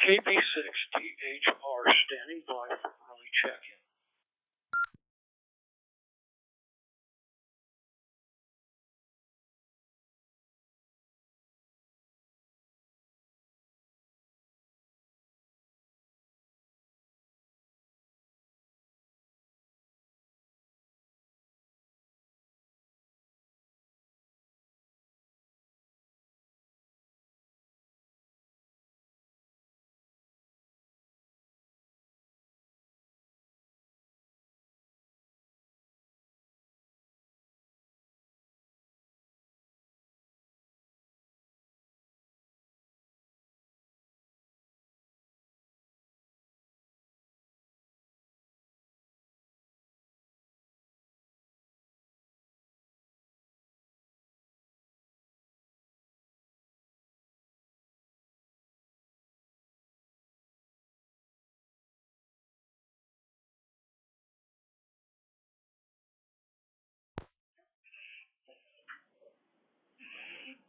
KB6DHR standing by for early check-in.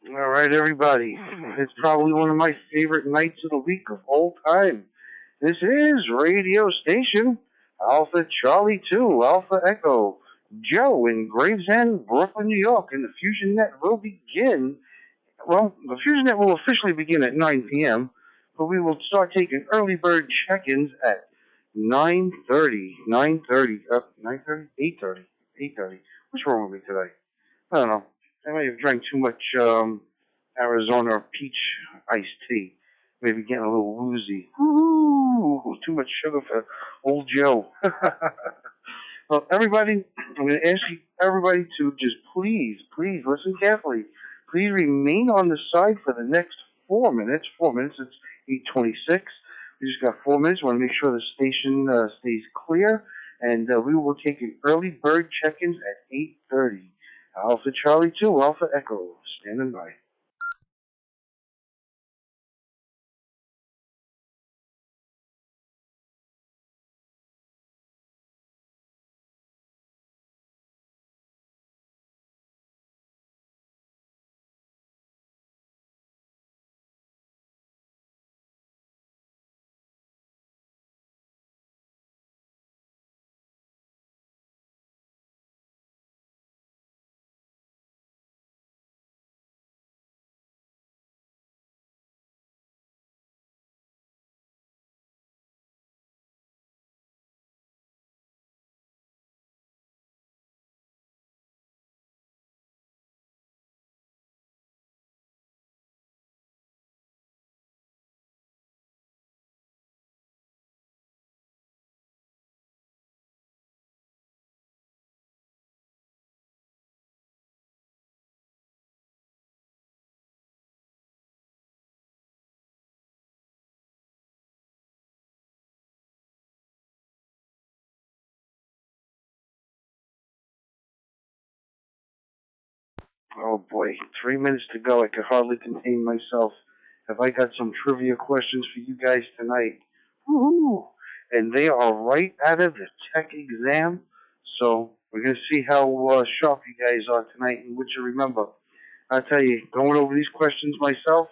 All right, everybody. It's probably one of my favorite nights of the week of all time. This is Radio Station Alpha Charlie 2, Alpha Echo. Joe in Gravesend, Brooklyn, New York, and the FusionNet will begin. Well, the FusionNet will officially begin at 9 p.m., but we will start taking early bird check-ins at 9:30. 9:30. 9:30? 8:30. 8:30. What's wrong with me today? I don't know. I may have drank too much Arizona peach iced tea. Maybe getting a little woozy. Ooh, too much sugar for old Joe. Well, everybody, I'm going to ask you, everybody to just please listen carefully. Please remain on the side for the next 4 minutes. 4 minutes, it's 8:26. We just got 4 minutes. We want to make sure the station stays clear. And we will take an early bird check-ins at 8:30. Alpha Charlie 2, Alpha Echo, standing by. Oh boy, 3 minutes to go. I could hardly contain myself. Have I got some trivia questions for you guys tonight? Woohoo! And they are right out of the tech exam. So we're going to see how sharp you guys are tonight and what you remember. I'll tell you, going over these questions myself,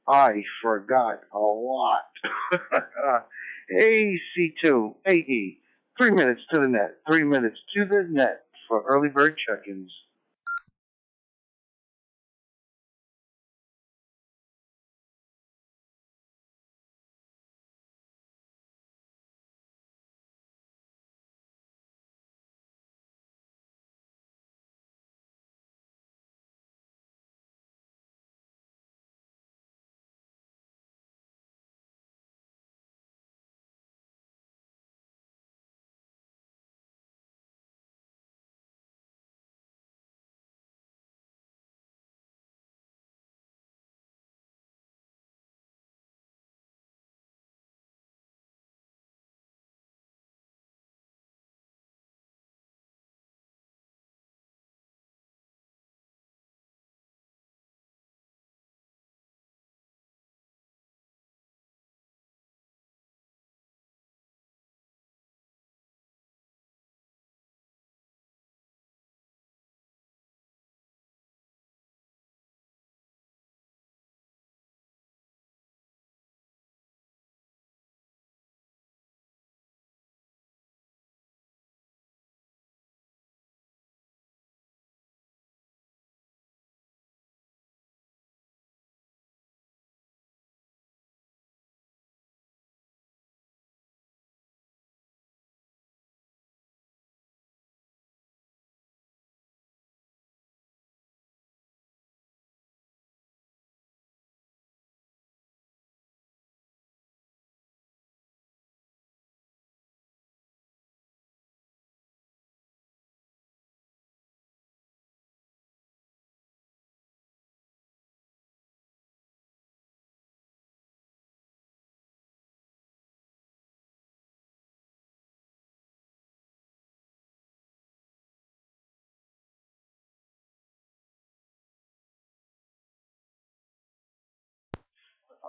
I forgot a lot. AC2, AE, 3 minutes to the net, 3 minutes to the net for early bird check-ins.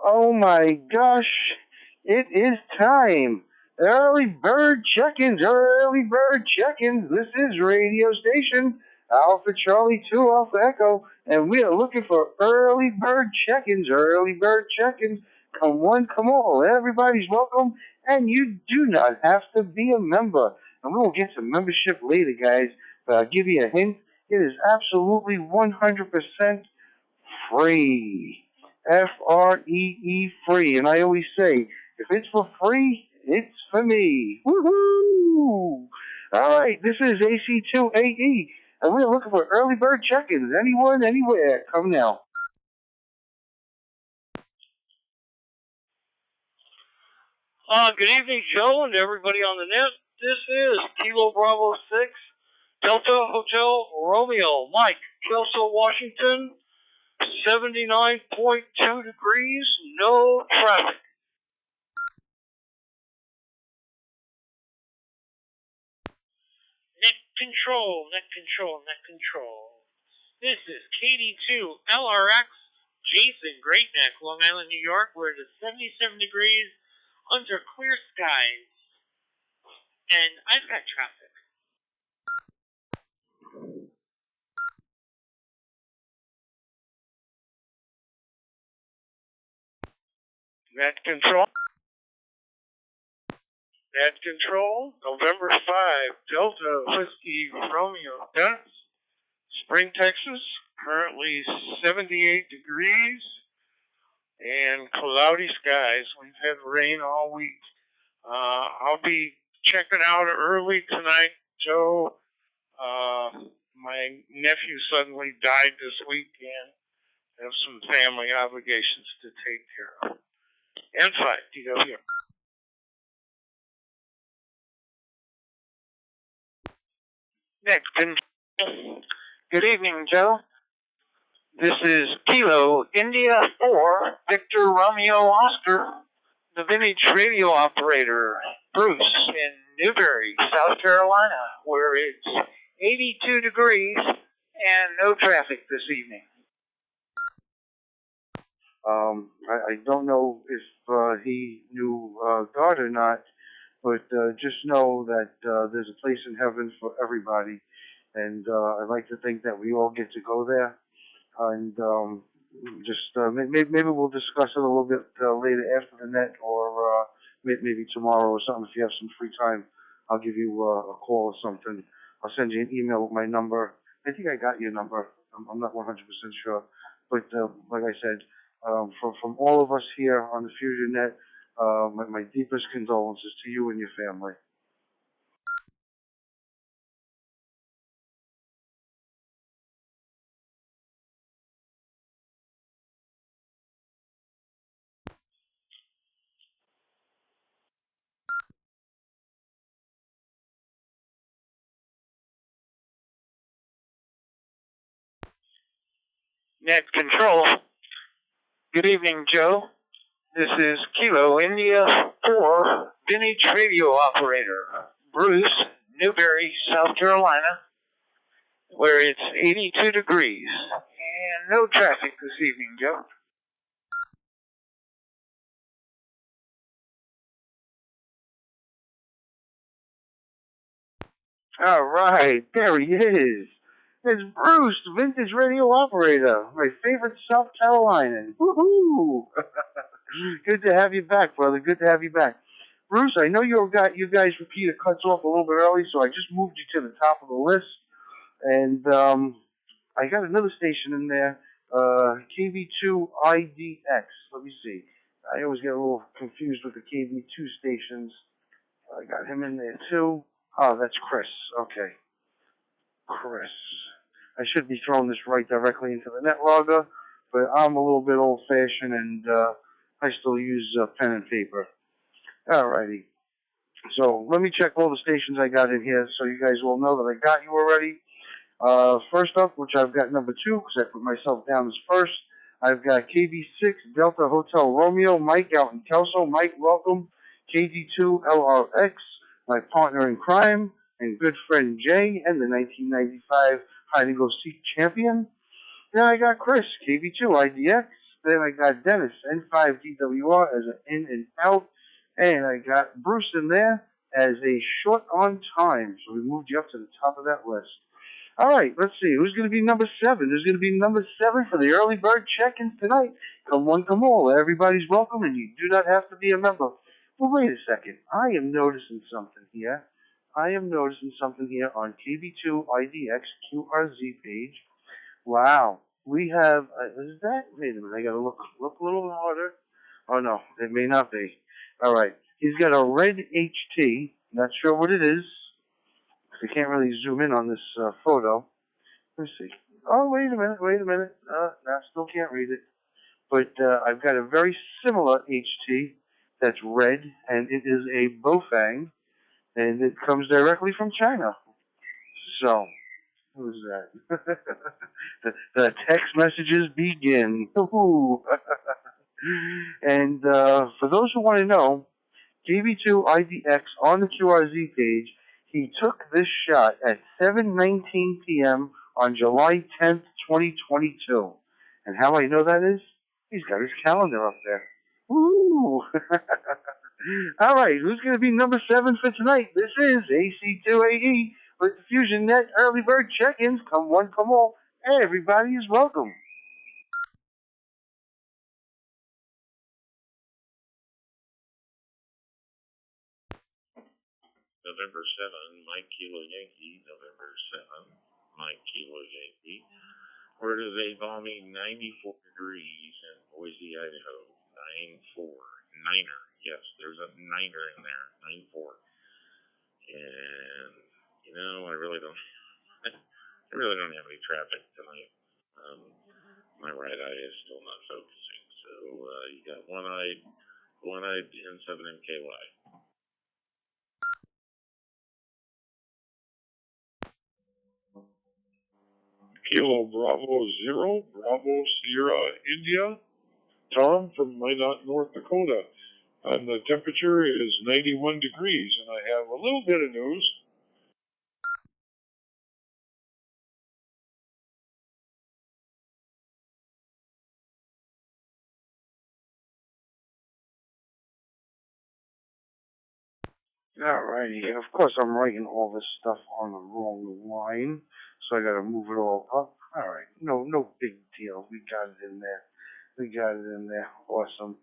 Oh my gosh, it is time. Early bird check-ins, early bird check-ins. This is radio station Alpha Charlie 2 Alpha Echo, and we are looking for early bird check-ins, early bird check-ins. Come one, come all. Everybody's welcome, and you do not have to be a member. And we will get to membership later, guys, but I'll give you a hint. It is absolutely 100% free. Free, free. And I always say, if it's for free, it's for me. Woohoo! All right, this is AC2AE, and we're looking for early bird check-ins. Anyone, anywhere, come now. Good evening, Joe, and everybody on the net. This is Kilo Bravo 6, Delta Hotel Romeo, Mike, Kelso, Washington, 79.2 degrees, no traffic. Net control, net control, net control. This is KD2 LRX, Jason, Great Neck, Long Island, New York, where it is 77 degrees under clear skies. And I've got traffic. Net control. Net control, November 5, Delta Whiskey Romeo Dennis, Spring, Texas, currently 78 degrees and cloudy skies. We've had rain all week. I'll be checking out early tonight, Joe. My nephew suddenly died this week and have some family obligations to take care of. And 5, DW. Next, good evening, Joe. This is Kilo India 4 Victor Romeo Oscar, the vintage radio operator, Bruce, in Newberry, South Carolina, where it's 82 degrees and no traffic this evening. I don't know if he knew God or not, but just know that there's a place in heaven for everybody, and I'd like to think that we all get to go there. And just maybe we'll discuss it a little bit later after the net, or maybe tomorrow or something. If you have some free time, I'll give you a call or something. I'll send you an email with my number. I think I got your number. I'm not 100% sure, but like I said, from all of us here on the FusionNet, my deepest condolences to you and your family. Net control. Good evening, Joe. This is Kilo India 4 vintage radio operator, Bruce, Newberry, South Carolina, where it's 82 degrees and no traffic this evening, Joe. All right, there he is. It's Bruce, the vintage radio operator, my favorite South Carolinian. Woohoo! Good to have you back, brother. Good to have you back. Bruce, I know you guys repeated cuts off a little bit early, so I just moved you to the top of the list. And I got another station in there, KV2IDX. Let me see. I always get a little confused with the KV2 stations. I got him in there too. Oh, that's Chris. Okay. Chris. I should be throwing this right directly into the net logger, but I'm a little bit old-fashioned, and I still use pen and paper. Alrighty. So let me check all the stations I got in here so you guys will know that I got you already. First up, which I've got number 2, because I put myself down as first, I've got KV6 Delta Hotel Romeo, Mike out in Kelso. Mike, welcome. KD2 LRX, my partner in crime and good friend Jay, and the 1995 hide and go seek champion. Then I got Chris, KV2 IDX, Then I got Dennis, N5DWR, as an in and out. And I got Bruce in there as a short on time. So we moved you up to the top of that list. All right, let's see. Who's going to be number 7? Who's going to be number 7 for the early bird check-ins tonight? Come one, come all. Everybody's welcome, and you do not have to be a member. Well, wait a second. I am noticing something here. I am noticing something here on KB2 IDX QRZ page. Wow. We have, is that, wait a minute, I got to look a little harder. Oh, no, it may not be. All right. He's got a red HT. Not sure what it is. I can't really zoom in on this photo. Let's see. Oh, wait a minute. No, still can't read it. But I've got a very similar HT that's red, and it is a Bofang, and it comes directly from China. So, who's that? the text messages begin. And for those who want to know, KB2 IDX on the QRZ page, he took this shot at 7:19 p.m. on July 10th, 2022. And how I know that is, he's got his calendar up there. Woo! All right, who's going to be number 7 for tonight? This is AC2AE with the FusionNet Early Bird Check-ins. Come one, come all. Everybody is welcome. November 7, Mike Kilo Yankee, November 7, Mike Kilo Yankee. Where do they balmy 94 degrees in Boise, Idaho? 9-4. Niner. Yes, there's a niner in there. 9-4. And, you know, I really don't have any traffic tonight. My right eye is still not focusing. So, you got one-eyed N7MKY. Kilo Bravo Zero, Bravo Sierra India. Tom from Minot, North Dakota. And the temperature is 91 degrees, and I have a little bit of news. Alrighty, of course I'm writing all this stuff on the wrong line, so I gotta move it all up. Alright, no big deal. We got it in there. Awesome.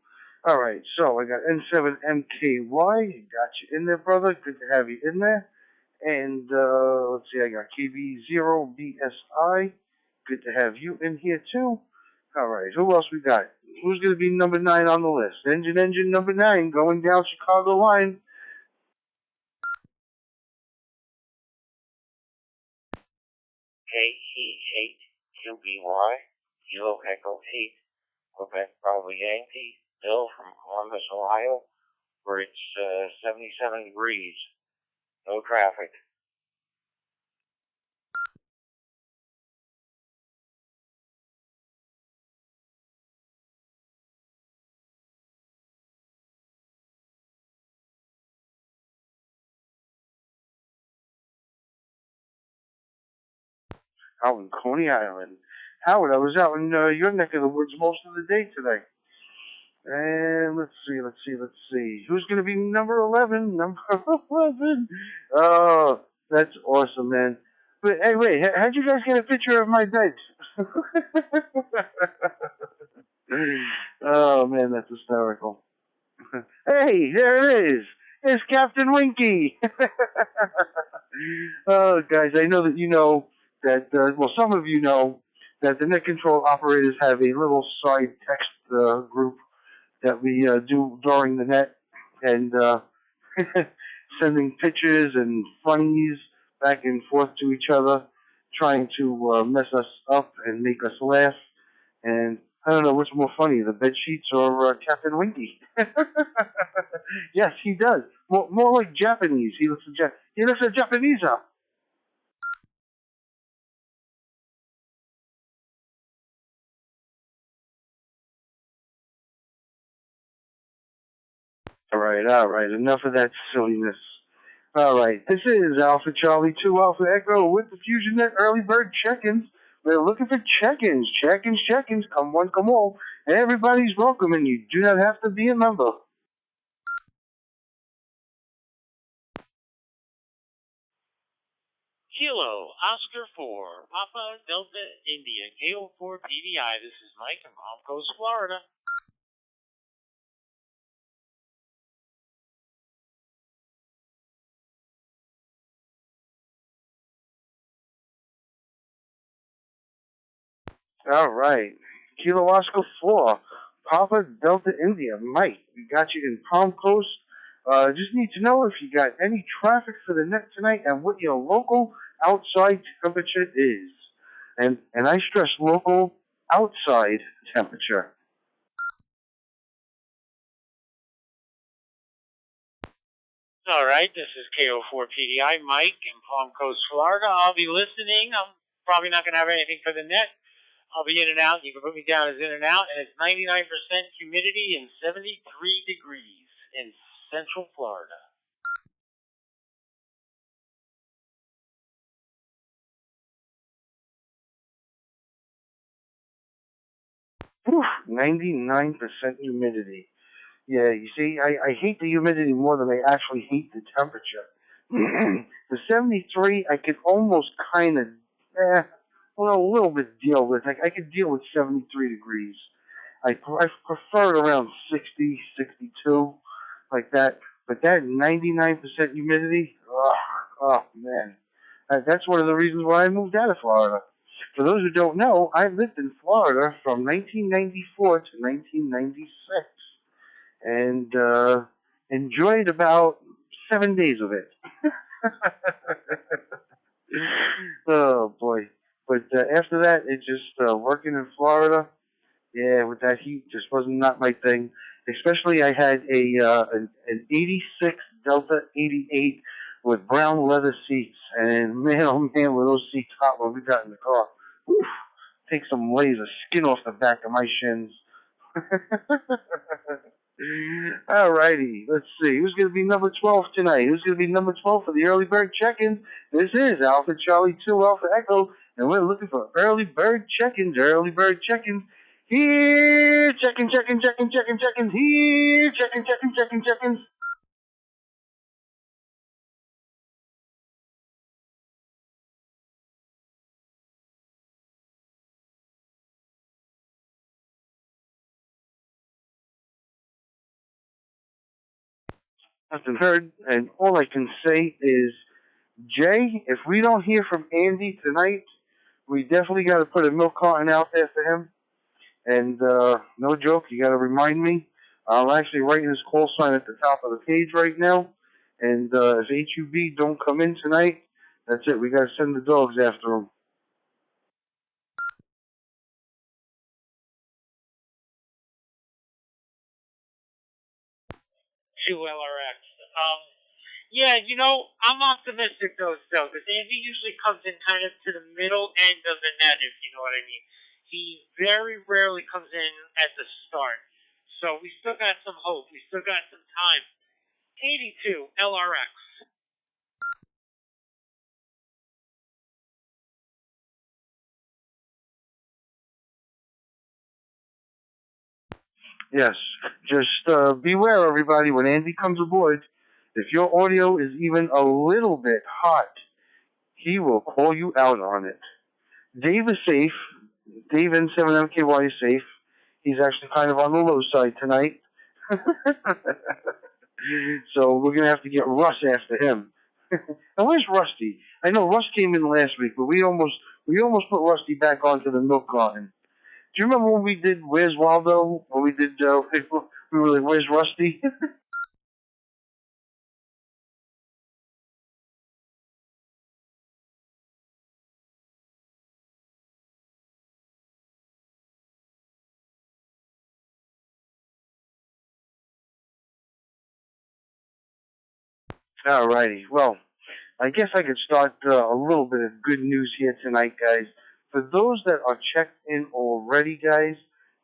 Alright, so I got N7MKY. Got you in there, brother. Good to have you in there. And, let's see, I got KB0BSI. Good to have you in here, too. Alright, who else we got? Who's gonna be number 9 on the list? Engine number 9, going down Chicago line. KE8 QBY, Kilo Echo 8, Quebec Bravo Yankee, Bill from Columbus, Ohio, where it's 77 degrees, no traffic. Out in Coney Island. Howard, I was out in your neck of the woods most of the day today. And let's see. Who's going to be number 11? Number 11. Oh, that's awesome, man. But hey, wait, how'd you guys get a picture of my bed? Oh, man, that's hysterical. Hey, there it is. It's Captain Winky. Oh, guys, I know that you know that, some of you know that the net control operators have a little side text group that we do during the net, and sending pictures and funnies back and forth to each other, trying to mess us up and make us laugh. And I don't know what's more funny, the bed sheets or Captain Winky. Yes, he does. More like Japanese. He looks a Japanese. All right. Enough of that silliness. All right, this is Alpha Charlie 2 Alpha Echo with the FusionNet Early Bird Check-ins. We're looking for check-ins. Come one, come all. Everybody's welcome, and you do not have to be a member. Kilo, Oscar 4, Papa Delta India, KO4 PDI. This is Mike in Palm Coast, Florida. All right. Kilo Oscar 4, Papa Delta India. Mike, we got you in Palm Coast. Just need to know if you got any traffic for the net tonight and what your local outside temperature is. And I stress local outside temperature. All right, this is KO4 PDI, Mike in Palm Coast, Florida. I'll be listening. I'm probably not going to have anything for the net. I'll be in and out. You can put me down as in and out, and it's 99% humidity and 73 degrees in Central Florida. Whew, 99% humidity. Yeah, you see, I hate the humidity more than I actually hate the temperature. The 73, I could almost kind of, well, a little bit deal with. I could deal with 73 degrees. I prefer it around 60, 62, like that. But that 99% humidity, oh man. That's one of the reasons why I moved out of Florida. For those who don't know, I lived in Florida from 1994 to 1996 and enjoyed about 7 days of it. Oh boy! But after that, it just working in Florida. Yeah, with that heat, just wasn't not my thing. Especially, I had an '86 Delta '88 with brown leather seats, and man, oh man, were those seats hot when we got in the car. Oof, take some layers of skin off the back of my shins. Alrighty, let's see. Who's going to be number 12 tonight? Who's going to be number 12 for the early bird check-in? This is Alpha Charlie 2 Alpha Echo, and we're looking for early bird check-ins. Early bird check-ins. Here, check-in, check-in, check-in, check-in, check-in. Here, check-in, check-in, check-in, check-in. Nothing heard, and all I can say is, Jay, if we don't hear from Andy tonight, we definitely got to put a milk carton out there for him. And no joke, you got to remind me. I'm actually writing his call sign at the top of the page right now. And if HUB don't come in tonight, that's it. We got to send the dogs after him. 2LRX. Yeah, I'm optimistic though, still, because Andy usually comes in kind of to the middle end of the net, if you know what I mean. He very rarely comes in at the start. So we still got some hope. We still got some time. 82 LRX. Yes, just beware, everybody, when Andy comes aboard. If your audio is even a little bit hot, he will call you out on it. Dave is safe. Dave N7MKY is safe. He's actually kind of on the low side tonight. So we're going to have to get Russ after him. Now, where's Rusty? I know Russ came in last week, but we almost put Rusty back onto the milk carton. Do you remember when we did Where's Waldo? When we did, we were like, Where's Rusty? Alrighty. Well, I guess I could start a little bit of good news here tonight, guys. For those that are checked in already, guys,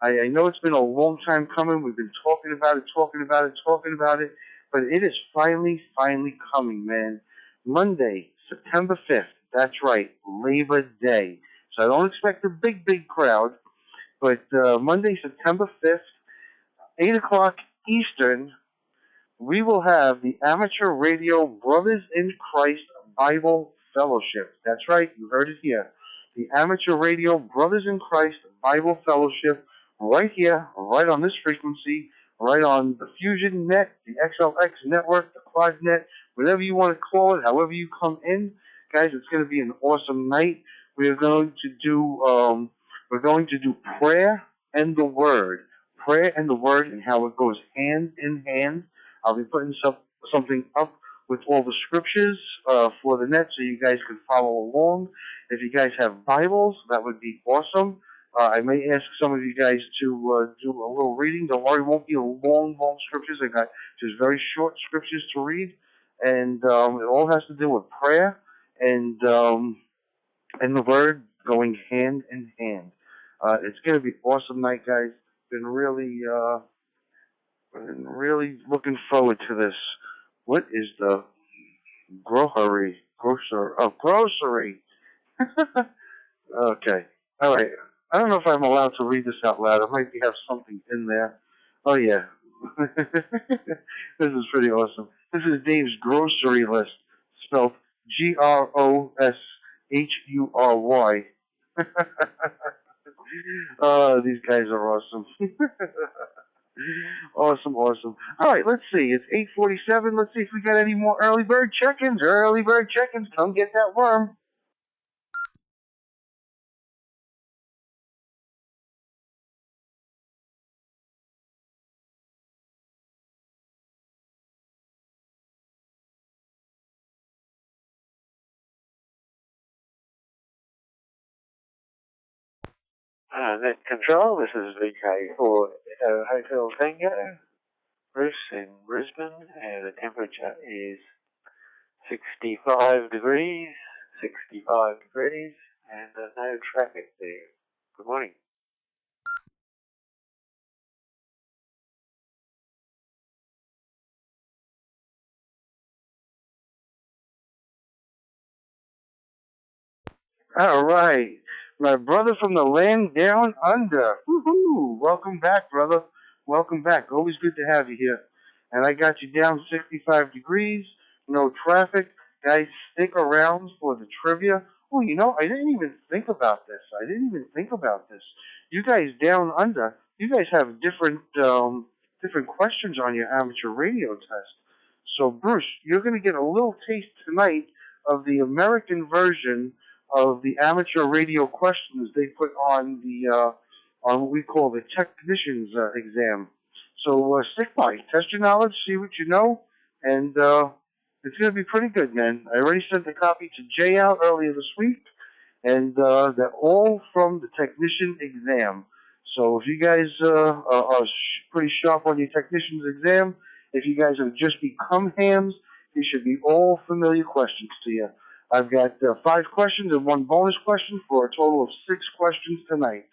I know it's been a long time coming. We've been talking about it, but it is finally coming, man. Monday, September 5th. That's right, Labor Day. So I don't expect a big crowd, But Monday, September 5th, 8 o'clock Eastern, we will have the Amateur Radio Brothers in Christ Bible Fellowship. That's right, you heard it here. The Amateur Radio Brothers in Christ Bible Fellowship, right here, right on this frequency, right on the FusionNet, the XLX network, the QuadNet, whatever you want to call it, however you come in. Guys, it's going to be an awesome night. We're going to do prayer and the word. Prayer and the word and how it goes hand in hand. I'll be putting something up with all the scriptures for the net so you guys can follow along. If you guys have Bibles, that would be awesome. I may ask some of you guys to do a little reading. Don't worry, it won't be a long scriptures. I got just very short scriptures to read. And it all has to do with prayer and the word going hand in hand. It's going to be an awesome night, guys. Been really looking forward to this. What is the grocery? Okay. All right. I don't know if I'm allowed to read this out loud. I might have something in there. Oh, yeah. This is pretty awesome. This is Dave's grocery list, spelled Groshury. These guys are awesome. Awesome. All right, let's see. It's 8:47. Let's see if we got any more early bird check-ins. Early bird check-ins. Come get that worm. Net Control, this is VK4 Hotel Tango, Bruce in Brisbane, and the temperature is 65 degrees, and no traffic there. Good morning. All right. My brother from the land down under. Woohoo! Welcome back, brother. Welcome back. Always good to have you here. And I got you down 65 degrees, no traffic. Guys, stick around for the trivia. Oh, I didn't even think about this. You guys down under, you guys have different questions on your amateur radio test. So, Bruce, you're going to get a little taste tonight of the American version of the amateur radio questions they put on on what we call the technician's exam. So stick by, test your knowledge, see what you know, and it's going to be pretty good, man. I already sent a copy to Jay out earlier this week, and they're all from the technician exam. So if you guys are pretty sharp on your technician's exam, if you guys have just become hams, these should be all familiar questions to you. I've got 5 questions and 1 bonus question for a total of 6 questions tonight.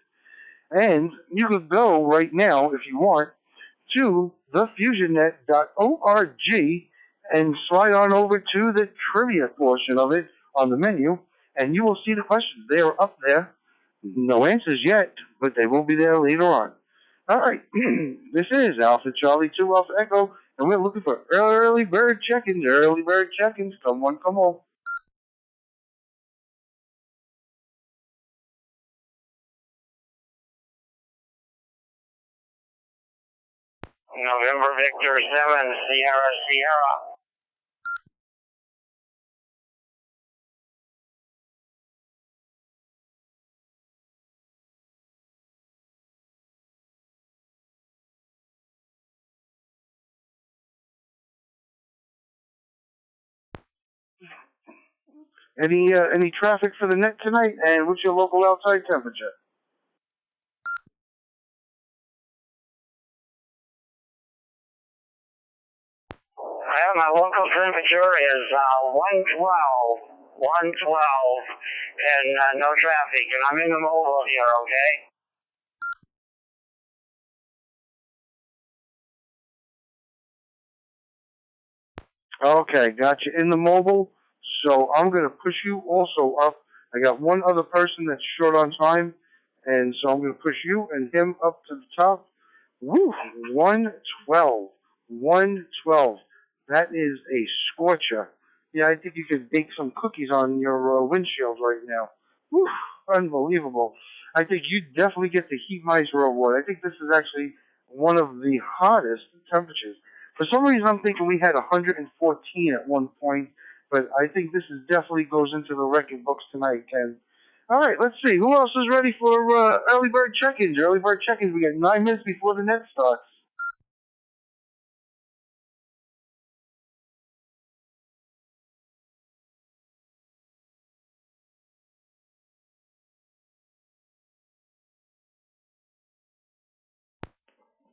And you could go right now, if you want, to thefusionnet.org and slide on over to the trivia portion of it on the menu, and you will see the questions. They are up there. No answers yet, but they will be there later on. All right, this is Alpha Charlie 2 Alpha Echo, and we're looking for early bird check-ins. Come on. November Victor 7, Sierra. Any traffic for the net tonight? And what's your local outside temperature? Well, my local temperature is 112, and no traffic, and I'm in the mobile here, okay? Okay, got you in the mobile. So I'm going to push you also up. I got one other person that's short on time, And so I'm going to push you and him up to the top. Woo! 112. 112. That is a scorcher. Yeah, I think you could bake some cookies on your windshield right now. Woo! Unbelievable. I think you definitely get the Heat Miser Award. I think this is actually one of the hottest temperatures. For some reason, I'm thinking we had 114 at one point, but I think this is definitely goes into the record books tonight, Ken. All right, let's see. Who else is ready for early bird check-ins? Early bird check-ins. We got 9 minutes before the net starts.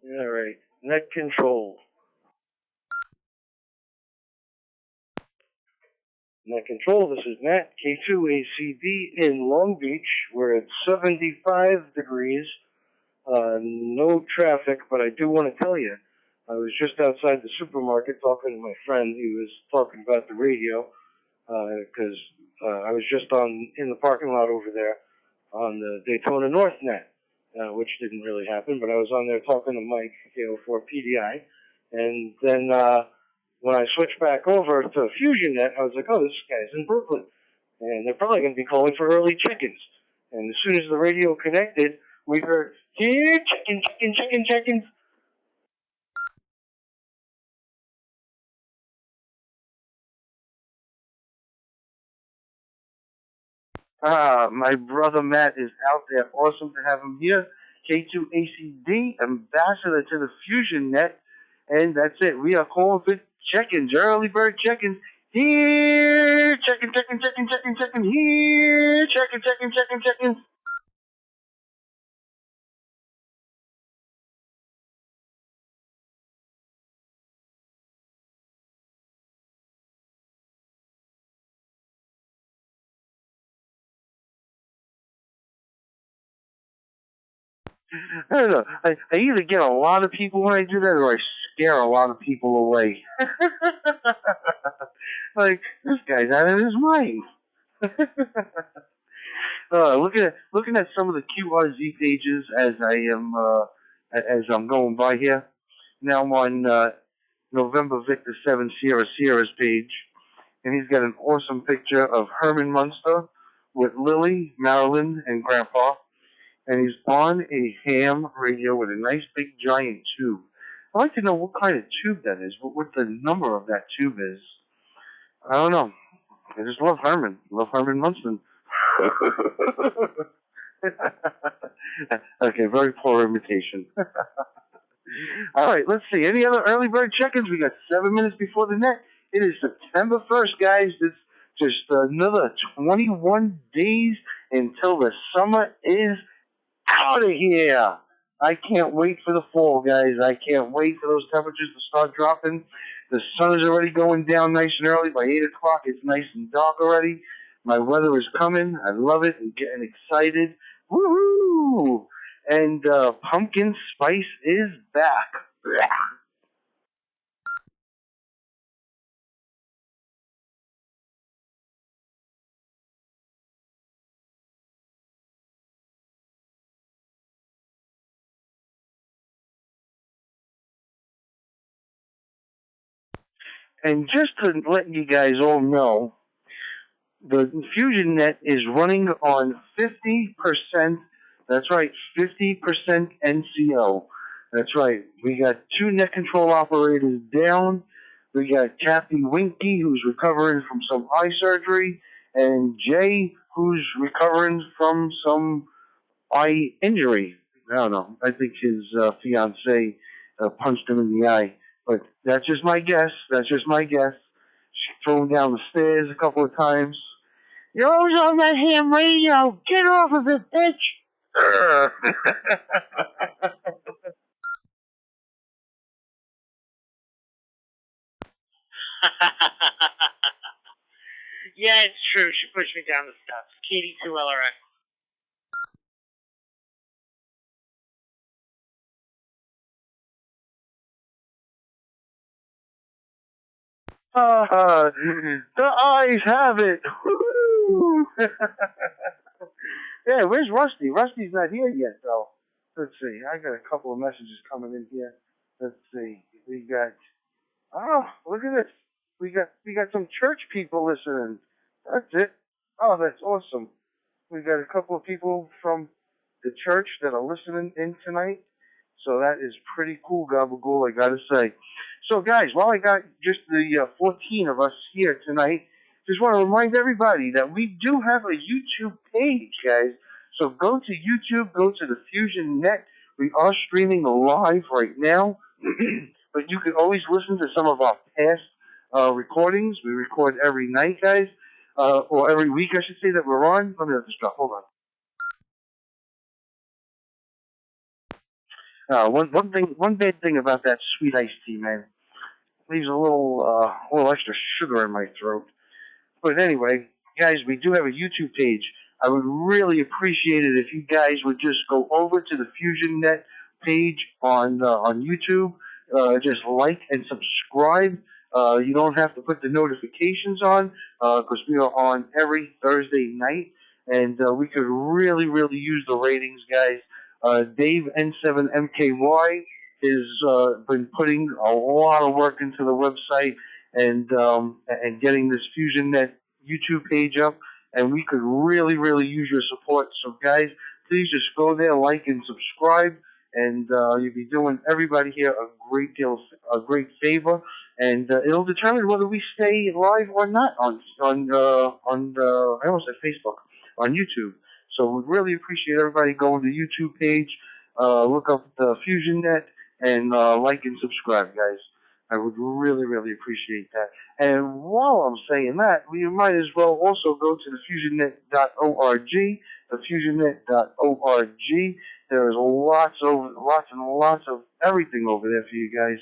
All right, net control. Net control. This is Matt, K2ACD in Long Beach. We're at 75 degrees. No traffic, but I do want to tell you, I was just outside the supermarket talking to my friend. He was talking about the radio because I was just in the parking lot over there on the Daytona North net, which didn't really happen, but I was on there talking to Mike, for PDI. And then when I switched back over to FusionNet, I was like, oh, this guy's in Brooklyn. And they're probably going to be calling for early chickens. And as soon as the radio connected, we heard, here, chickens. My brother Matt is out there. Awesome to have him here. K2ACD, ambassador to the FusionNet. And that's it. We are calling for check-ins, early bird check-ins. Here, check-in. Here, check-in. I don't know. I either get a lot of people when I do that, or I scare a lot of people away. Like, this guy's out of his mind. Looking at some of the QRZ pages as I'm going by here. Now I'm on November Victor 7 Sierra's page, and he's got an awesome picture of Herman Munster with Lily, Marilyn, and Grandpa, and he's on a ham radio with a nice big giant tube. I'd like to know what kind of tube that is, what the number of that tube is. I don't know. I just love Herman. Love Herman Munson. Okay, very poor imitation. All right, let's see. Any other early bird check-ins? We got 7 minutes before the net. It is September 1st, guys. It's just another 21 days until the summer is out of here. I can't wait for the fall, guys. I can't wait for those temperatures to start dropping. The sun is already going down nice and early. By 8 o'clock, it's nice and dark already. My weather is coming. I love it. I'm getting excited. Woohoo! And pumpkin spice is back. And just to let you guys all know, the FusionNet is running on 50%. That's right, 50% NCO. That's right. We got 2 net control operators down. We got Kathy Winky, who's recovering from some eye surgery, and Jay, who's recovering from some eye injury. I don't know. I think his fiance punched him in the eye. But that's just my guess. She threw him down the stairs a couple of times. You're always on that ham radio. Get off of it, bitch. Yeah, it's true. She pushed me down the steps. Katie 2LRX. The eyes have it. Yeah, Yeah, where's Rusty? Rusty's not here yet, though. Let's see. I got a couple of messages coming in here. Let's see. We got. Oh, look at this. We got some church people listening. That's it. Oh, that's awesome. We got a couple of people from the church that are listening in tonight. So that is pretty cool, Gabagool, I gotta say. So, guys, while I got just the 14 of us here tonight, just want to remind everybody that we do have a YouTube page, guys. So go to YouTube, go to the FusionNet. We are streaming live right now, but you can always listen to some of our past recordings. We record every night, guys, or every week, I should say, that we're on. Let me let this drop. Hold on. One bad thing about that sweet iced tea, man, leaves a little extra sugar in my throat. But anyway, guys, we do have a YouTube page. I would really appreciate it if you guys would just go over to the FusionNet page on YouTube. Just like and subscribe. You don't have to put the notifications on because we are on every Thursday night, and we could really, really use the ratings, guys. Dave N7MKY has been putting a lot of work into the website and getting this FusionNet YouTube page up, and we could really, really use your support. So, guys, please just go there, like and subscribe, and you'll be doing everybody here a great favor, and it'll determine whether we stay live or not on I almost said Facebook, on YouTube. So we'd really appreciate everybody going to the YouTube page, look up the FusionNet, and like and subscribe, guys. I would really, really appreciate that. And while I'm saying that, we might as well also go to the FusionNet.org, the FusionNet.org. There's lots and lots of everything over there for you guys.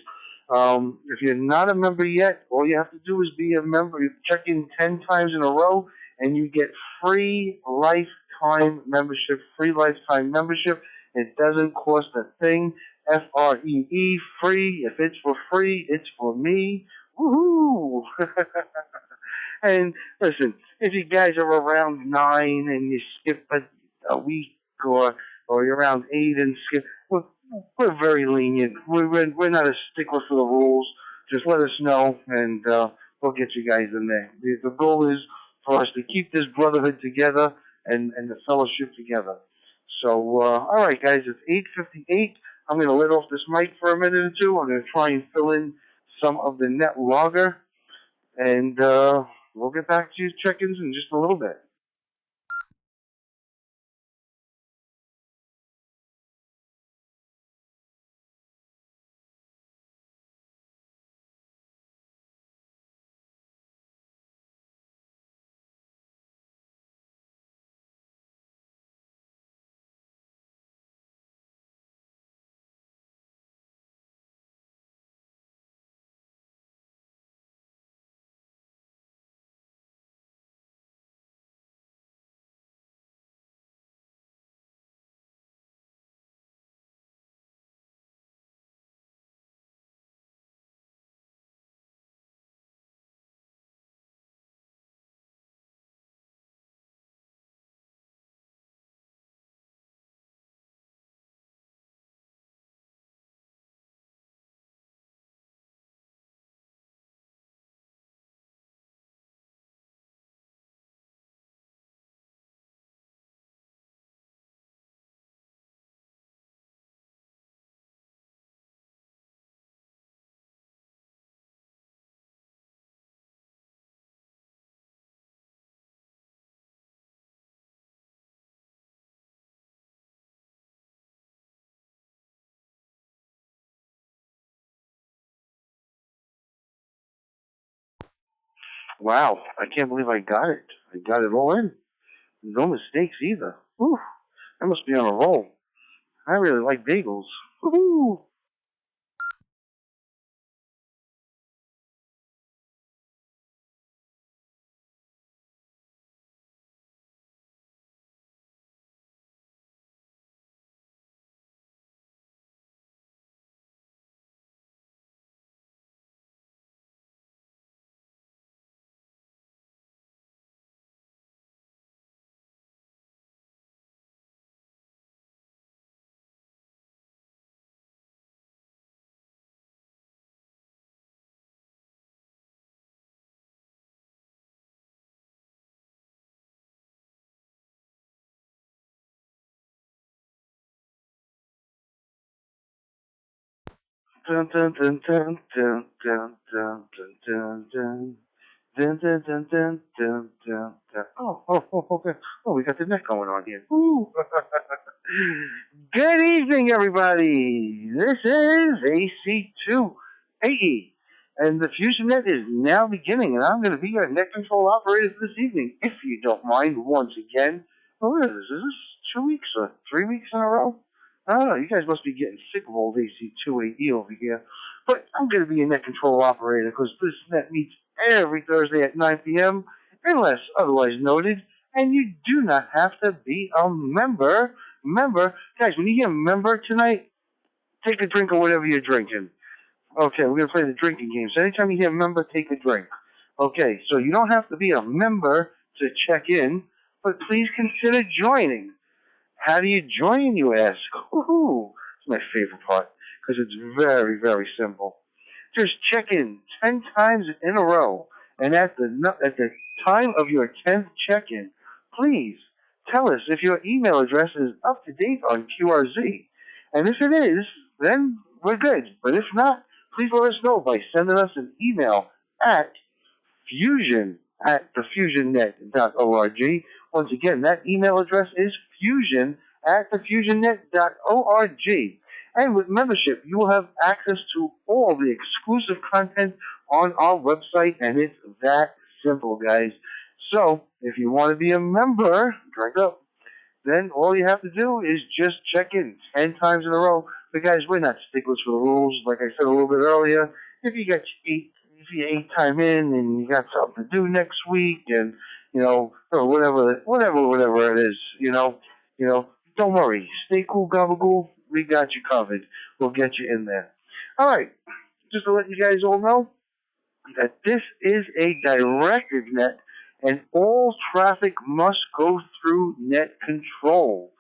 If you're not a member yet, all you have to do is be a member. You check in 10 times in a row, and you get free lifetime membership. Free lifetime membership. It doesn't cost a thing. FREE, free. If it's for free, it's for me. Woohoo! And listen, if you guys are around 9 and you skip a week, or you're around 8 and skip, we're very lenient. We're not a stickler for the rules. Just let us know, and we'll get you guys in there. The goal is for us to keep this brotherhood together and the fellowship together. So, all right, guys, it's 8:58. I'm going to let off this mic for a minute or two. I'm going to try and fill in some of the net logger, and we'll get back to you check-ins in just a little bit. Wow, I can't believe I got it. I got it all in. No mistakes either. Whew, I must be on a roll. I really like bagels. Woohoo! Dun dun dun dun dun dun dun dun dun. Dun, dun, dun, dun, dun, dun, dun. Okay. Oh, we got the neck going on here. Ooh. Good evening, everybody. This is AC2AE, and the FusionNet is now beginning, and I'm going to be your net control operator this evening, if you don't mind, once again. Oh, what is this? Is this 2 weeks or 3 weeks in a row? I don't know. You guys must be getting sick of old AC2AE over here. But I'm going to be your net control operator because this net meets every Thursday at 9 p.m., unless otherwise noted, and you do not have to be a member. Guys, when you hear member tonight, take a drink of whatever you're drinking. Okay, we're going to play the drinking game. So anytime you hear member, take a drink. Okay, so you don't have to be a member to check in, but please consider joining. How do you join, you ask? Woohoo! It's my favorite part, because it's very, very simple. Just check in 10 times in a row, and at the time of your 10th check-in, please tell us if your email address is up to date on QRZ. And if it is, then we're good. But if not, please let us know by sending us an email at fusion@thefusionnet.org. Once again, that email address is fusion@thefusionnet.org. And with membership, you will have access to all the exclusive content on our website, and it's that simple, guys. So, if you want to be a member, drink up, then all you have to do is just check in 10 times in a row. But guys, we're not sticklers for the rules. Like I said a little bit earlier, if you ate time in and you got something to do next week, and or whatever it is, don't worry. Stay cool, gabagool. We got you covered. We'll get you in there. All right. Just to let you guys all know that this is a directed net, and all traffic must go through net control.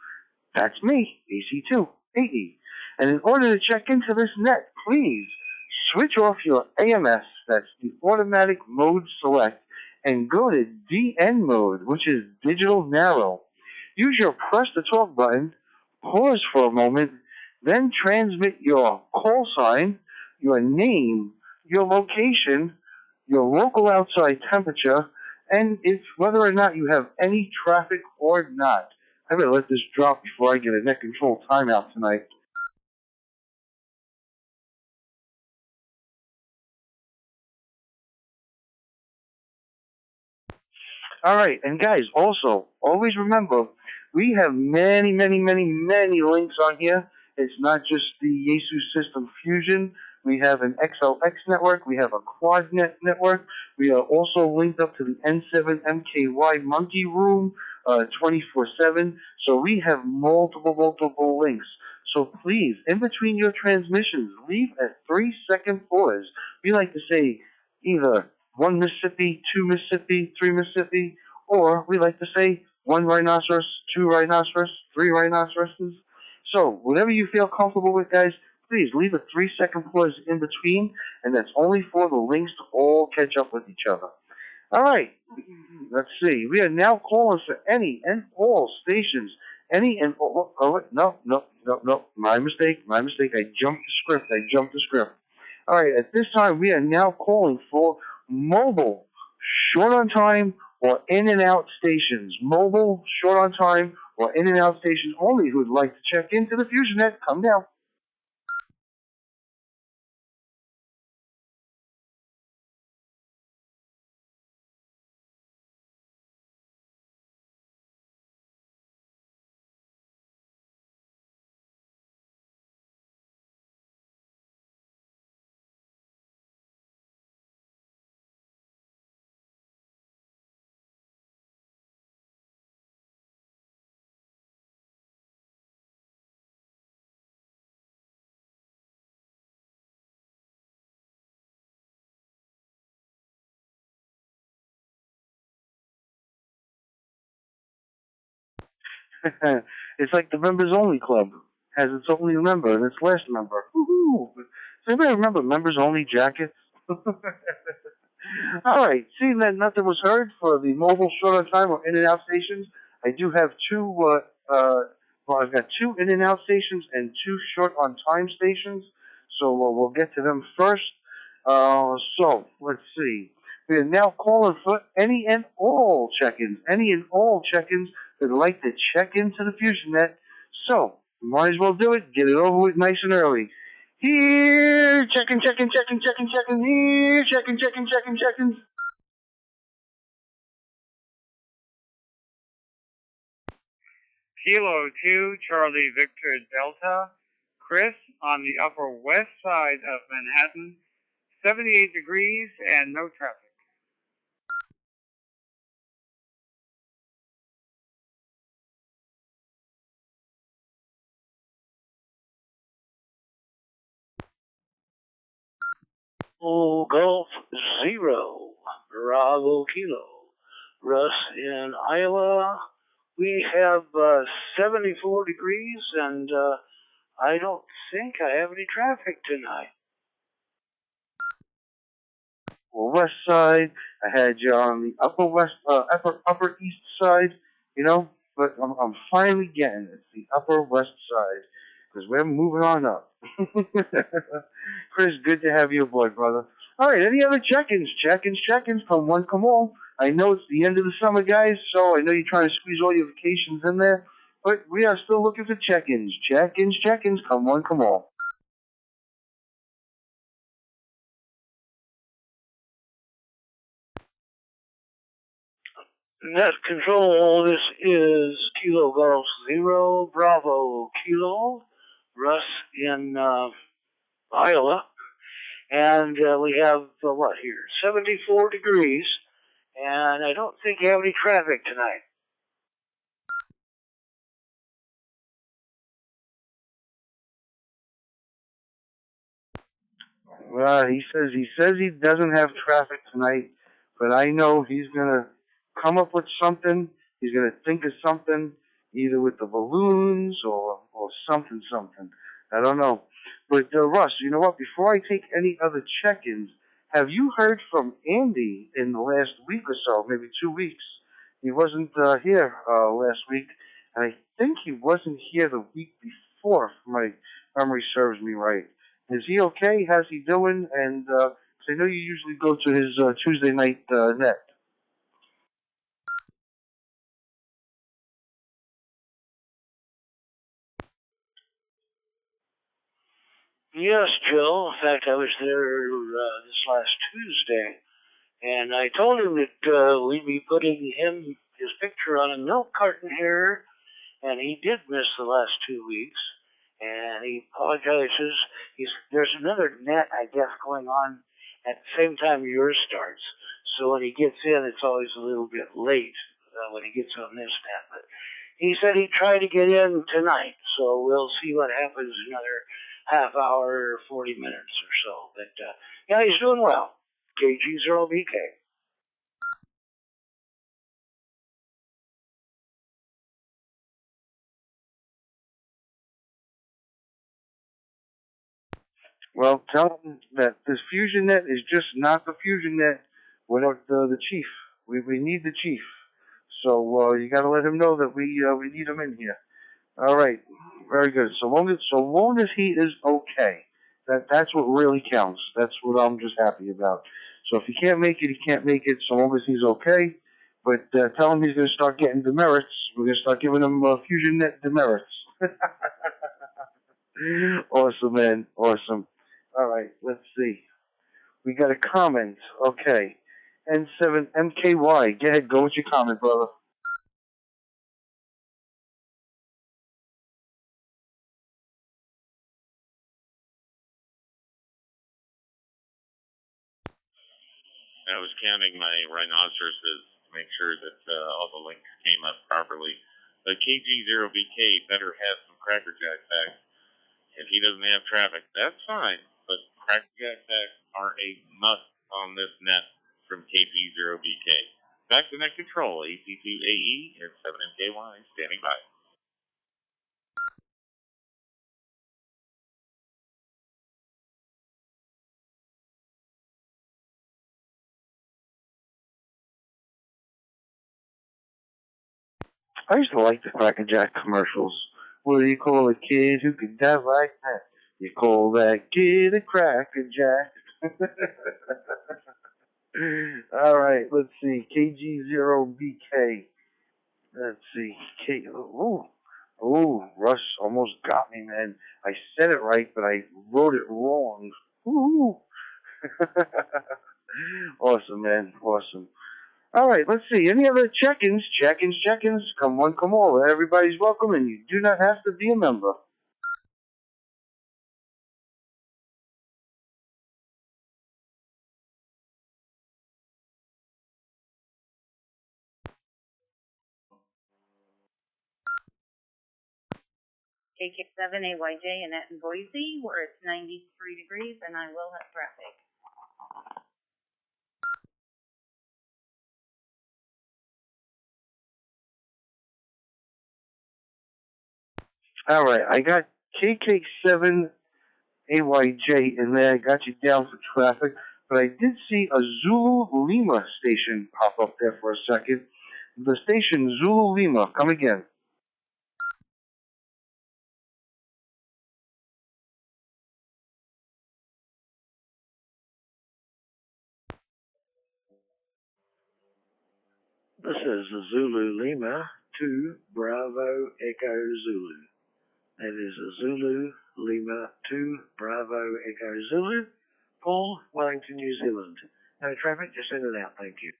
That's me, AC2AE. And in order to check into this net, please switch off your AMS, that's the automatic mode select, and go to DN mode, which is digital narrow. Use your press to talk button, pause for a moment, then transmit your call sign, your name, your location, your local outside temperature, and if whether or not you have any traffic or not. I better let this drop before I get a net control timeout tonight. All right, and guys, also, always remember, we have many, many, many, many links on here. It's not just the Yaesu System Fusion. We have an XLX network. We have a QuadNet network. We are also linked up to the N7MKY Monkey Room 24/7. So we have multiple links. So please, in between your transmissions, leave a 3-second pause. We like to say either 1 Mississippi, 2 Mississippi, 3 Mississippi, or we like to say 1 rhinoceros, 2 rhinoceros, 3 rhinoceroses. So whatever you feel comfortable with, guys, please leave a 3-second pause in between, and that's only for the links to all catch up with each other. All right, let's see. We are now calling for any and all stations. Any and all. No. My mistake. I jumped the script. All right, at this time, we are now calling for mobile, short on time, or in and out stations. Mobile, short on time, or in and out stations only who would like to check into the FusionNet. Come down. It's like the members only club has its only member and its last member. Woohoo! Does anybody remember members only jackets? All right. Seeing that nothing was heard for the mobile short on time or in and out stations, I do have I've got 2 in and out stations and 2 short on time stations. So we'll get to them first. So let's see. We are now calling for any and all check-ins. Any and all check-ins that'd like to check into the FusionNet. So, might as well do it. Get it over with nice and early. Here, checking. Here, checking. Kilo 2, Charlie Victor Delta. Chris on the Upper West Side of Manhattan. 78 degrees and no traffic. Golf 0, Bravo Kilo. Russ in Iowa. We have 74 degrees, and I don't think I have any traffic tonight. West Side. I had you on the upper East Side. But I'm finally getting it. It's the Upper West Side because we're moving on up. Chris, good to have you aboard, brother. All right, any other check-ins? Check-ins. Come one, come all. I know it's the end of the summer, guys, so I know you're trying to squeeze all your vacations in there, but we are still looking for check-ins. Check-ins. Come one, come all. Net control, this is Kilo Golf 0, Bravo Kilo, Russ in Iowa. And we have, 74 degrees. And I don't think you have any traffic tonight. He says he doesn't have traffic tonight, but I know he's gonna come up with something. He's gonna think of something, either with the balloons or something. I don't know. But Russ, you know what? Before I take any other check-ins, have you heard from Andy in the last week or so, maybe 2 weeks? He wasn't here last week, and I think he wasn't here the week before, if my memory serves me right. Is he okay? How's he doing? And 'cause I know you usually go to his Tuesday night net. Yes, Joe. In fact, I was there this last Tuesday. And I told him that we'd be putting his picture on a milk carton here. And he did miss the last 2 weeks. And he apologizes. There's another net, I guess, going on at the same time yours starts. So when he gets in, it's always a little bit late when he gets on this net. But he said he'd try to get in tonight. So we'll see what happens another half hour or 40 minutes or so. But yeah, he's doing well. KG0BK. Well, tell him that this FusionNet is just not the FusionNet without the chief. We need the chief. So you got to let him know that we need him in here. All right, very good. So long as he is okay, that's what really counts. That's what I'm just happy about. So if he can't make it, he can't make it. So long as he's okay. But tell him he's going to start getting demerits. We're going to start giving him FusionNet demerits. Awesome, man. Awesome. All right, let's see. We got a comment. Okay. N7MKY. Go ahead, go with your comment, brother. I was counting my rhinoceroses to make sure that all the links came up properly. But KG0BK better have some Cracker Jack facts. If he doesn't have traffic, that's fine. But Cracker Jack facts are a must on this net from KG0BK. Back to net control, AC2AE and 7MKY standing by. I used to like the Cracker Jack commercials. What do you call a kid who could die like that? You call that kid a cracker jack. All right, let's see. KG0BK. Let's see. Russ almost got me, man. I said it right, but I wrote it wrong. Ooh. Awesome, man. Awesome. All right, let's see. Any other check-ins? Check-ins. Come one, come all. Everybody's welcome, and you do not have to be a member. KK7AYJ Annette in Boise, where it's 93 degrees, and I will have traffic. All right, I got KK7AYJ in there. I got you down for traffic, but I did see a Zulu Lima station pop up there for a second. The station Zulu Lima. Come again. This is Zulu Lima 2 Bravo Echo Zulu. That is Zulu Lima 2 Bravo Echo Zulu. Paul, Wellington, New Zealand. No traffic, just in and out, thank you.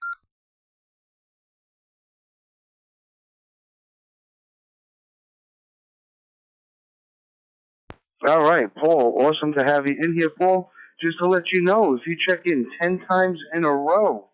All right, Paul. Awesome to have you in here, Paul. Just to let you know, if you check in 10 times in a row,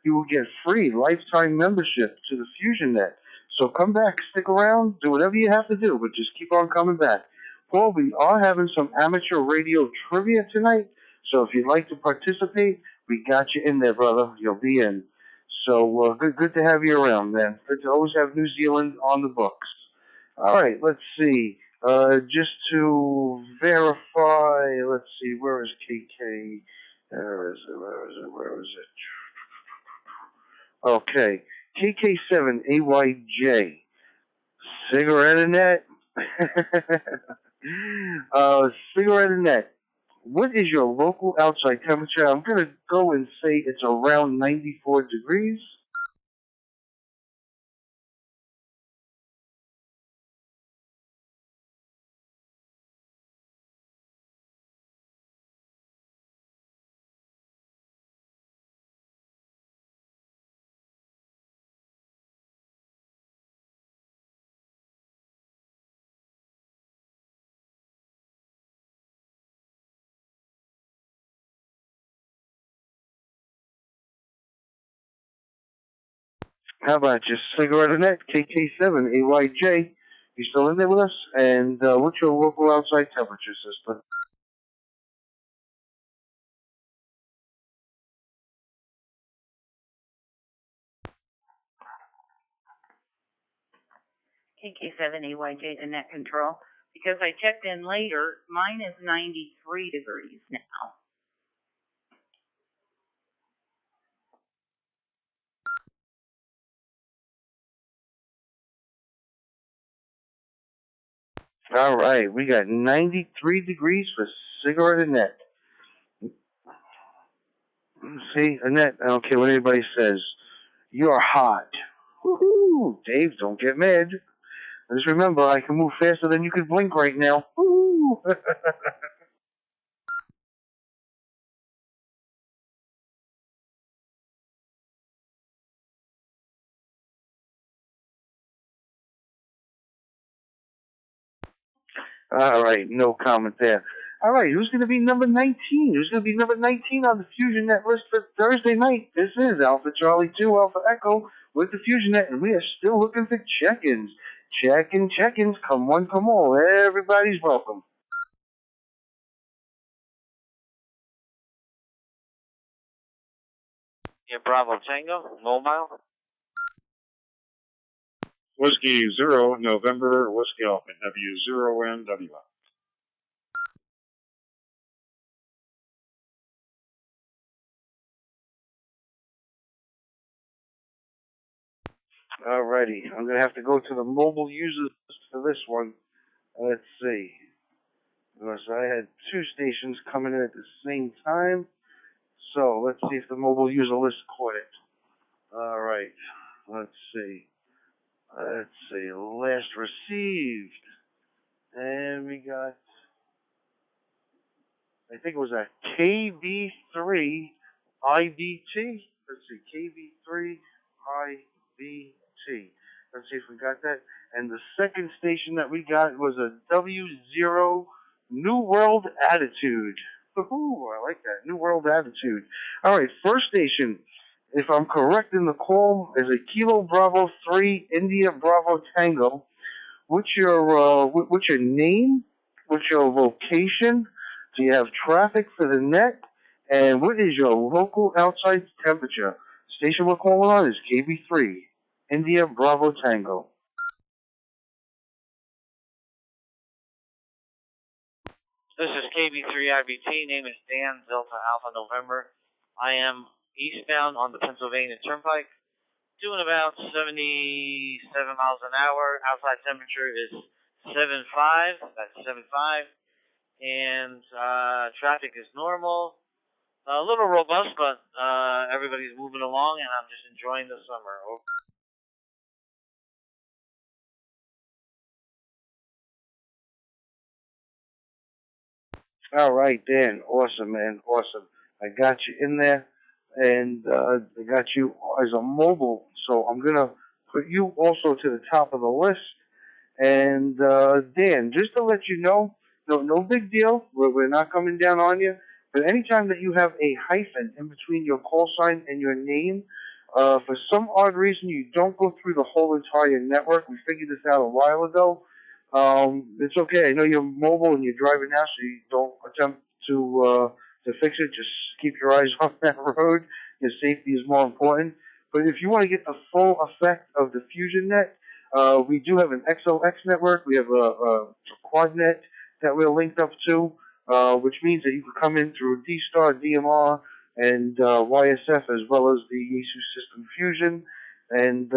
you will get free lifetime membership to the FusionNet. So come back, stick around, do whatever you have to do, but just keep on coming back. Paul, we are having some amateur radio trivia tonight, so if you'd like to participate, we got you in there, brother. You'll be in. So good to have you around, man. Good to always have New Zealand on the books. All right, let's see. Just to verify, let's see, where is KK? Where is it? Okay, KK7AYJ. Cigarette net. Cigarette net. What is your local outside temperature? I'm going to go and say it's around 94 degrees. How about just Cigarette net, KK7AYJ? You still in there with us? And what's your local outside temperature, sister? KK7AYJ to net control. Because I checked in later, mine is 93 degrees now. All right, we got 93 degrees for Cigarette net. See, Annette, I don't care what anybody says. You're hot. Woohoo! Dave, don't get mad. Just remember, I can move faster than you can blink right now. Woo! All right, no comment there. All right, who's going to be number 19? Who's going to be number 19 on the FusionNet list for Thursday night? This is Alpha Charlie 2 Alpha Echo with the FusionNet, and we are still looking for check-ins. Check-ins. Come one, come all. Everybody's welcome. Yeah, Bravo Tango, mobile. Whiskey 0, November, Whiskey Alpha, W0NW. Alrighty, I'm going to have to go to the mobile users for this one. Let's see. because I had two stations coming in at the same time. So let's see if the mobile user list caught it. All right. Let's see. Last received. And we got, I think it was a KB3 IVT. Let's see, KB3 IVT. Let's see if we got that. And the second station that we got was a W0 New World Attitude. Ooh, I like that. New World Attitude. All right, first station, if I'm correct in the call, is a Kilo Bravo 3 India Bravo Tango. What's your name? What's your location? Do you have traffic for the net? And what is your local outside temperature? Station we're calling on is KB3, India Bravo Tango. This is KB3IBT. Name is Dan, Delta Alpha November. I am eastbound on the Pennsylvania Turnpike, doing about 77 miles an hour. Outside temperature is 7.5. That's 7.5. And traffic is normal. A little robust, but everybody's moving along, and I'm just enjoying the summer. All right, Dan. Awesome, man. Awesome. I got you in there, and I got you as a mobile. So I'm going to put you also to the top of the list. And Dan, just to let you know, no big deal. We're not coming down on you. But anytime that you have a hyphen in between your call sign and your name, for some odd reason you don't go through the whole entire network. We figured this out a while ago. It's okay. I know you're mobile and you're driving now, so you don't attempt to fix it. Just keep your eyes on that road. Your safety is more important. But if you want to get the full effect of the FusionNet, we do have an XOX network. We have a QuadNet that we're linked up to, which means that you can come in through D-Star, DMR, and YSF, as well as the Yaesu System Fusion. And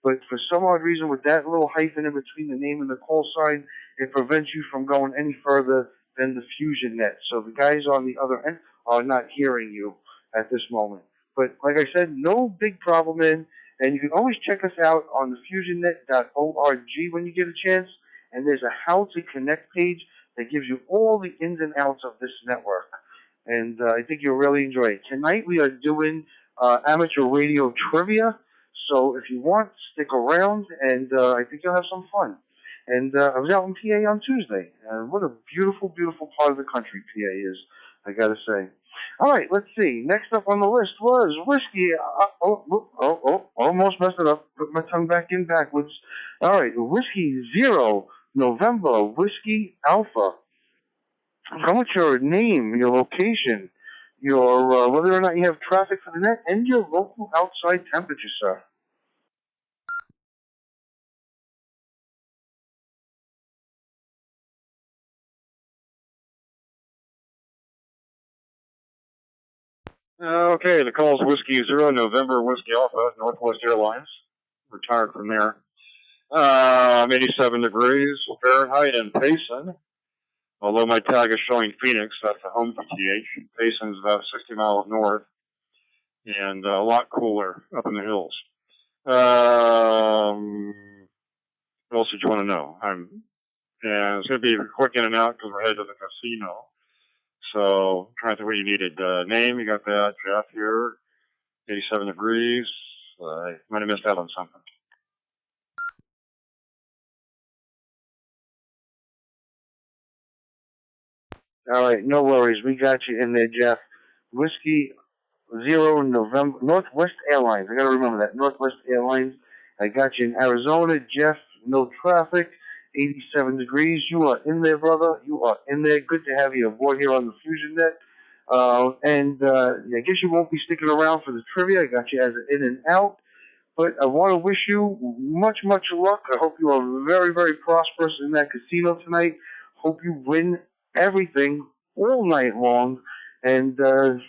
but for some odd reason, with that little hyphen in between the name and the call sign, it prevents you from going any further than the FusionNet. So the guys on the other end are not hearing you at this moment. But like I said, no big problem in. And you can always check us out on the FusionNet.org when you get a chance. And there's a How to Connect page that gives you all the ins and outs of this network. And I think you'll really enjoy it. Tonight we are doing amateur radio trivia. So if you want, stick around, and I think you'll have some fun. And I was out in PA on Tuesday. What a beautiful, beautiful part of the country PA is, I got to say. All right, let's see. Next up on the list was Whiskey. Almost messed it up. Put my tongue back in backwards. All right, Whiskey 0, November, Whiskey Alpha. How much your name, your location, your whether or not you have traffic for the net, and your local outside temperature, sir. Okay, the call's Whiskey 0, November, Whiskey Alpha, Northwest Airlines. Retired from there. 87 degrees Fahrenheit in Payson. Although my tag is showing Phoenix, that's the home PTH. Payson's about 60 miles north. And a lot cooler up in the hills. What else did you want to know? And it's going to be quick in and out because we're headed to the casino. So, trying to think what you needed. Name, you got that. Jeff here. 87 degrees. I might have missed out on something. All right, no worries. We got you in there, Jeff. Whiskey 0, November, Northwest Airlines. I got to remember that. Northwest Airlines. I got you in Arizona, Jeff. No traffic. 87 degrees. You are in there, brother. You are in there. Good to have you aboard here on the FusionNet. And I guess you won't be sticking around for the trivia. I got you as an in and out. But I want to wish you much, much luck. I hope you are very, very prosperous in that casino tonight. Hope you win everything all night long. And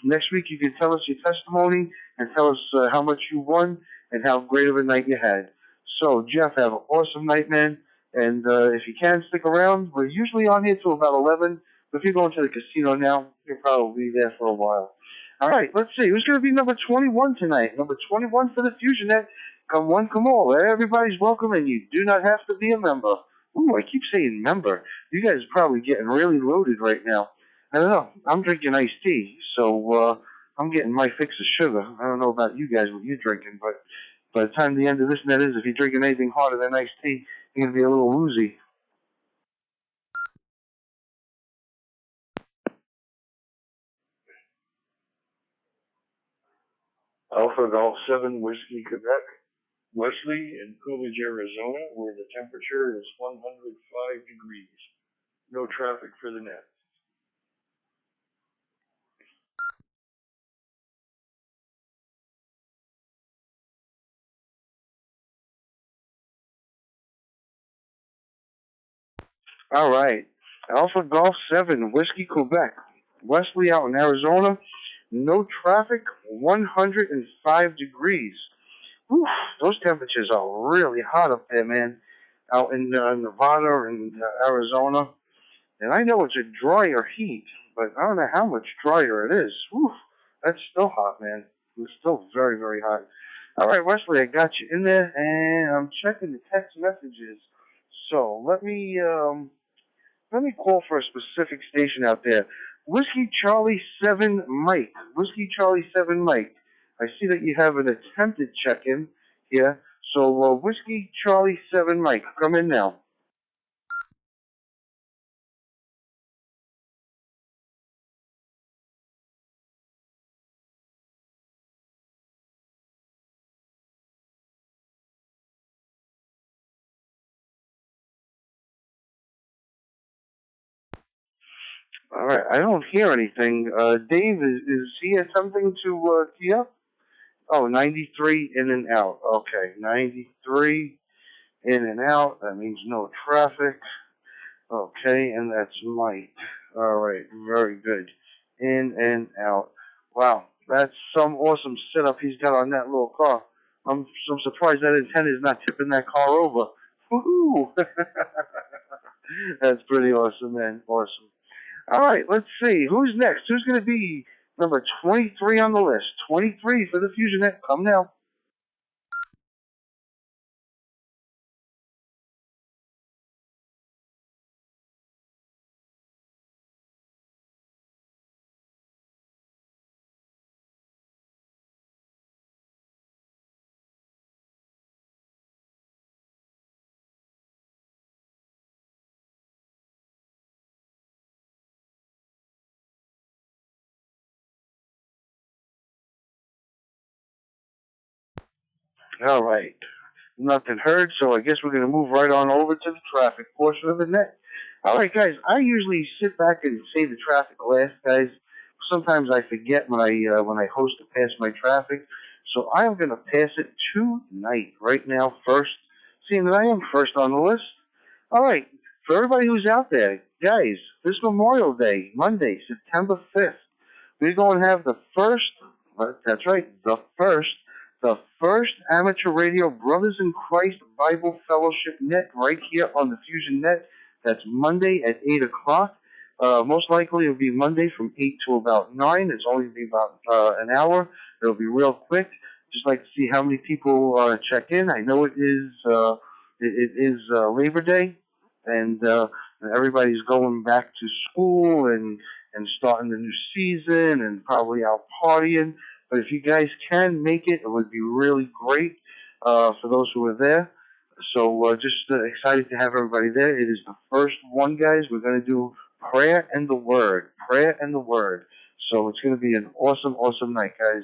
next week you can tell us your testimony and tell us how much you won and how great of a night you had. So, Jeff, have an awesome night, man. And if you can, stick around. We're usually on here till about 11. But if you're going to the casino now, you'll probably be there for a while. All right, let's see. Who's going to be number 21 tonight? Number 21 for the FusionNet. Come one, come all. Everybody's welcome, and you do not have to be a member. Ooh, I keep saying member. You guys are probably getting really loaded right now. I don't know. I'm drinking iced tea, so I'm getting my fix of sugar. I don't know about you guys, what you're drinking, but by the time the end of this net is, if you're drinking anything harder than iced tea, you're going to be a little woozy. Alpha Golf 7 Whiskey Quebec, Wesley in Coolidge, Arizona, where the temperature is 105 degrees. No traffic for the net. All right. Alpha Golf 7, Whiskey, Quebec. Wesley out in Arizona. No traffic, 105 degrees. Whew, those temperatures are really hot up there, man. Out in Nevada and Arizona. And I know it's a drier heat, but I don't know how much drier it is. Whew, that's still hot, man. It's still very, very hot. All right, Wesley, I got you in there, and I'm checking the text messages. So let me call for a specific station out there. Whiskey Charlie 7 Mike. Whiskey Charlie 7 Mike. I see that you have an attempted check-in here. So, Whiskey Charlie 7 Mike, come in now. All right, I don't hear anything. Dave, is he attempting to key up? Oh, 93 in and out. Okay, 93 in and out. That means no traffic. Okay, and that's Mike. All right, very good. In and out. Wow, that's some awesome setup he's got on that little car. I'm surprised that antenna is not tipping that car over. Woohoo! That's pretty awesome, man. Awesome. All right, let's see. Who's next? Who's going to be number 23 on the list? 23 for the FusionNet. Come now. All right. Nothing heard, so I guess we're going to move right on over to the traffic portion of the net. All right, guys. I usually sit back and say the traffic last, guys. Sometimes I forget when I host to pass my traffic, so I am going to pass it tonight, right now, first, seeing that I am first on the list. All right, for everybody who's out there, guys, this Memorial Day, Monday, September 5th, we're going to have the first, that's right, the first amateur radio Brothers in Christ Bible Fellowship net right here on the Fusion Net. That's Monday at 8 o'clock. Most likely it'll be Monday from 8 to about 9. It's only be about an hour. It'll be real quick. Just like to see how many people check in. I know it is Labor Day, and everybody's going back to school and starting the new season and probably out partying. But if you guys can make it, it would be really great for those who are there. So just excited to have everybody there. It is the first one, guys. We're going to do prayer and the word. Prayer and the word. So it's going to be an awesome, awesome night, guys.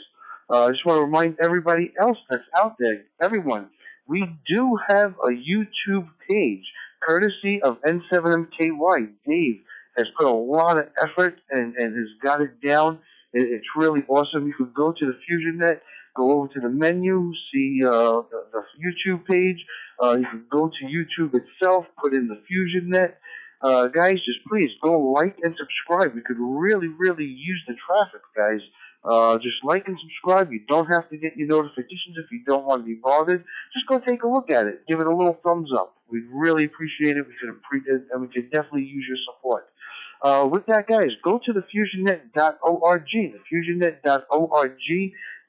I just want to remind everybody else that's out there, everyone, we do have a YouTube page, courtesy of N7MKY. Dave has put a lot of effort and has got it down. It's really awesome. You could go to the FusionNet, go over to the menu, see the YouTube page. You can go to YouTube itself, put in the FusionNet. Guys, just please go like and subscribe. We could really, really use the traffic, guys. Just like and subscribe. You don't have to get your notifications if you don't want to be bothered. Just go take a look at it. Give it a little thumbs up. We'd really appreciate it. We could definitely use your support. With that, guys, go to the FusionNet.org. The FusionNet.org.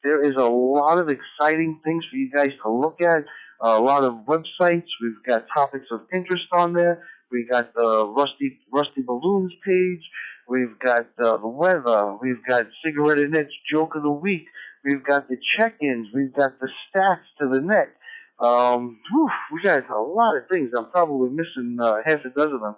There is a lot of exciting things for you guys to look at. A lot of websites. We've got topics of interest on there. We got the Rusty Balloons page. We've got the weather. We've got Cigarette and Net's Joke of the Week. We've got the check-ins. We've got the stats to the net. We got a lot of things. I'm probably missing half a dozen of them.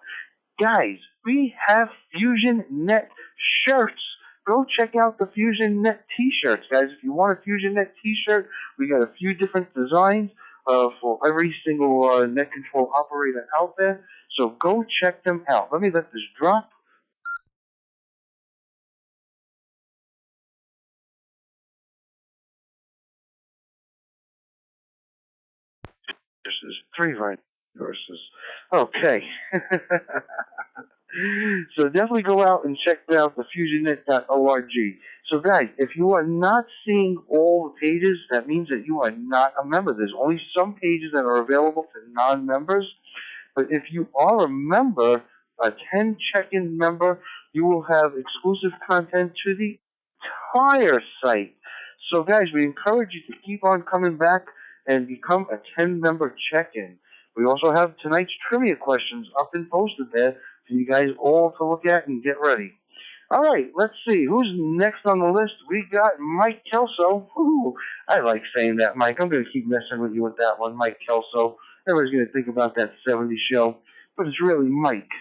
Guys, we have FusionNet shirts. Go check out the FusionNet t-shirts, guys. If you want a FusionNet t-shirt, we got a few different designs for every single net control operator out there. So go check them out. Let me let this drop. This is 3 verses. Okay. So definitely go out and check out the FusionNet.org. So guys, if you are not seeing all the pages, that means that you are not a member. There's only some pages that are available to non-members. But if you are a member, a 10 check-in member, you will have exclusive content to the entire site. So guys, we encourage you to keep on coming back and become a 10-member check-in. We also have tonight's trivia questions up and posted there for you guys all to look at and get ready. All right, let's see. Who's next on the list? We got Mike Kelso. Ooh, I like saying that, Mike. I'm going to keep messing with you with that one, Mike Kelso. Everybody's going to think about that 70s show, but it's really Mike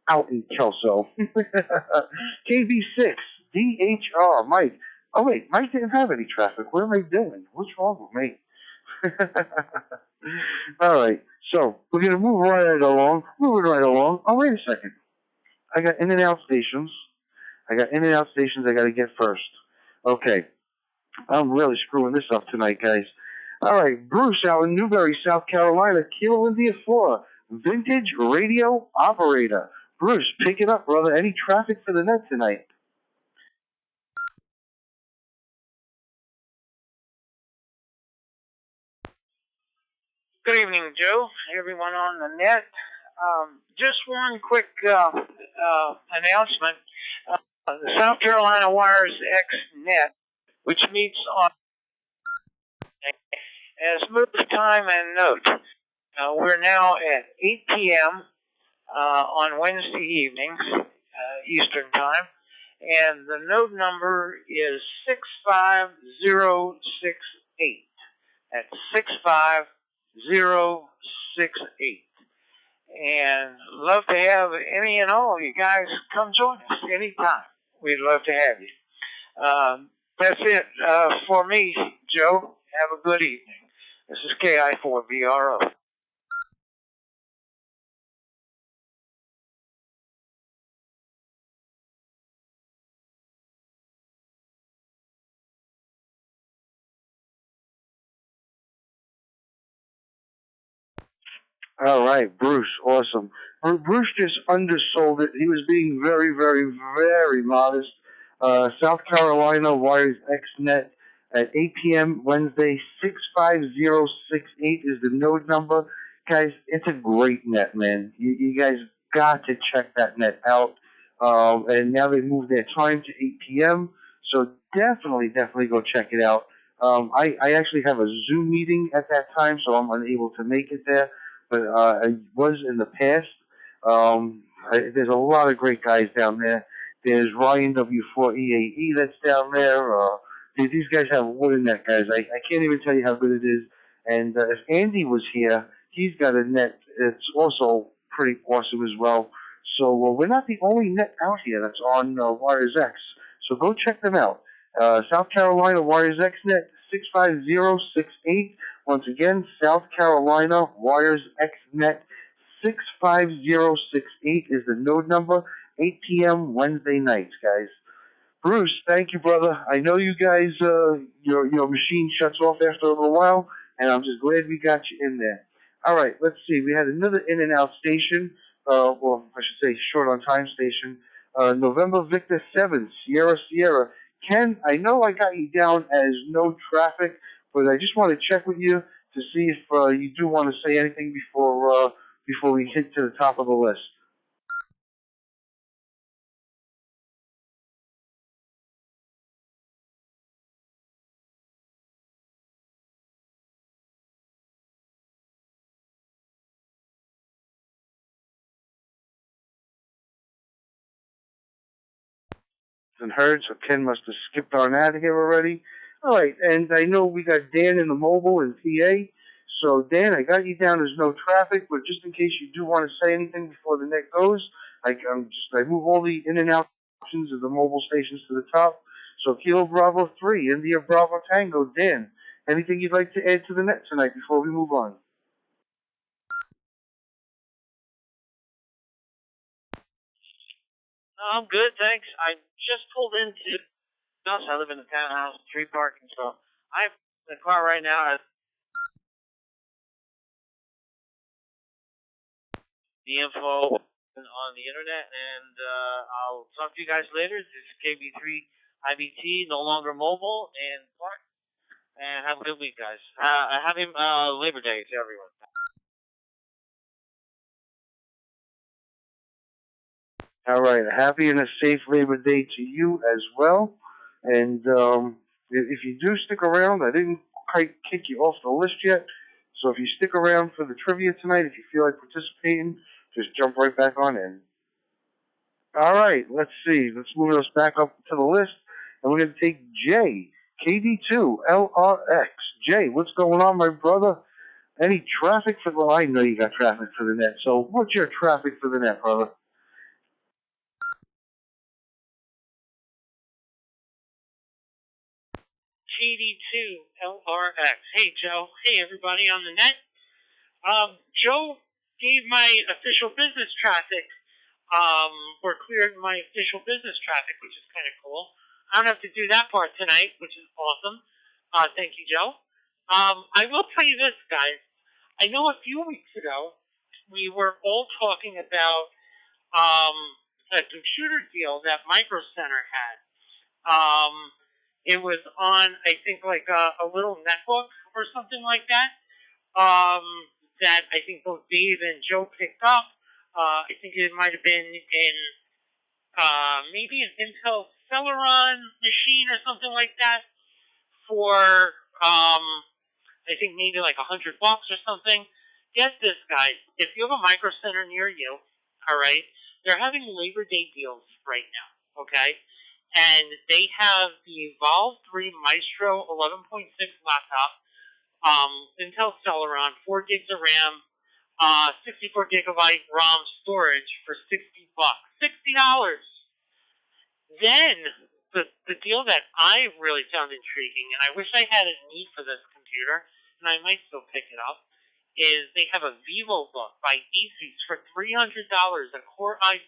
out in Kelso. KB6, DHR, Mike. Oh, wait, Mike didn't have any traffic. What am I doing? What's wrong with me? All right, so we're going to move right along. Moving right along. Oh, wait a second. I got in and out stations. I got to get first. Okay. I'm really screwing this up tonight, guys. All right, Bruce out in Newberry, South Carolina, Kilo India 4, vintage radio operator. Bruce, pick it up, brother. Any traffic for the net tonight? Good evening, Joe. Everyone on the net. Just one quick announcement. The South Carolina Wires X net, which meets on as move time and note. We're now at 8 p.m. On Wednesday evenings, Eastern Time, and the node number is 65068. That's 65068. And love to have any and all of you guys come join us anytime. We'd love to have you. That's it for me, Joe. Have a good evening. This is KI4VRO. All right, Bruce, awesome. Bruce just undersold it. He was being very, very, very modest. South Carolina Wires XNet at 8 p.m. Wednesday, 65068 is the node number. Guys, it's a great net, man. You guys got to check that net out. And now they moved their time to 8 p.m., so definitely go check it out. I actually have a Zoom meeting at that time, so I'm unable to make it there. But I was in the past. There's a lot of great guys down there. There's Ryan W4EAE that's down there. These guys have wood in that, guys. I can't even tell you how good it is. And if Andy was here, he's got a net. It's also pretty awesome as well. So we're not the only net out here that's on Wires X. So go check them out. South Carolina Wires X net 65068. Once again, South Carolina Wires XNet 65068 is the node number. 8 p.m. Wednesday nights, guys. Bruce, thank you, brother. I know you guys, your machine shuts off after a little while, and I'm just glad we got you in there. All right, let's see. We had another in and out station, or I should say short on time station. November Victor 7, Sierra. Ken, I know I got you down as no traffic, but I just want to check with you to see if you do want to say anything before we hit to the top of the list. and heard, so Ken must have skipped on out of here already. All right, and I know we got Dan in the mobile in PA. So, Dan, I got you down as no traffic, but just in case you do want to say anything before the net goes, I move all the in and out options of the mobile stations to the top. So, Kilo Bravo 3, India Bravo Tango, Dan, anything you'd like to add to the net tonight before we move on? I'm good, thanks. I just pulled into the house. I live in a townhouse, street parking, so I have the car right now. The info on the internet, and I'll talk to you guys later. This is KB3 IBT, no longer mobile, and have a good week, guys. Happy Labor Day to everyone. All right, a happy and a safe Labor Day to you as well. And if you do stick around, I didn't quite kick you off the list yet. So if you stick around for the trivia tonight, if you feel like participating, just jump right back on in. All right, let's see. Let's move us back up to the list. And we're going to take Jay, KD2LRX. Jay, what's going on, my brother? Any traffic for the... Well, I know you got traffic for the net. So what's your traffic for the net, brother? KD2LRX. Hey, Joe. Hey, everybody on the net. Joe gave my official business traffic, or cleared my official business traffic, which is kind of cool. I don't have to do that part tonight, which is awesome. Thank you, Joe. I will tell you this, guys. I know a few weeks ago, we were all talking about a computer deal that Micro Center had. It was on, I think, like a little netbook or something like that. That I think both Dave and Joe picked up. I think it might have been in maybe an Intel Celeron machine or something like that for I think maybe like $100 or something. Get this, guys. If you have a Micro Center near you, all right, they're having Labor Day deals right now, okay? And they have the Evolve 3 Maestro 11.6 laptop, Intel Celeron, 4 gigs of RAM, 64 gigabyte ROM storage for $60. $60. Then the deal that I really found intriguing, and I wish I had a need for this computer, and I might still pick it up, is they have a VivoBook by Asus for $300, a Core i5,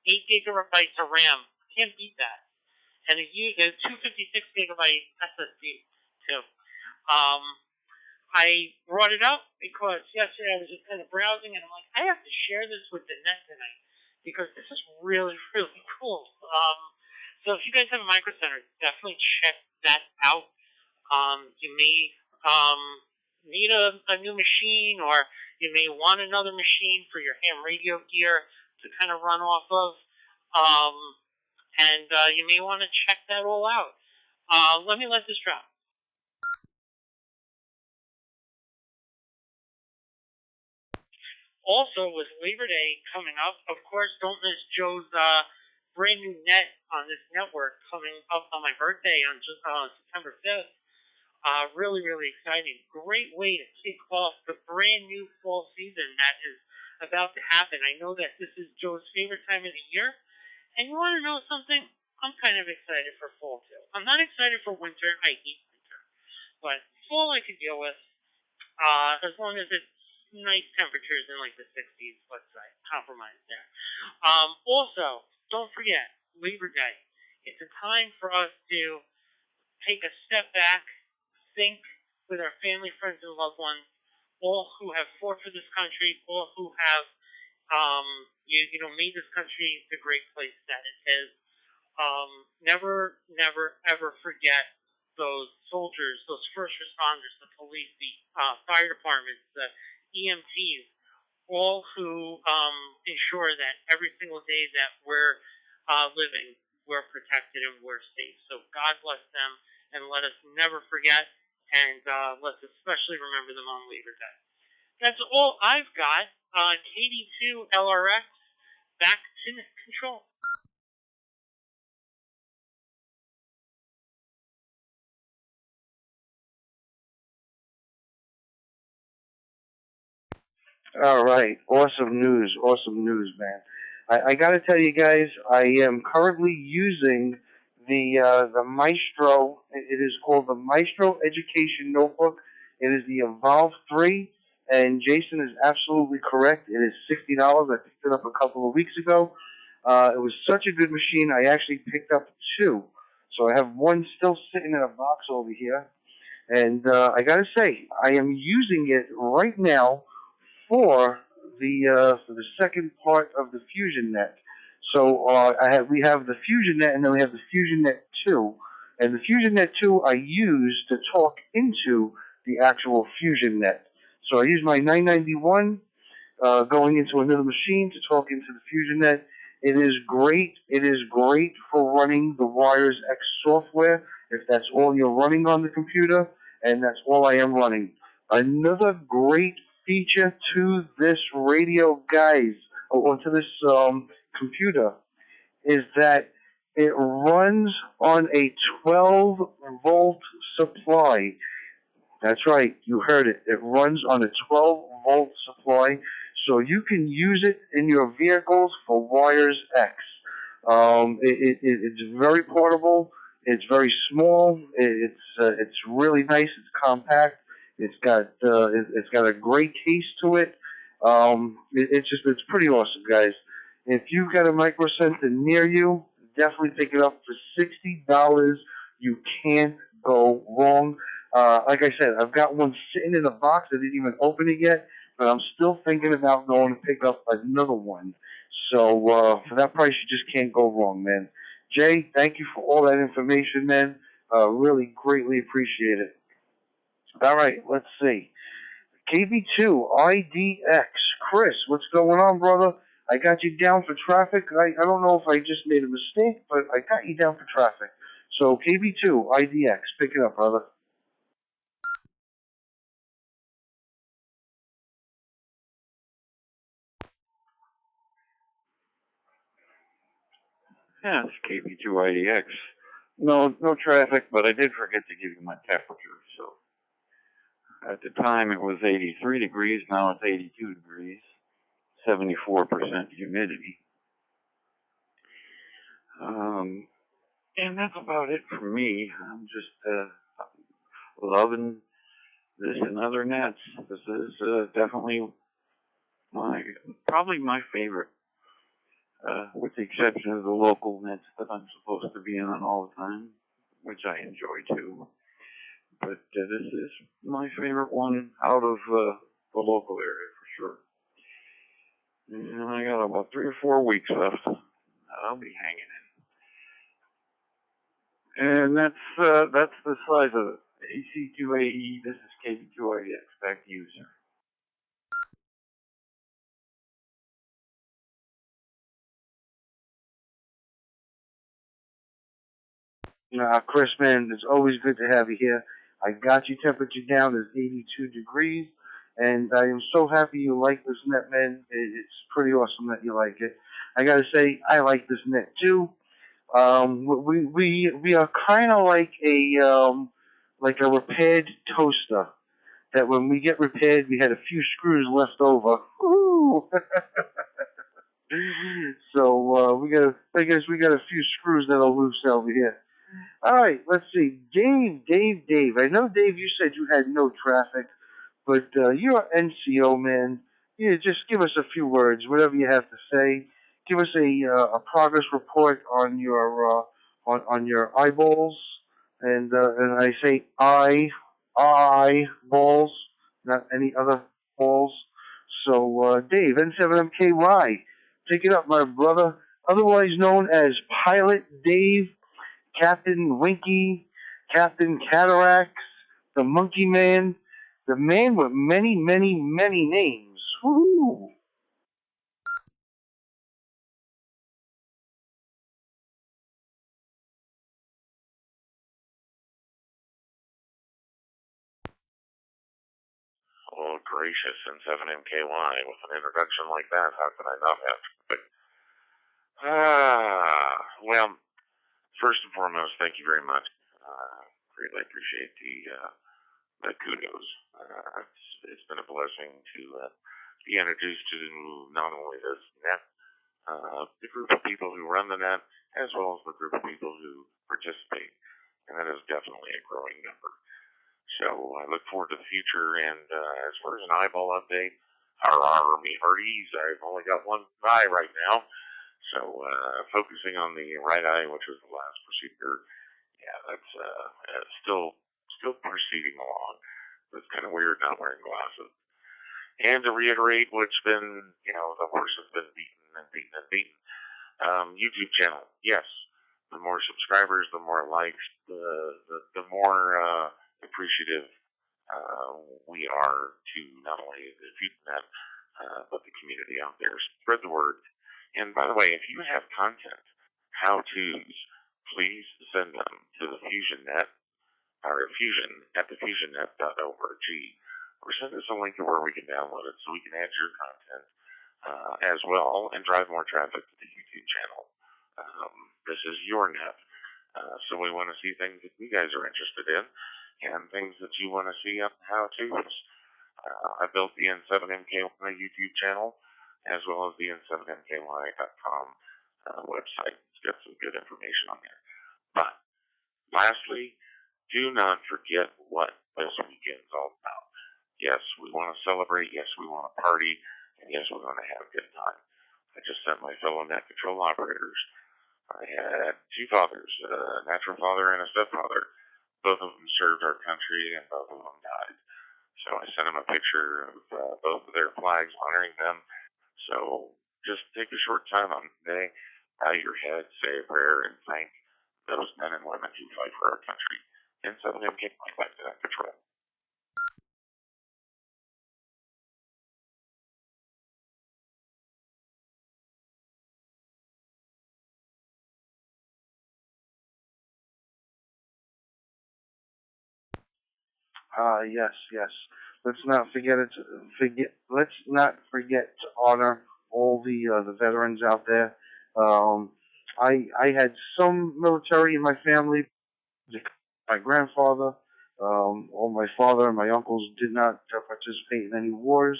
8 gigabytes of RAM. Can't beat that. And a 256 gigabyte SSD too. I brought it up because yesterday I was just kind of browsing, and I'm like, I have to share this with the net tonight because this is really, really cool. So if you guys have a Micro Center, definitely check that out. You may need a new machine, or you may want another machine for your ham radio gear to kind of run off of. And you may want to check that all out. Let me let this drop. Also, with Labor Day coming up, of course, don't miss Joe's brand new net on this network coming up on my birthday on September 5th. Really, really exciting. Great way to kick off the brand new fall season that is about to happen. I know that this is Joe's favorite time of the year. And you want to know something? I'm kind of excited for fall, too. I'm not excited for winter. I hate winter. But fall I could deal with, as long as it's nice temperatures in like the 60s, let's say. Compromise there. Also, don't forget, Labor Day. It's a time for us to take a step back, think with our family, friends, and loved ones, all who have fought for this country, all who have made this country the great place that it is. Never, never, ever forget those soldiers, those first responders, the police, the fire departments, the EMTs, all who ensure that every single day that we're living, we're protected and we're safe. So God bless them, and let us never forget, and let's especially remember them on Labor Day. That's all I've got. KD2 LRX, back to control. All right, awesome news, man. I got to tell you guys, I am currently using the Maestro. It is called the Maestro Education Notebook. It is the Evolve 3, and Jason is absolutely correct. It is $60. I picked it up a couple of weeks ago. It was such a good machine. I actually picked up two, so I have one still sitting in a box over here. And I got to say, I am using it right now for the second part of the FusionNet. So we have the FusionNet, and then we have the FusionNet 2. And the FusionNet 2 I use to talk into the actual FusionNet. So I use my 991 going into another machine to talk into the FusionNet. It is great. It is great for running the Wires X software if that's all you're running on the computer, and that's all I am running. Another great feature to this radio, guys, or to this computer, is that it runs on a 12-volt supply. That's right, you heard it. It runs on a 12-volt supply, so you can use it in your vehicles for Wires X. It's very portable. It's very small. It's really nice. It's compact. It's got a great taste to it. It's pretty awesome, guys. If you've got a Micro Center near you, definitely pick it up for $60. You can't go wrong. Like I said, I've got one sitting in a box. I didn't even open it yet, but I'm still thinking about going to pick up another one. So for that price, you just can't go wrong, man. Jay, thank you for all that information, man. Really greatly appreciate it. All right, let's see. KB2 IDX. Chris, what's going on, brother? I got you down for traffic. I don't know if I just made a mistake, but I got you down for traffic. So KB2 IDX, pick it up, brother. Yeah, it's KB2IDX. No traffic, but I did forget to give you my temperature. So at the time it was 83 degrees. Now it's 82 degrees. 74% humidity. And that's about it for me. I'm just loving this and other nets. This is definitely probably my favorite. With the exception of the local nets that I'm supposed to be on all the time, which I enjoy too. But this is my favorite one out of the local area for sure. And I got about 3 or 4 weeks left. I'll be hanging in. And that's the size of it. AC2AE, this is KB2IDX. Back to you, sir. Chris, man, it's always good to have you here. I got your temperature down as 82 degrees, and I am so happy you like this net, man. It's pretty awesome that you like it. I gotta say, I like this net too. We are kind of like a repaired toaster. That when we get repaired, we had a few screws left over. Woo! So I guess we got a few screws that are loose over here. All right, let's see. Dave. I know, Dave, you said you had no traffic, but you're NCO, man. Yeah, just give us a few words, whatever you have to say. Give us a progress report on your on your eyeballs, and I say eyeballs, not any other balls. So Dave, N7MKY, take it up, my brother. Otherwise known as Pilot Dave, Captain Winky, Captain Cataracts, the Monkey Man, the man with many, many, many names. Woo! Oh, gracious, and 7MKY, with an introduction like that, how could I not have? But, well, first and foremost, thank you very much. Greatly appreciate the kudos. It's been a blessing to be introduced to not only this net, the group of people who run the net, as well as the group of people who participate. And that is definitely a growing number. So I look forward to the future, and as far as an eyeball update, me hearties, I've only got one eye right now, so focusing on the right eye, which was the last procedure, yeah, that's still proceeding along. It's kind of weird not wearing glasses. And to reiterate what's been, the horse has been beaten and beaten and beaten. YouTube channel, yes. The more subscribers, the more likes, the more appreciative we are to not only the FusionNet, but the community out there. Spread the word. And by the way, if you have content, how-tos, please send them to the FusionNet, or Fusion at thefusionnet.org, or send us a link to where we can download it so we can add your content as well and drive more traffic to the YouTube channel. This is your net, so we want to see things that you guys are interested in and things that you want to see on how-tos. I built the N7MKY YouTube channel as well as the N7MKY.com website. It's got some good information on there. But lastly, do not forget what this weekend's all about. Yes, we want to celebrate. Yes, we want to party. And yes, we're going to have a good time. I just sent my fellow net control operators. I had two fathers, a natural father and a stepfather. Both of them served our country and both of them died. So I sent them a picture of both of their flags honoring them. So just take a short time on the day, bow your head, say a prayer, and thank those men and women who fight for our country. And so them get back to that control. Yes. Let's not forget Let's not forget to honor all the veterans out there. I had some military in my family. My grandfather, or my father and my uncles did not participate in any wars,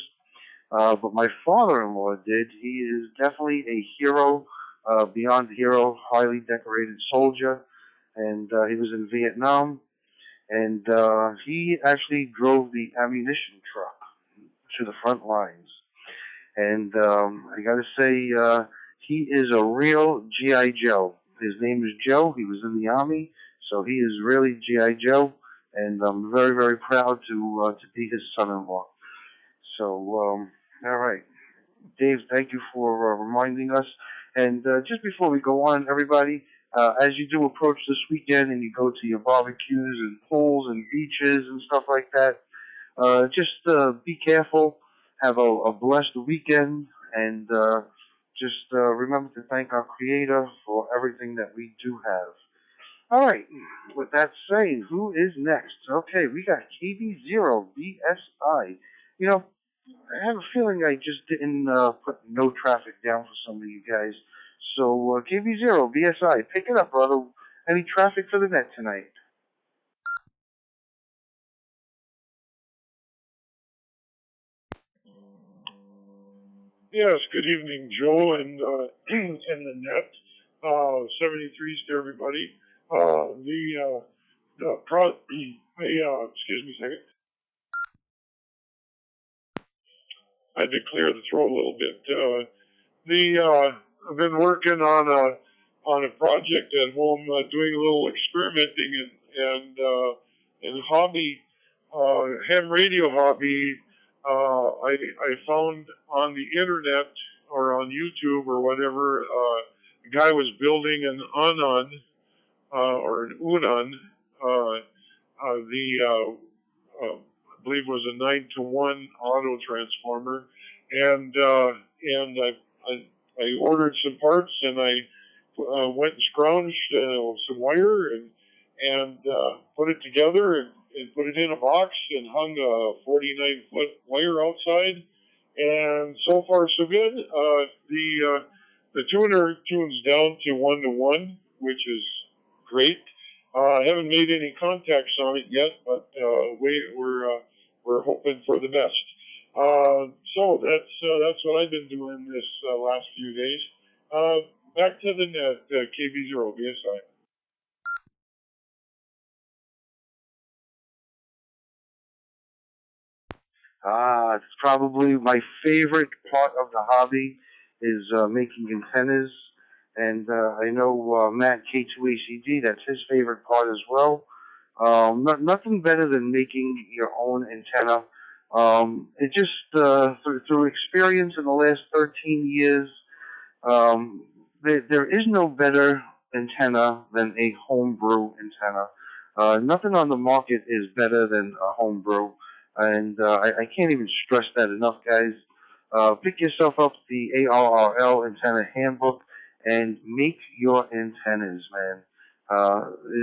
but my father-in-law did. He is definitely a hero, beyond hero, highly decorated soldier, and he was in Vietnam. And he actually drove the ammunition truck to the front lines. And I got to say, he is a real G.I. Joe. His name is Joe. He was in the Army, so he is really G.I. Joe. And I'm very, very proud to be his son-in-law. So, all right. Dave, thank you for reminding us. And just before we go on, everybody, as you do approach this weekend and you go to your barbecues and pools and beaches and stuff like that, just be careful. Have a blessed weekend, and just remember to thank our Creator for everything that we do have. All right. With that said, who is next? Okay, we got KB0BSI. I have a feeling I just didn't put no traffic down for some of you guys. So, KB0BSI, pick it up, brother. Any traffic for the net tonight? Yes, good evening, Joe, and the net. 73s to everybody. Excuse me a second. I had to clear the throat a little bit. I've been working on a project at home, doing a little experimenting and hobby, ham radio hobby. I found on the internet or on YouTube or whatever, a guy was building an Unan, or an Unan, I believe it was a 9-to-1 auto transformer, and I ordered some parts, and I went and scrounged some wire and put it together and put it in a box and hung a 49-foot wire outside. And so far so good. The tuner tunes down to 1-to-1, which is great. I haven't made any contacts on it yet, but we're hoping for the best. So that's what I've been doing this last few days. Back to the net, KB0 BSI. It's probably my favorite part of the hobby is making antennas, and I know Matt K2ACD. That's his favorite part as well. Nothing better than making your own antenna. It just through experience in the last 13 years, um, there is no better antenna than a homebrew antenna. Nothing on the market is better than a homebrew, and I can't even stress that enough, guys. Pick yourself up the ARRL antenna handbook and make your antennas, man.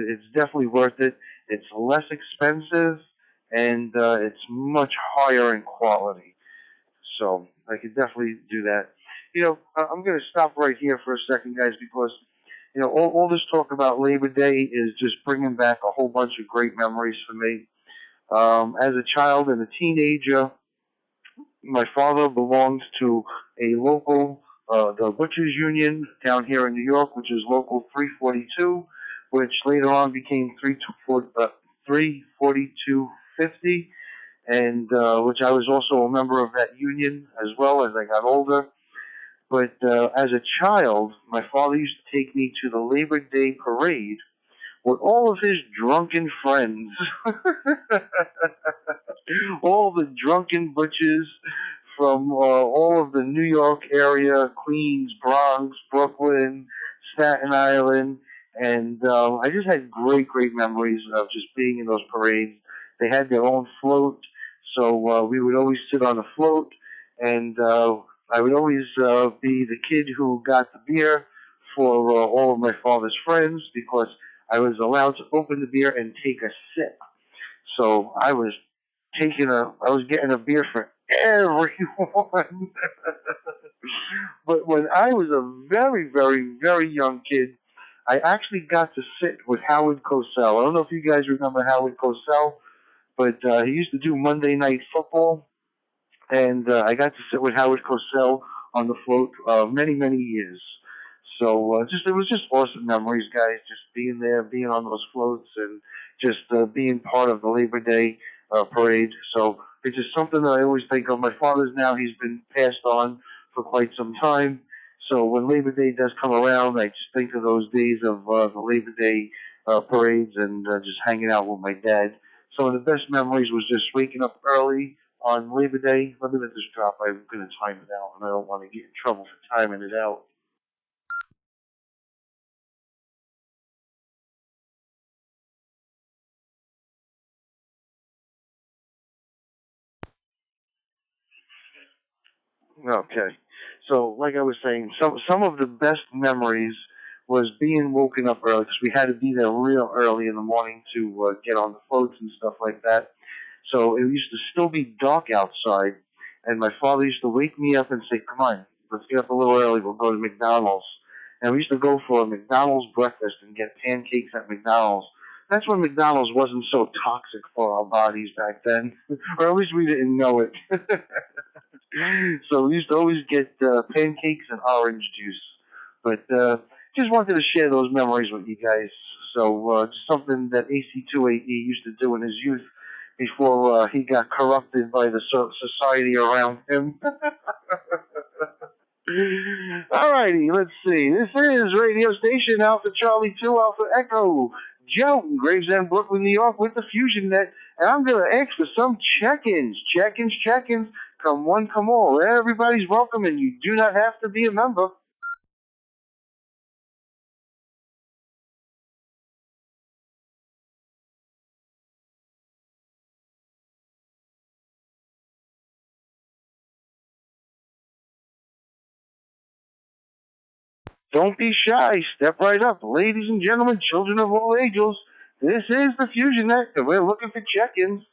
It's definitely worth it. It's less expensive, and it's much higher in quality. So I could definitely do that. I'm going to stop right here for a second, guys, because all this talk about Labor Day is just bringing back a whole bunch of great memories for me. As a child and a teenager, my father belonged to a local, the Butchers Union down here in New York, which is Local 342, which later on became 34250, and which I was also a member of that union as well as I got older. But as a child, my father used to take me to the Labor Day parade with all of his drunken friends. All the drunken butchers from all of the New York area, Queens, Bronx, Brooklyn, Staten Island, and I just had great memories of just being in those parades. They had their own float, so we would always sit on the float, and I would always be the kid who got the beer for all of my father's friends because I was allowed to open the beer and take a sip. So I was getting a beer for everyone. But when I was a very young kid, I actually got to sit with Howard Cosell. I don't know if you guys remember Howard Cosell, but he used to do Monday Night Football, and I got to sit with Howard Cosell on the float many years. So it was just awesome memories, guys. Just being there, being on those floats, and just being part of the Labor Day parade. So it's just something that I always think of. My father's now; he's been passed on for quite some time. So when Labor Day does come around, I just think of those days of the Labor Day parades and just hanging out with my dad. Some of the best memories was just waking up early on Labor Day. Let me let this drop. I'm going to time it out, and I don't want to get in trouble for timing it out. Okay. So, like I was saying, some of the best memories was being woken up early because we had to be there real early in the morning to get on the floats and stuff like that. So it used to still be dark outside, and my father used to wake me up and say, "Come on, let's get up a little early. We'll go to McDonald's." And we used to go for a McDonald's breakfast and get pancakes at McDonald's. That's when McDonald's wasn't so toxic for our bodies back then, or at least we didn't know it. So we used to always get pancakes and orange juice. But just wanted to share those memories with you guys. So just something that AC2AE used to do in his youth before he got corrupted by the society around him. Alrighty, let's see. This is radio station Alpha Charlie 2 Alpha Echo. Joe in Gravesend, Brooklyn, New York with the FusionNet. And I'm going to ask for some check-ins. Check-ins. Come one, come all. Everybody's welcome, and you do not have to be a member. Don't be shy. Step right up. Ladies and gentlemen, children of all ages, this is the FusionNet, and we're looking for check-ins.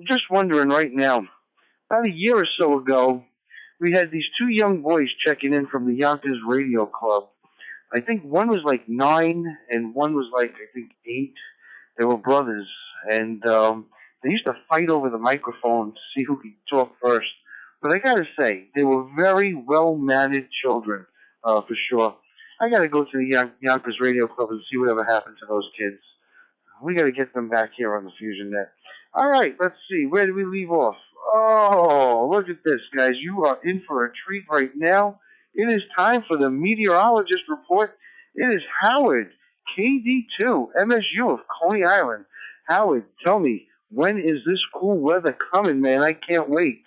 Just wondering right now, about a year or so ago, we had these two young boys checking in from the Yonkers Radio Club. I think one was like 9 and one was like, I think 8. They were brothers, and they used to fight over the microphone to see who could talk first. But I gotta say, they were very well-mannered children, for sure. I gotta go to the Yonkers Radio Club and see whatever happened to those kids. We gotta get them back here on the FusionNet. All right, let's see. Where did we leave off? Oh, look at this, guys. You are in for a treat right now. It is time for the meteorologist report. It is Howard, KD2, MSU of Coney Island. Howard, tell me, when is this cool weather coming, man? I can't wait.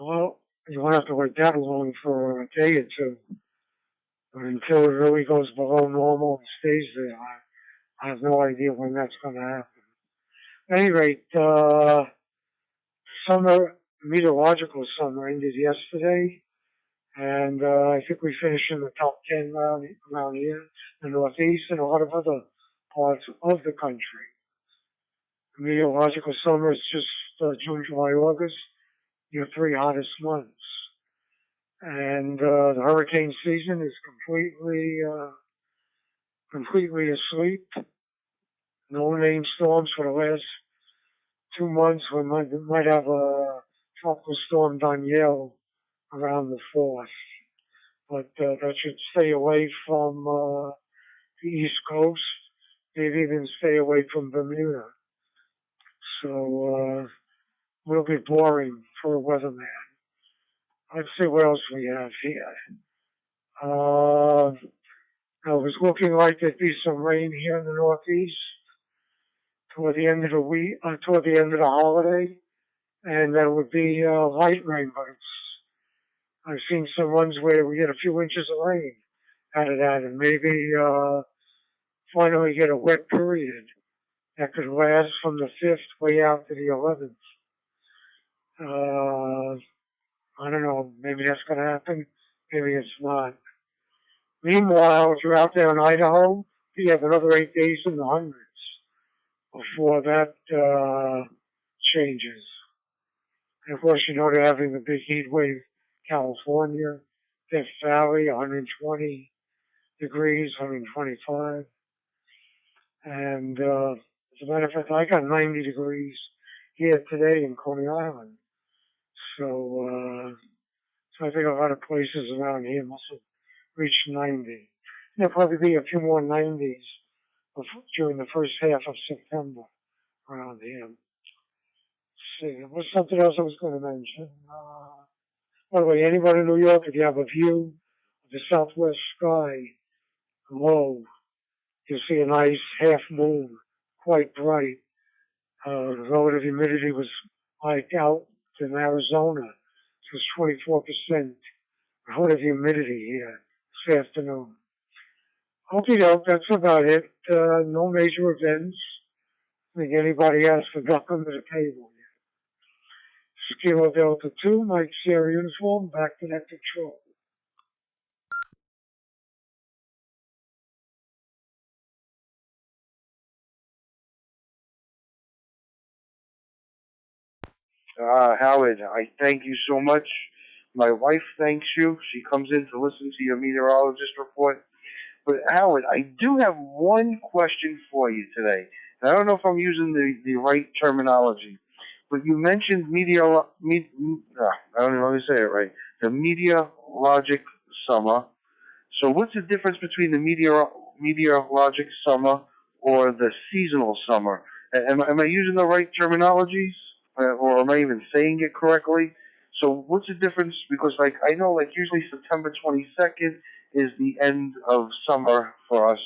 Well, you won't have to wait that long for a day or two. But until it really goes below normal and stays there, I have no idea when that's going to happen. At any rate, summer, meteorological summer ended yesterday, and I think we finished in the top 10 around here, the Northeast, and a lot of other parts of the country. The meteorological summer is just June, July, August, your 3 hottest months. And the hurricane season is completely asleep. No named storms for the last 2 months. We might have a tropical storm Danielle around the 4th. But that should stay away from the East Coast, maybe even stay away from Bermuda. So we'll be boring for a weatherman. Let's see what else we have here. It was looking like there'd be some rain here in the Northeast toward the end of the week, toward the end of the holiday, and that would be light rain. But I've seen some ones where we get a few inches of rain out of that, and maybe finally get a wet period that could last from the 5th way out to the 11th. I don't know. Maybe that's going to happen. Maybe it's not. Meanwhile, if you're out there in Idaho, you have another 8 days in the hundreds before that changes. And of course, you know they're having the big heat wave, California, Death Valley, 120 degrees, 125. And as a matter of fact, I got 90 degrees here today in Coney Island. So I think a lot of places around here must have reached 90. There'll probably be a few more 90s during the first half of September around here. Let's see, there was something else I was going to mention. By the way, anybody in New York, if you have a view of the southwest sky low, you'll see a nice half moon, quite bright. The relative humidity was like out in Arizona. It was 24% relative humidity here this afternoon. Okay, that's about it. No major events. I think anybody has to duck under the table yet. Kilo Delta 2, Mike Sierra Uniform, back to that control. Howard, I thank you so much. My wife thanks you. She comes in to listen to your meteorologist report. But Howard, I do have one question for you today. And I don't know if I'm using the right terminology, but you mentioned I don't know how to say it right. The meteorologic summer. So what's the difference between the meteorologic summer or the seasonal summer? Am I using the right terminologies? Or am I even saying it correctly? So what's the difference? Because like I know like usually September 22nd is the end of summer for us.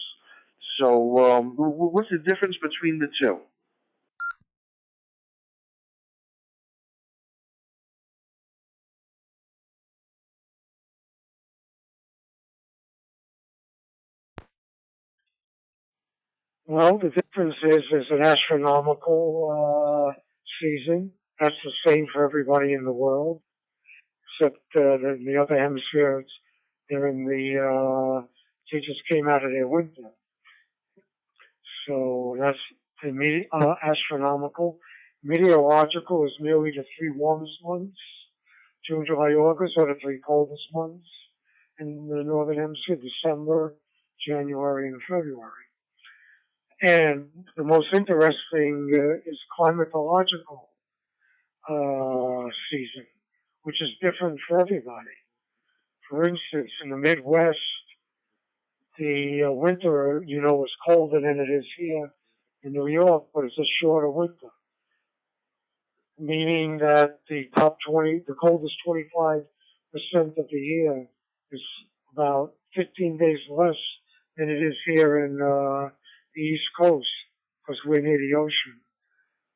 So what's the difference between the two? Well, the difference is there's an astronomical season. That's the same for everybody in the world, except in the other hemisphere, They're in the, they just came out of their winter. So that's astronomical. Meteorological is merely the three warmest months. June, July, August are the three coldest months. In the Northern Hemisphere, December, January, and February. And the most interesting is climatological season, which is different for everybody. For instance, in the Midwest, the winter, is colder than it is here in New York, but it's a shorter winter, meaning that the coldest 25% of the year is about 15 days less than it is here in the East Coast, because we're near the ocean,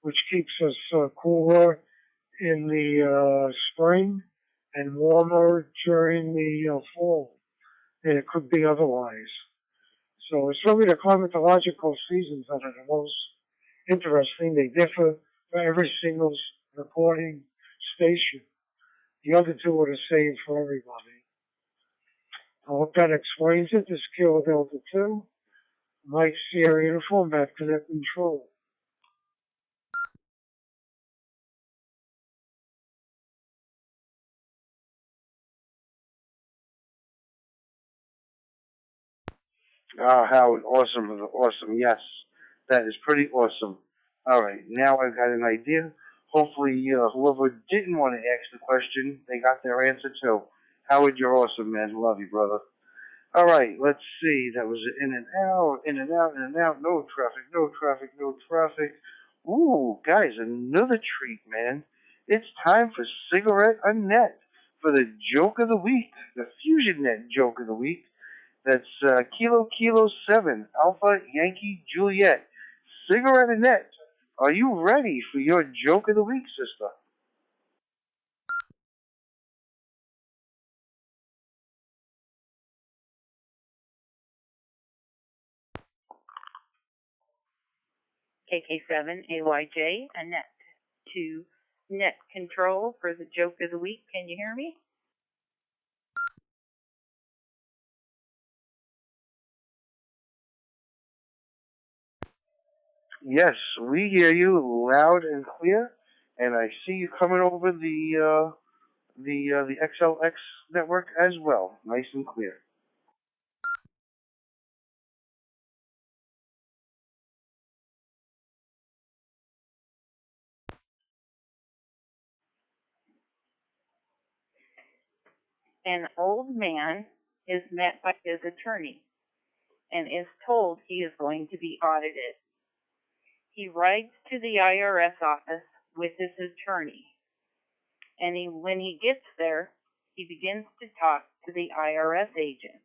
which keeps us cooler in the spring and warmer during the fall than it could be otherwise. So it's really the climatological seasons that are the most interesting. They differ for every single recording station. The other two are the same for everybody. I hope that explains it. This is Kilo Delta 2. Mike Sierra Uniform at Connect Control. Ah, Howard, awesome, awesome. Yes, that is pretty awesome. All right, now I've got an idea. Hopefully, whoever didn't want to ask the question, they got their answer too. Howard, you're awesome, man. Love you, brother. All right, let's see. That was in and out, in and out, in and out. No traffic, no traffic, no traffic. Ooh, guys, another treat, man. It's time for Cigarette Net for the joke of the week, the FusionNet joke of the week. That's Kilo 7, Alpha Yankee Juliet. Cigarette Net, are you ready for your joke of the week, sister? KK7 AYJ, Annette to net control for the joke of the week. Can you hear me? Yes, we hear you loud and clear, and I see you coming over the XLX network as well, nice and clear. An old man is met by his attorney and is told he is going to be audited. He rides to the IRS office with his attorney, and when he gets there, he begins to talk to the IRS agent.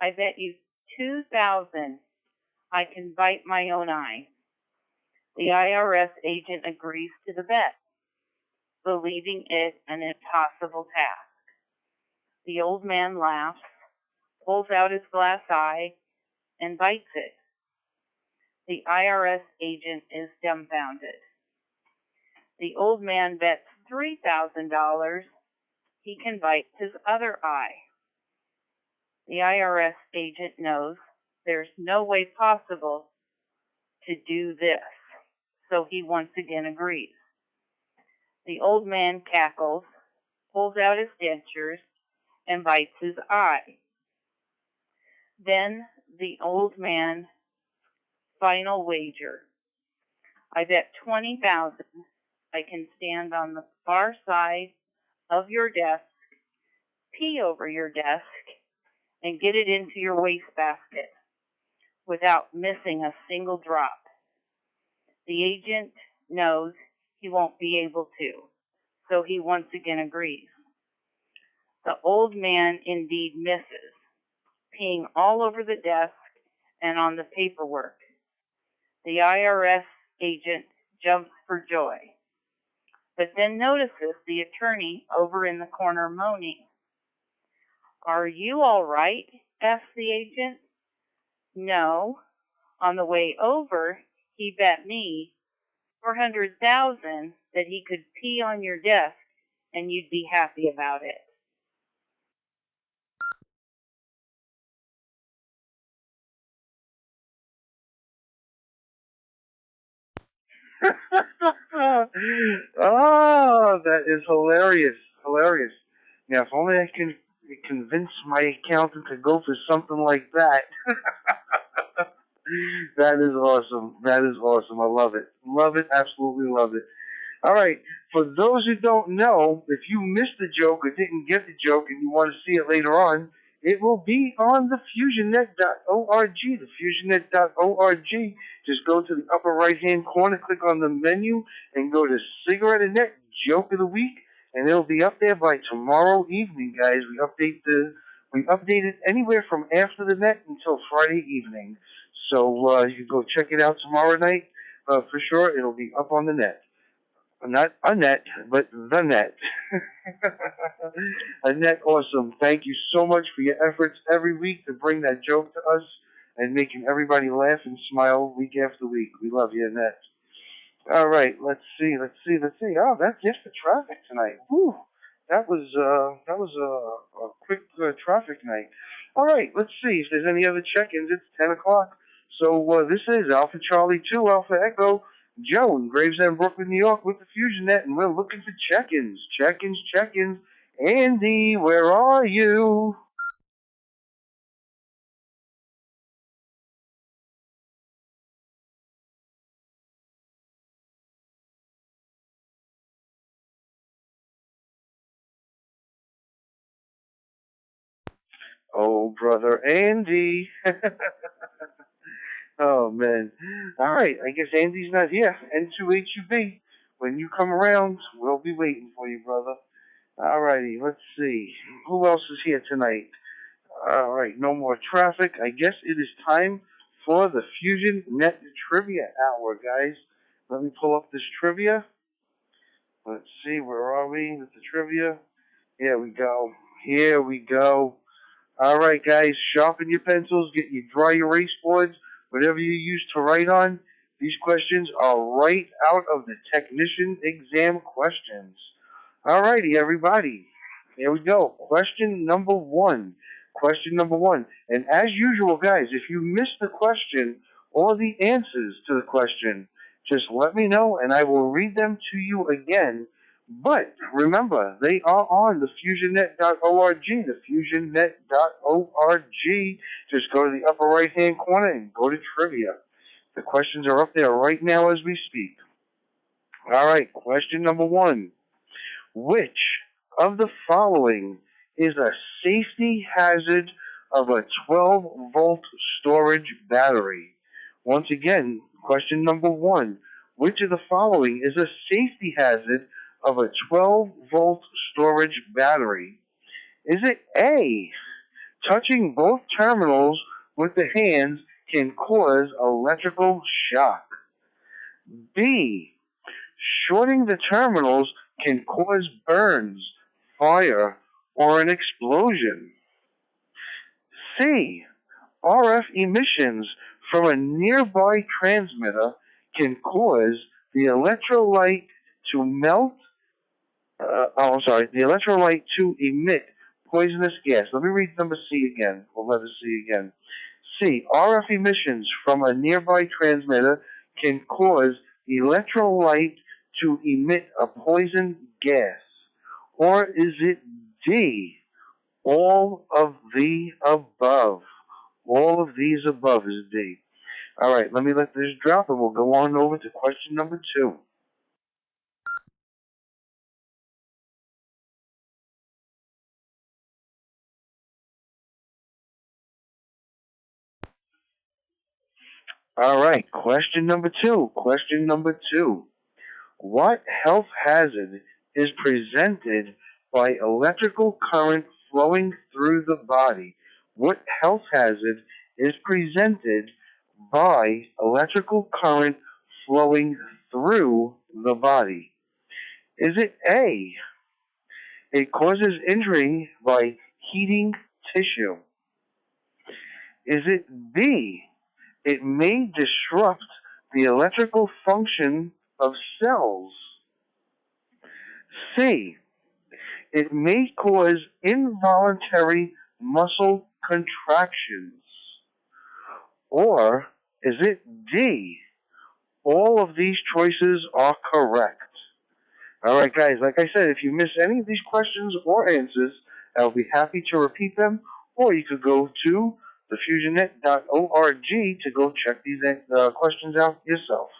I bet you 2,000 I can bite my own eye. The IRS agent agrees to the bet, believing it an impossible task. The old man laughs, pulls out his glass eye, and bites it. The IRS agent is dumbfounded. The old man bets $3,000 he can bite his other eye. The IRS agent knows there's no way possible to do this, so he once again agrees. The old man cackles, pulls out his dentures, and bites his eye. Then the old man final wager. I bet 20,000 I can stand on the far side of your desk, pee over your desk, and get it into your wastebasket without missing a single drop. The agent knows he won't be able to, so he once again agrees. The old man indeed misses, peeing all over the desk and on the paperwork. The IRS agent jumps for joy, but then notices the attorney over in the corner moaning. "Are you all right?" asks the agent. "No. On the way over, he bet me 400,000 that he could pee on your desk and you'd be happy about it." Oh, that is hilarious. Hilarious. Yeah, if only I can convince my accountant to go for something like that. That is awesome. That is awesome. I love it. Love it. Absolutely love it. All right. For those who don't know, if you missed the joke or didn't get the joke and you want to see it later on, it will be on the FusionNet.org. The FusionNet.org. Just go to the upper right-hand corner, click on the menu, and go to Cigarette and Net Joke of the Week, and it'll be up there by tomorrow evening, guys. We update it anywhere from after the net until Friday evening. So you can go check it out tomorrow night. For sure, it'll be up on the net. Not a net, but the net. Annette, awesome. Thank you so much for your efforts every week to bring that joke to us and making everybody laugh and smile week after week. We love you, Annette. All right, let's see. Oh, that's it for traffic tonight. Whew. That was a quick traffic night. All right, let's see if there's any other check-ins. It's 10 o'clock. So this is Alpha Charlie 2, Alpha Echo, Joe in Gravesend, Brooklyn, New York with the FusionNet, and we're looking for check-ins. Check-ins. Andy, where are you? Oh, brother Andy. Oh, man. All right, I guess Andy's not here. N2HUB. When you come around, we'll be waiting for you, brother. All righty, let's see. Who else is here tonight? All right, no more traffic. I guess it is time for the FusionNet Trivia Hour, guys. Let me pull up this trivia. Let's see, where are we with the trivia? Here we go. Here we go. All right, guys, sharpen your pencils, get your dry erase boards, whatever you use to write on. These questions are right out of the technician exam questions. All righty, everybody. Here we go. Question number one. And as usual, guys, if you missed the question or the answers to the question, just let me know and I will read them to you again. But remember, they are on the FusionNet.org, the FusionNet.org. Just go to the upper right-hand corner and go to trivia. The questions are up there right now as we speak. All right, question number one. Which of the following is a safety hazard of a 12-volt storage battery? Once again, question number one. Which of the following is a safety hazard of a 12-volt storage battery? Is it A, touching both terminals with the hands can cause electrical shock? B, shorting the terminals can cause burns, fire, or an explosion? C, RF emissions from a nearby transmitter can cause the electrolyte to melt. The electrolyte to emit poisonous gas. Let me read number C again, or letter C again. C, RF emissions from a nearby transmitter can cause electrolyte to emit a poison gas. Or is it D, all of the above? All of these above is D. All right, let me let this drop and we'll go on over to question number two. All right, question number two. What health hazard is presented by electrical current flowing through the body? What health hazard is presented by electrical current flowing through the body? Is it A, it causes injury by heating tissue? Is it B, it may disrupt the electrical function of cells? C, it may cause involuntary muscle contractions? Or is it D, All of these choices are correct. Alright guys, like I said, if you miss any of these questions or answers, I'll be happy to repeat them, or you could go to thefusionnet.org to go check these questions out yourself.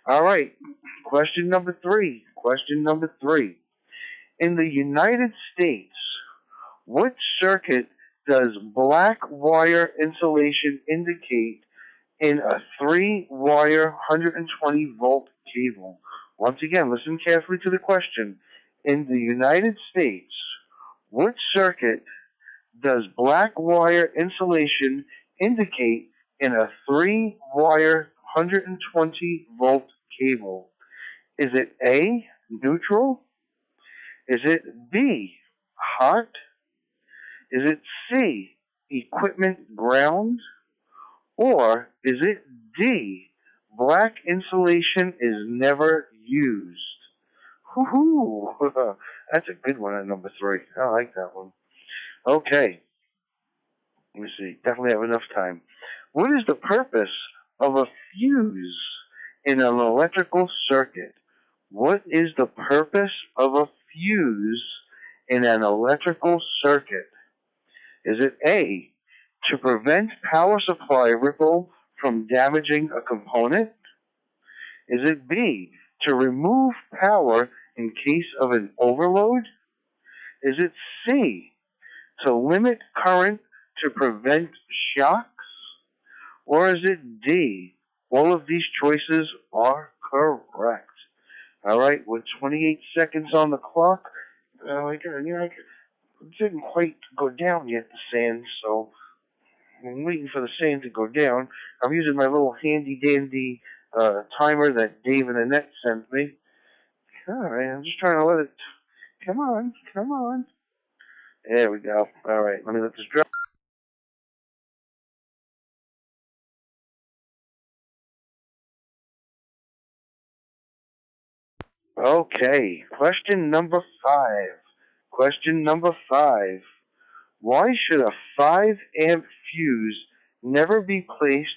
Alright, question number 3. Question number 3. In the United States, what circuit does black wire insulation indicate in a 3-wire 120-volt cable? Once again, listen carefully to the question. In the United States, what circuit does black wire insulation indicate in a 3-wire 120-volt cable? Is it A, neutral? Is it B, hot? Is it C, equipment ground? Or is it D, black insulation is never used? Woohoo! That's a good one at number 3. I like that one. Okay. Let me see. Definitely have enough time. What is the purpose of a fuse in an electrical circuit? What is the purpose of a fuse in an electrical circuit? Is it A, to prevent power supply ripple from damaging a component? Is it B, to remove power in case of an overload? Is it C, to limit current to prevent shocks? Or is it D, all of these choices are correct? Alright, with 28 seconds on the clock, it didn't quite go down yet, the sand, so I'm waiting for the sand to go down. I'm using my little handy-dandy timer that Dave and Annette sent me. Alright, I'm just trying to let it... Come on, come on. There we go. Alright, let me let this drop. Okay, question number 5. Question number 5. Why should a 5-amp fuse never be placed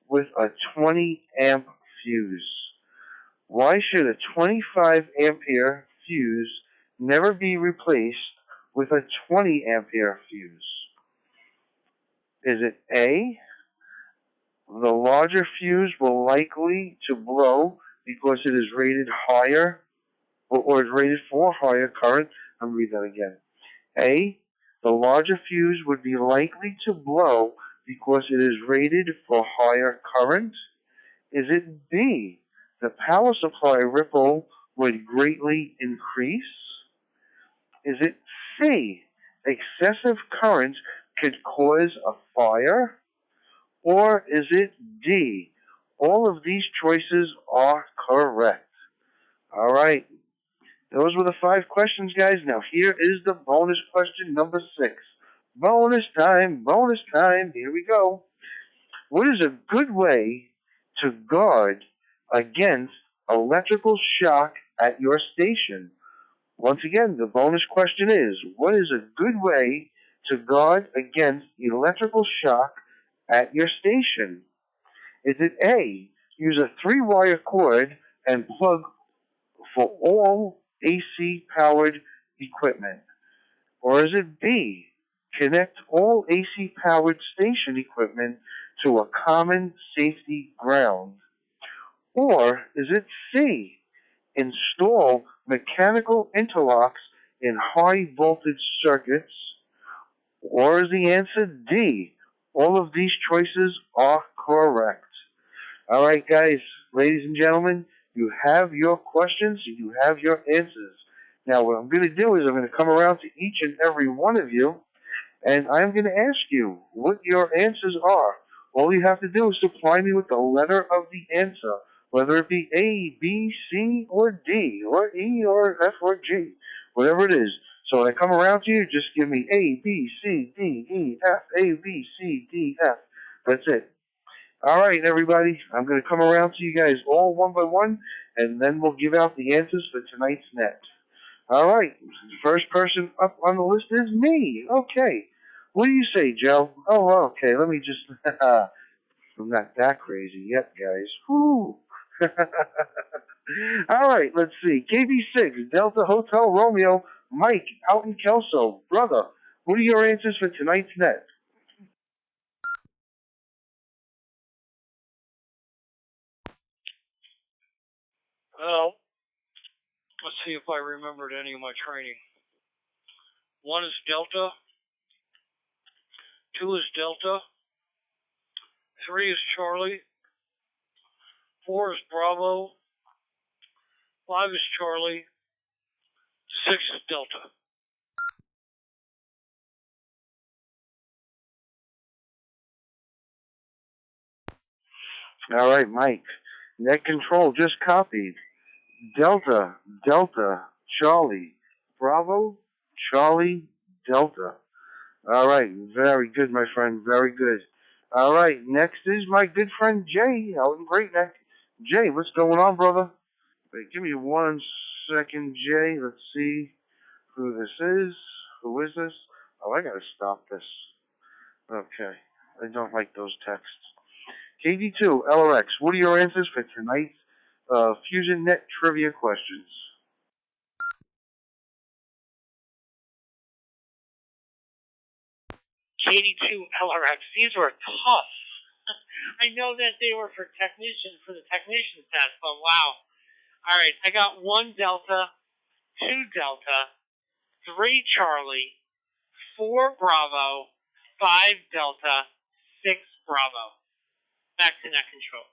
with a 20-amp fuse? Why should a 25-ampere fuse never be replaced with a 20-ampere fuse? Is it A, the larger fuse will likely to blow because it is rated higher, or is rated for higher current? I'll read that again. A, the larger fuse would be likely to blow because it is rated for higher current? Is it B, the power supply ripple would greatly increase? Is it C, excessive current could cause a fire? Or is it D, all of these choices are correct? Alright, those were the 5 questions, guys. Now here is the bonus question number 6. Bonus time, here we go. What is a good way to guard against electrical shock at your station? Once again, the bonus question is, what is a good way to guard against electrical shock at your station? Is it A, use a 3-wire cord and plug for all AC-powered equipment? Or is it B, connect all AC-powered station equipment to a common safety ground? Or is it C, install mechanical interlocks in high-voltage circuits? Or is the answer D, all of these choices are correct? Alright guys, ladies and gentlemen, you have your questions, you have your answers. Now what I'm going to do is I'm going to come around to each and every one of you, and I'm going to ask you what your answers are. All you have to do is supply me with the letter of the answer, whether it be A, B, C, or D, or E, or F, or G, whatever it is. So when I come around to you, just give me A, B, C, D, E, F, A, B, C, D, F. That's it. Alright, everybody, I'm going to come around to you guys all one by one, and then we'll give out the answers for tonight's net. Alright, first person up on the list is me. Okay. What do you say, Joe? Oh, okay, let me just... I'm not that crazy yet, guys. Whew. All right, let's see. KB6, Delta Hotel Romeo, Mike, out in Kelso. Brother, what are your answers for tonight's net? Well, let's see if I remembered any of my training. 1 is Delta. 2 is Delta. 3 is Charlie. 4 is Bravo. 5 is Charlie. 6 is Delta. All right, Mike. Net control just copied. Delta, Delta, Charlie, Bravo, Charlie, Delta. All right, very good, my friend, very good. All right, next is my good friend Jay out in Great Neck. Jay, what's going on, brother? Wait, give me 1 second, Jay. Let's see who this is. Who is this? Oh, I gotta stop this. Okay, I don't like those texts. KD2, LRX, what are your answers for tonight's FusionNet trivia questions? KD2 LRX. These were tough. I know that they were for the technician test, but wow. All right, I got 1 Delta, 2 Delta, 3 Charlie, 4 Bravo, 5 Delta, 6 Bravo. Back to net control.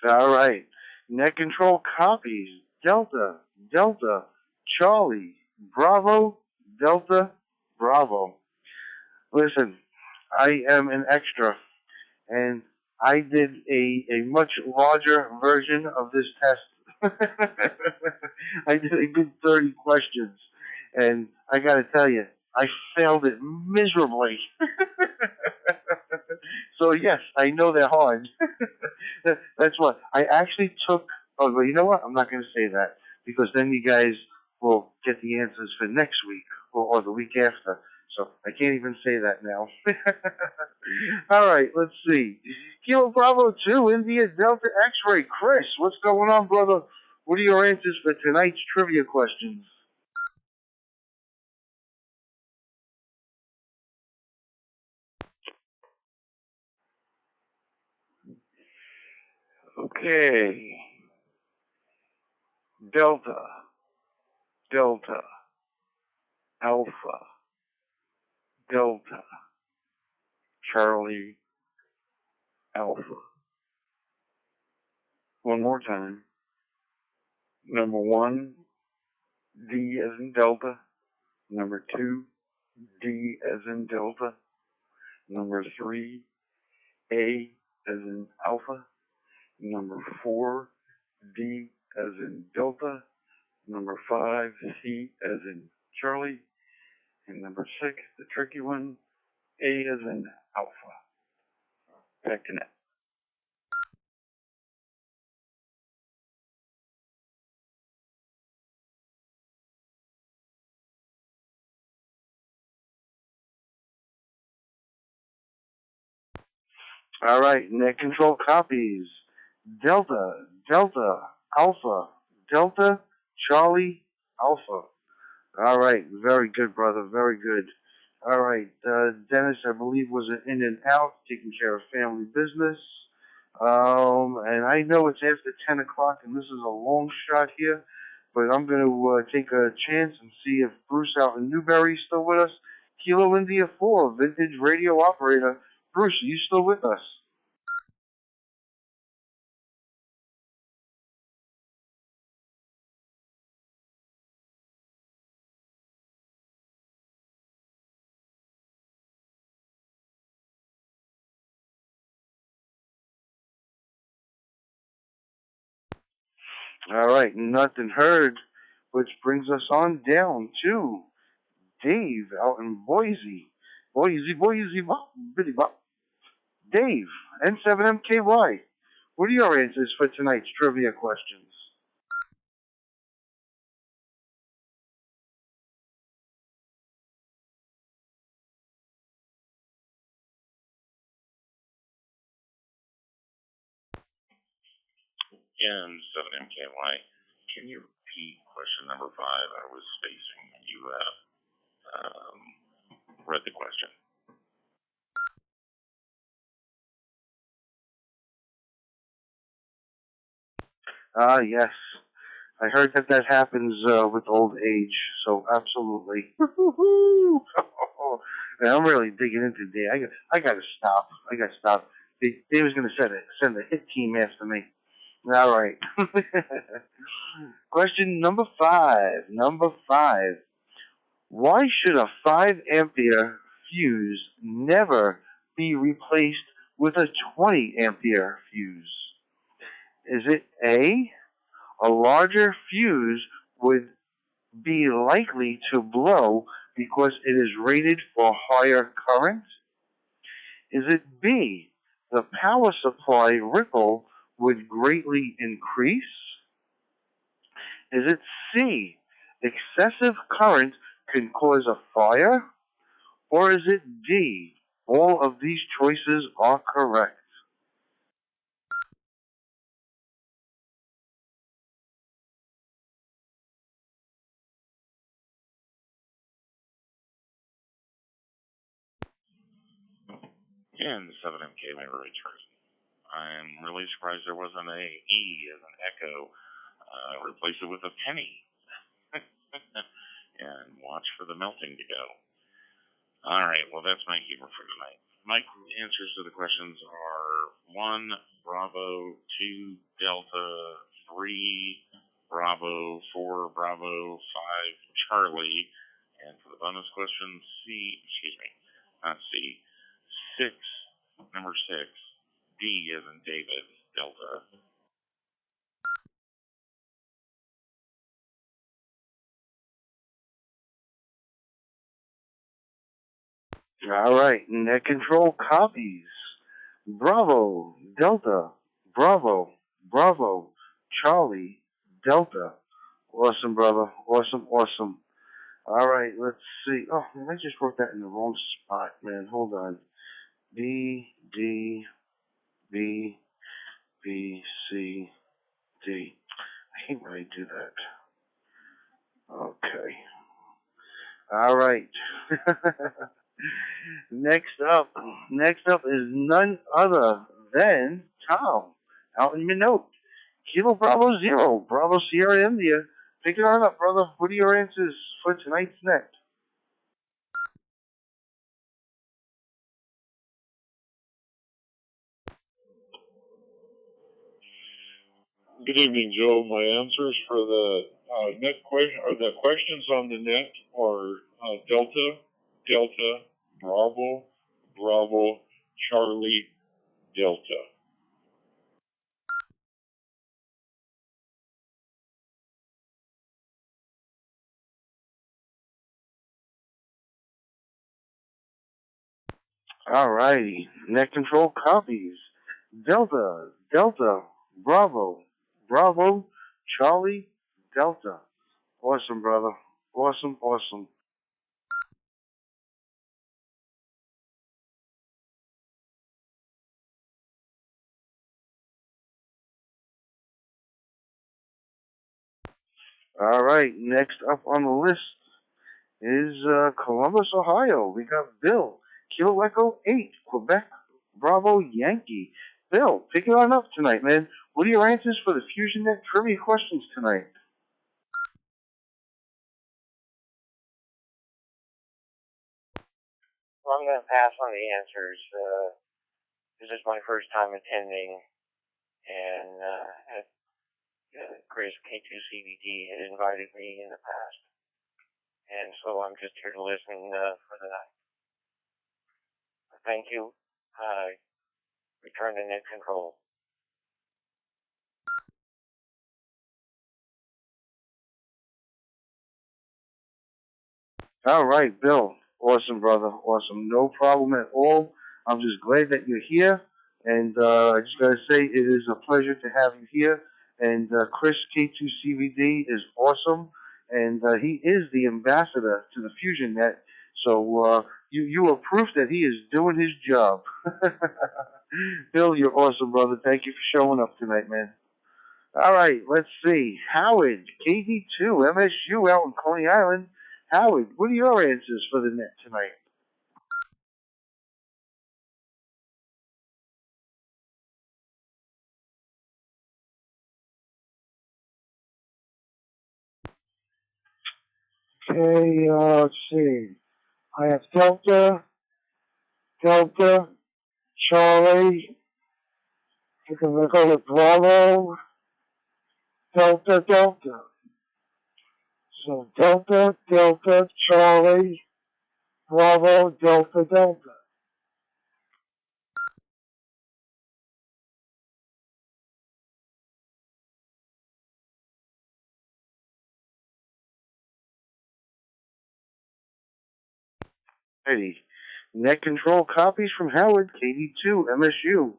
All right. Net control copies. Delta, Delta, Charlie, Bravo, Delta, Bravo. Listen, I am an extra, and I did a much larger version of this test. I did a good 30 questions, and I got to tell you, I failed it miserably. So yes, I know they're hard. That's what I actually took. Oh, well, you know what? I'm not going to say that because then you guys will get the answers for next week or the week after. So I can't even say that now. All right, let's see. Kilo Bravo 2, India Delta X-Ray. Chris, what's going on, brother? What are your answers for tonight's trivia questions? Okay. Delta, Delta, Alpha, Delta, Charlie, Alpha. One more time. Number 1, D as in Delta. Number 2, D as in Delta. Number 3, A as in Alpha. Number 4, D as in Delta. Number 5, C as in Charlie. And number 6, the tricky one, A as in Alpha. Back to net. All right, net control copies. Delta, Delta, Alpha, Delta, Charlie, Alpha. All right, very good, brother, very good. All right, Dennis, I believe, was an in and out, taking care of family business. And I know it's after 10 o'clock, and this is a long shot here, but I'm going to take a chance and see if Bruce out in Newberry is still with us. Kilo India 4, vintage radio operator. Bruce, are you still with us? All right, nothing heard, which brings us on down to Dave out in Boise. Boise, bop, bitty bop. Dave, N7MKY. What are your answers for tonight's trivia questions? And 7MKY, can you repeat question number 5? I was spacing. You read the question. Yes. I heard that happens with old age, so absolutely. Man, I'm really digging into today. I gotta stop. They was gonna send a hit team after me. All right. Question number 5. Number 5. Why should a 5 ampere fuse never be replaced with a 20 ampere fuse? Is it A? A larger fuse would be likely to blow because it is rated for higher current? Is it B? The power supply ripple would greatly increase? Is it C? Excessive current can cause a fire? Or is it D? All of these choices are correct. And 7MKY returns. I'm really surprised there wasn't a E as an echo. Replace it with a penny. And watch for the melting to go. All right, well, that's my humor for tonight. My answers to the questions are 1, Bravo, 2, Delta, 3, Bravo, 4, Bravo, 5, Charlie. And for the bonus question, not C, 6, number 6, D as in David, Delta. All right, net control copies. Bravo, Delta, Bravo, Bravo, Charlie, Delta. Awesome, brother. Awesome, awesome. All right, let's see. Oh, I just wrote that in the wrong spot, man. Hold on. B, D, B, B, C, D. I hate when I do that. Okay. All right. Next up is none other than Tom out in Minot. Kilo Bravo Zero, Bravo Sierra India. Pick it on up, brother. What are your answers for tonight's net? Good evening, Joe. My answers for the net question, or the questions on the net, are Delta, Delta, Bravo, Bravo, Charlie, Delta. Alrighty. Net control copies. Delta, Delta, Bravo, Bravo, Charlie, Delta. Awesome, brother. Awesome, awesome. Alright, next up on the list is Columbus, Ohio. We got Bill. Kilo Echo 8, Quebec, Bravo, Yankee. Bill, pick it on up tonight, man. What are your answers for the FusionNet trivia questions tonight? Well, I'm going to pass on the answers. This is my first time attending, and Chris K2CVD had invited me in the past, and so I'm just here to listen for the night. Thank you. Return to net control. All right, Bill. Awesome, brother. Awesome. No problem at all. I'm just glad that you're here. And I just got to say, it is a pleasure to have you here. And Chris K2CVD is awesome. And he is the ambassador to the FusionNet. So you are proof that he is doing his job. Bill, you're awesome, brother. Thank you for showing up tonight, man. All right, let's see. Howard, KD2, MSU out in Coney Island. Howard, what are your answers for the net tonight? Okay, let's see. I have Delta, Delta, Charlie. I can go with Bravo, Delta, Delta. So Delta, Delta, Charlie, Bravo, Delta, Delta. Alrighty. Net control copies from Howard, KD2, MSU.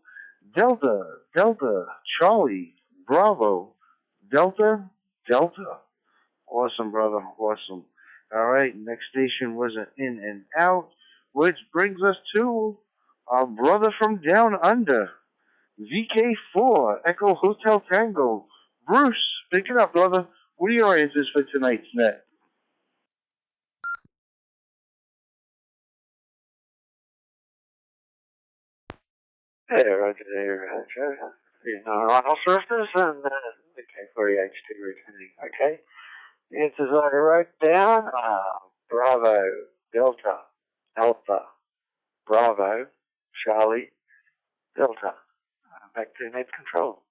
Delta, Delta, Charlie, Bravo, Delta, Delta. Awesome, brother. Awesome. All right. Next station was an in and out, which brings us to our brother from down under, VK4, Echo Hotel Tango. Bruce, pick it up, brother. What are your answers for tonight's net? Hey, Roger there, Roger. You know, Ronald Surface and the K48H2 returning. Okay. The answers I wrote down Bravo, Delta, Alpha, Bravo, Charlie, Delta. Back to net control.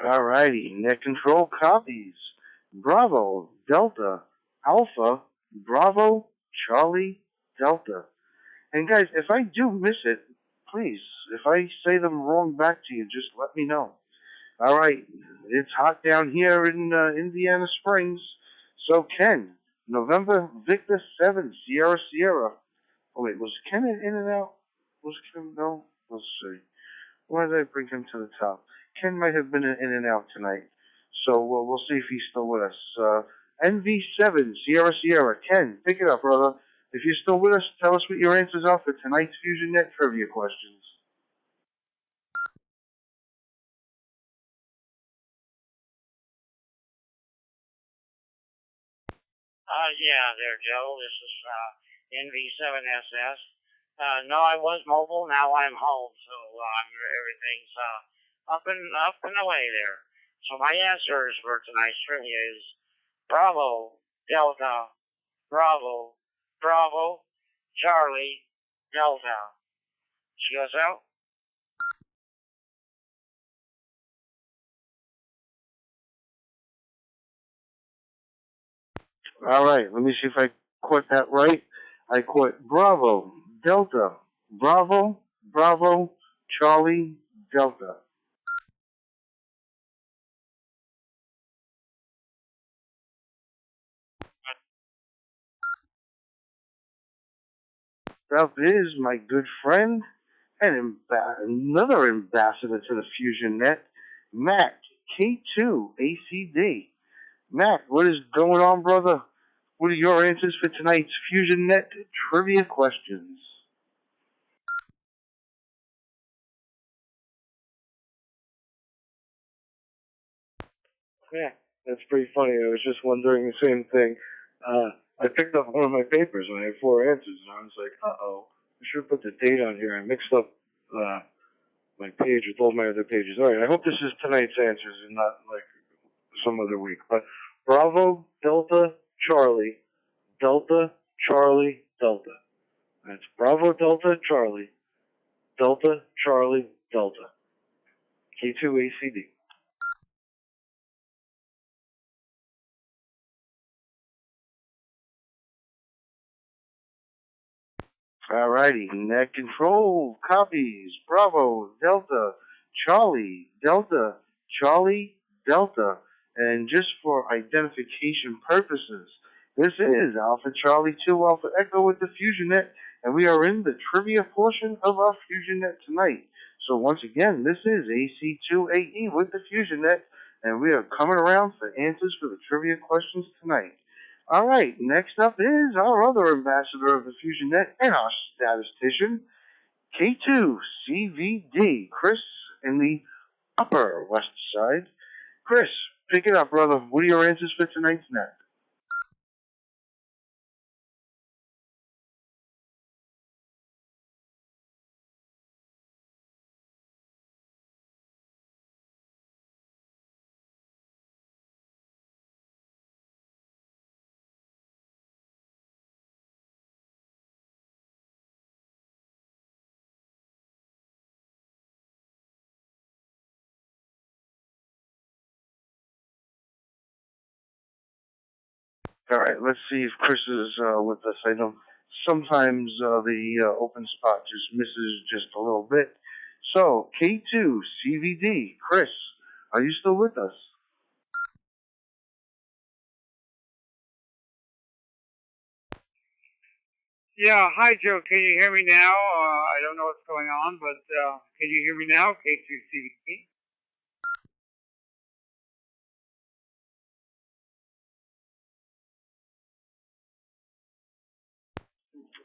All righty. Net control copies. Bravo, Delta, Alpha, Bravo, Charlie, Delta. And guys, if I do miss it, please, if I say them wrong back to you, just let me know. All right, it's hot down here in Indiana Springs. So Ken, November Victor 7, Sierra Sierra. Oh wait, was Ken in and out? Was Ken, no? Let's see. Why did I bring him to the top? Ken might have been in and out tonight. So we'll see if he's still with us. NV7, Sierra Sierra. Ken, pick it up, brother. If you're still with us, tell us what your answers are for tonight's FusionNet trivia questions. Yeah, there, Joe. This is NV7SS. No, I was mobile. Now I'm home, so everything's up and away there. So my answers for tonight's trivia is Bravo, Delta, Bravo, Bravo, Charlie, Delta. See us out? All right, let me see if I caught that right. I caught Bravo, Delta, Bravo, Bravo, Charlie, Delta. Ralph is my good friend and another ambassador to the FusionNet, Matt, K2, ACD. Matt, what is going on, brother? What are your answers for tonight's FusionNet trivia questions? Yeah, that's pretty funny. I was just wondering the same thing. I picked up one of my papers and I had 4 answers, and I was like, uh-oh, I should have put the date on here. I mixed up my page with all my other pages. All right, I hope this is tonight's answers and not like some other week. But Bravo, Delta, Charlie, Delta, Charlie, Delta. That's Bravo, Delta, Charlie, Delta, Charlie, Delta. K2ACD. Alrighty, net control copies. Bravo, Delta, Charlie, Delta, Charlie, Delta. And just for identification purposes, this is Alpha Charlie 2 Alpha Echo with the FusionNet, and we are in the trivia portion of our FusionNet tonight. So once again, this is AC2AE with the FusionNet, and we are coming around for answers for the trivia questions tonight. All right, next up is our other ambassador of the FusionNet and our statistician, K2CVD, Chris in the Upper West Side. Chris, pick it up, brother. What are your answers for tonight's net? All right, let's see if Chris is with us. I know sometimes the open spot just misses just a little bit. So, K2CVD, Chris, are you still with us? Yeah, hi Joe. Can you hear me now? I don't know what's going on, but can you hear me now? K2CVD.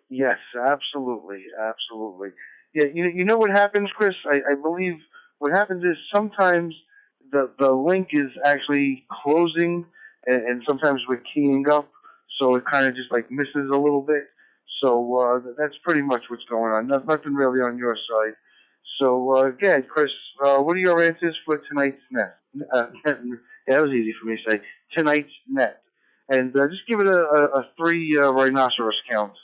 Yes, absolutely, absolutely. Yeah, you know what happens, Chris? I believe what happens is sometimes the link is actually closing, and sometimes we're keying up, so it kind of just like misses a little bit. So that's pretty much what's going on. Nothing really on your side. So again, Chris, what are your answers for tonight's net? Yeah, that was easy for me to say. Tonight's net, and just give it a three rhinoceros count.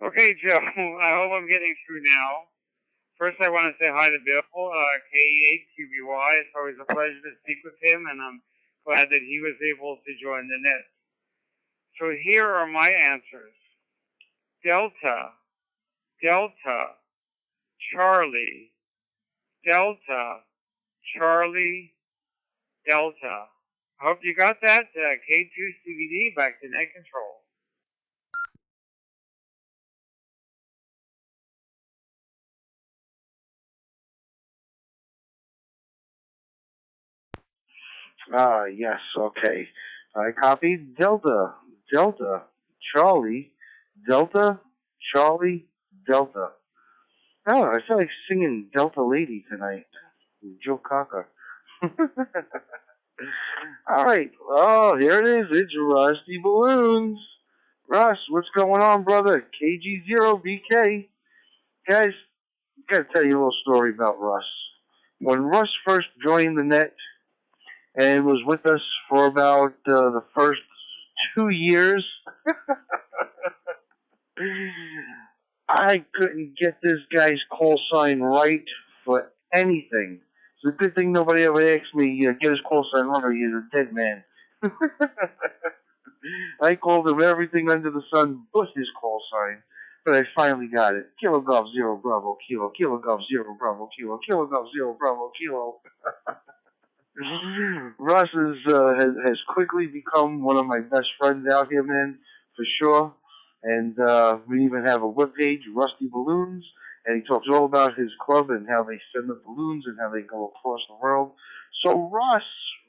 Okay, Joe. I hope I'm getting through now. First, I want to say hi to Bill, K8QBY. It's always a pleasure to speak with him, and I'm glad that he was able to join the net. So here are my answers. Delta, Delta, Charlie, Delta, Charlie, Delta. I hope you got that. K2CVD, back to net control. Ah, yes, okay. I copied Delta, Delta, Charlie, Delta, Charlie, Delta. Oh, I feel like singing Delta Lady tonight. Joe Cocker. All right. Oh, here it is. It's Rusty Balloons. Russ, what's going on, brother? KG0BK. Guys, gotta tell you a little story about Russ. When Russ first joined the net, and was with us for about the first 2 years. I couldn't get this guy's call sign right for anything. It's a good thing nobody ever asked me, get his call sign right or he's a dead man. I called him everything under the sun but his call sign. But I finally got it. Kilo Golf Zero Bravo Kilo. Kilo Golf Zero Bravo Kilo. Kilo Golf Zero Bravo Kilo. Russ has quickly become one of my best friends out here, man, for sure. And we even have a webpage, Rusty Balloons, and he talks all about his club and how they send the balloons and how they go across the world. So,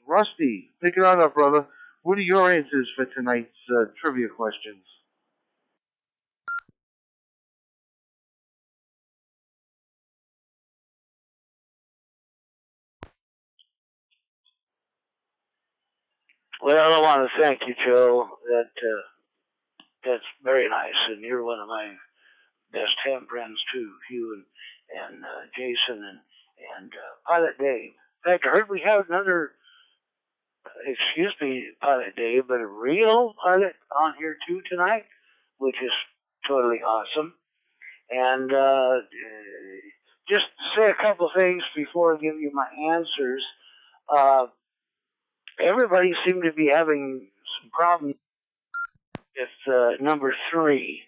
Rusty, pick it on up, brother. What are your answers for tonight's trivia questions? Well, I want to thank you, Joe. That's very nice, and you're one of my best ham friends too. You and Jason and Pilot Dave. In fact, I heard we have another. Excuse me, Pilot Dave, but a real pilot on here too tonight, which is totally awesome. And just say a couple things before I give you my answers. Everybody seemed to be having some problems with number 3.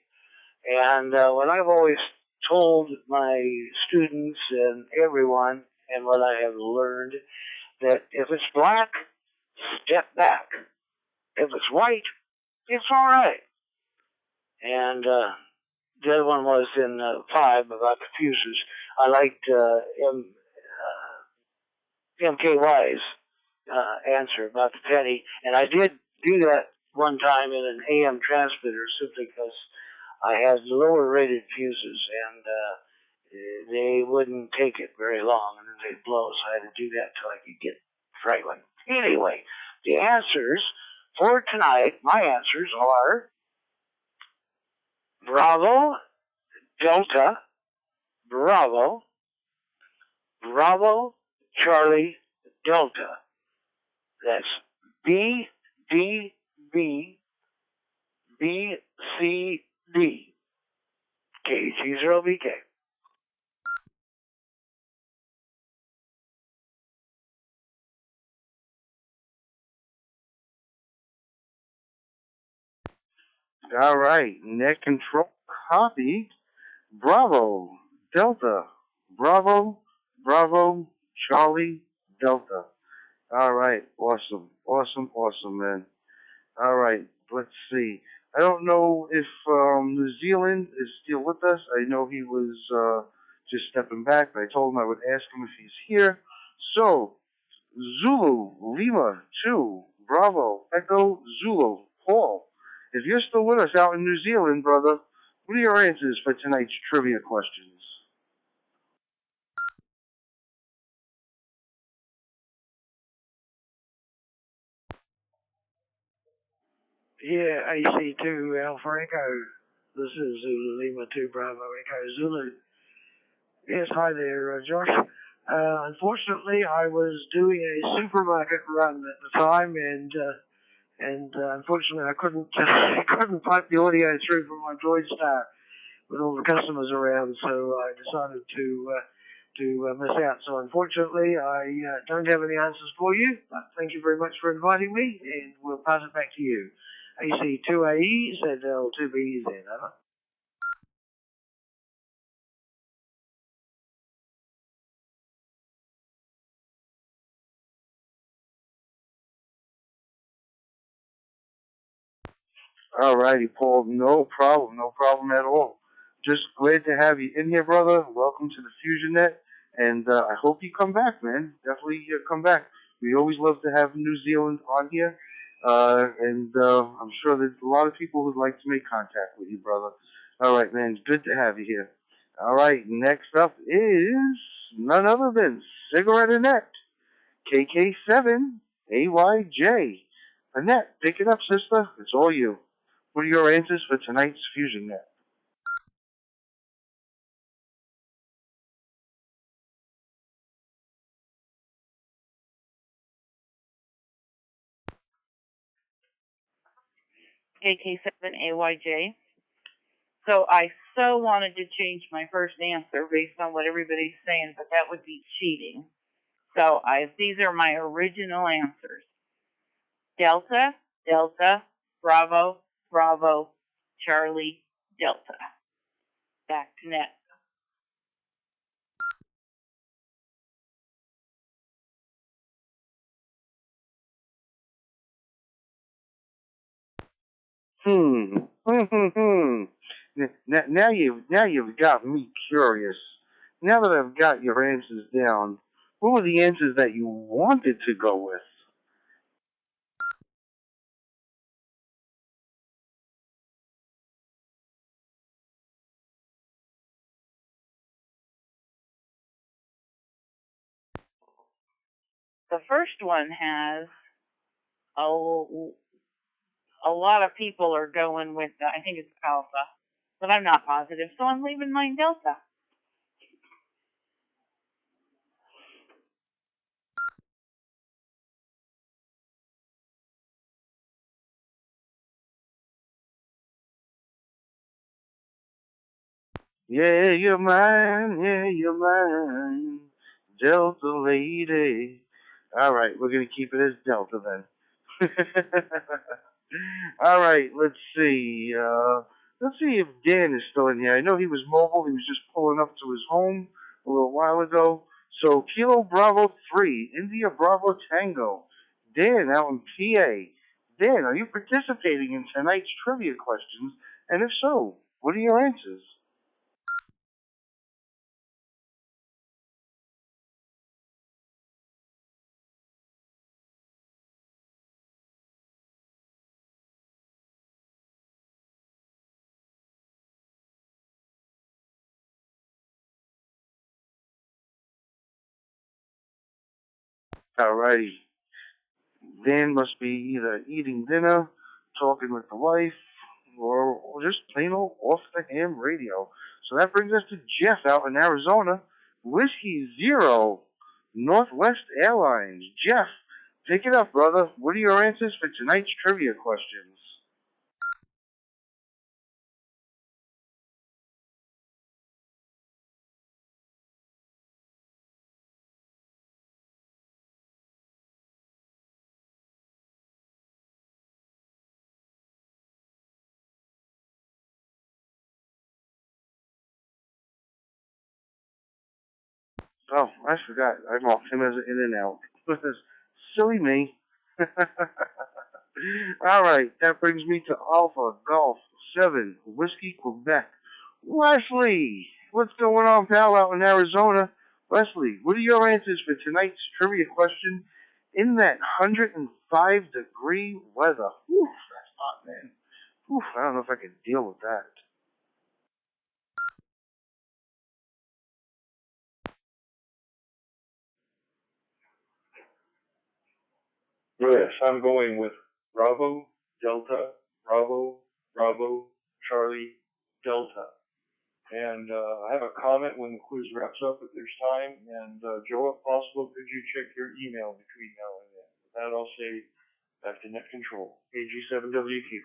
And what I've always told my students and everyone, and what I have learned, that if it's black, step back. If it's white, it's all right. And the other one was in 5 about the fuses. I liked MKY's answer about the penny, and I did do that one time in an AM transmitter simply because I had lower rated fuses and they wouldn't take it very long and then they'd blow, so I had to do that till I could get the right one. Anyway, the answers for tonight, my answers are Bravo, Delta, Bravo, Bravo, Charlie, Delta. That's B, D, B, B, C, D. KG0BK. All right, net control copy. Bravo, Delta, Bravo, Bravo, Charlie, Delta. All right, awesome, awesome, awesome, man. All right, let's see. I don't know if New Zealand is still with us. I know he was just stepping back, but I told him I would ask him if he's here. So, Zulu, Lima, 2, Bravo, Echo, Zulu, Paul. If you're still with us out in New Zealand, brother, what are your answers for tonight's trivia questions? Yeah, AC2 Alpha Echo. This is Zulu Lima 2 Bravo Echo Zulu. Yes, hi there, Josh. Unfortunately, I was doing a supermarket run at the time, and unfortunately, I couldn't I couldn't pipe the audio through from my Droid Star with all the customers around, so I decided to miss out. So unfortunately, I don't have any answers for you, but thank you very much for inviting me, and we'll pass it back to you. AC2AE, ZL2BZ, over. All righty, Paul. No problem at all. Just glad to have you in here, brother. Welcome to the FusionNet, and I hope you come back, man. Definitely come back. We always love to have New Zealand on here, and I'm sure there's a lot of people who'd like to make contact with you, brother. All right, man. Good to have you here. All right, next up is none other than Cigarette Annette, KK7 AYJ. Annette, pick it up, sister. It's all you. What are your answers for tonight's FusionNet? AK7AYJ. So I so wanted to change my first answer based on what everybody's saying, but that would be cheating. So these are my original answers. Delta, Delta, Bravo, Bravo, Charlie, Delta. Back to net. Now you've got me curious. Now that I've got your answers down, what were the answers that you wanted to go with? The first one has a lot of people are going with, I think it's Alpha, but I'm not positive, so I'm leaving mine Delta. Yeah, you're mine, Delta lady. All right, we're gonna keep it as Delta then. All right, let's see. Let's see if Dan is still in here. I know he was mobile. He was just pulling up to his home a little while ago. So Kilo Bravo 3, India Bravo Tango. Dan out in PA. Dan, are you participating in tonight's trivia questions? And if so, What are your answers? Alrighty. Dan must be either eating dinner, talking with the wife, or just plain old off the ham radio. So that brings us to Jeff out in Arizona. Whiskey Zero, Northwest Airlines. Jeff, take it up, brother. What are your answers for tonight's trivia questions? Oh, I forgot. I marked him as an in and out. Silly me. Alright, that brings me to Alpha Golf 7, Whiskey Quebec. Wesley, what's going on, pal, out in Arizona? Wesley, what are your answers for tonight's trivia question in that 105-degree weather? Whew, that's hot, man. Whew, I don't know if I can deal with that. Yes, I'm going with Bravo, Delta, Bravo, Bravo, Charlie, Delta. And I have a comment when the quiz wraps up if there's time. And Joe, if possible, could you check your email between now and then? With that, I'll say back to net control. AG7WQ.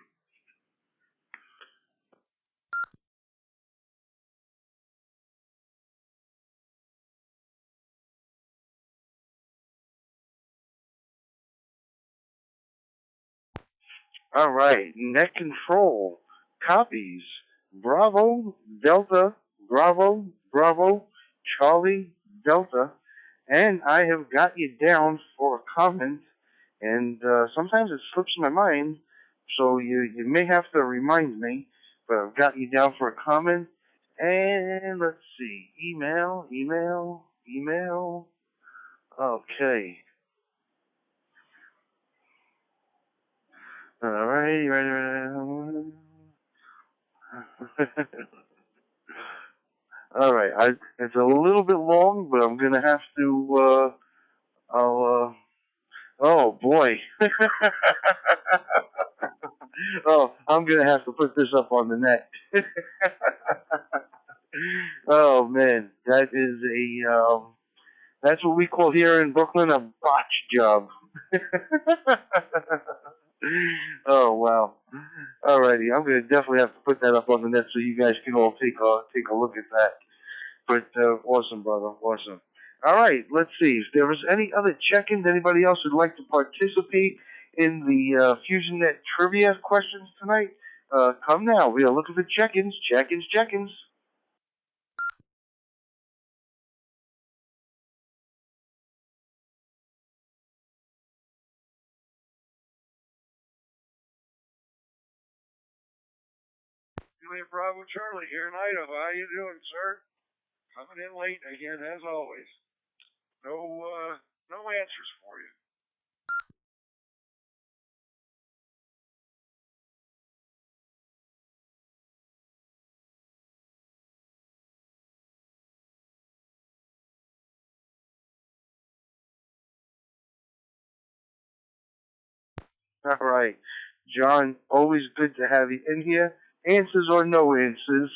Alright, net control. Copies. Bravo, Delta, Bravo, Bravo, Charlie, Delta. And I have got you down for a comment, and sometimes it slips my mind, so you may have to remind me, but I've got you down for a comment. And let's see, email. Okay. Alright, right. Alright, it's a little bit long, but I'm gonna have to, oh boy. Oh, I'm gonna have to put this up on the net. Oh man, that is that's what we call here in Brooklyn a botch job. Oh wow. Alrighty, I'm gonna definitely have to put that up on the net so you guys can all take a look at that. But awesome, brother, awesome. All right, let's see if there was any other check-ins. Anybody else would like to participate in the FusionNet trivia questions tonight? Come now. We are looking for check-ins. Juliet Bravo Charlie here in Idaho. How you doing, sir? Coming in late again, as always. No answers for you. All right, John. Always good to have you in here. Answers or no answers.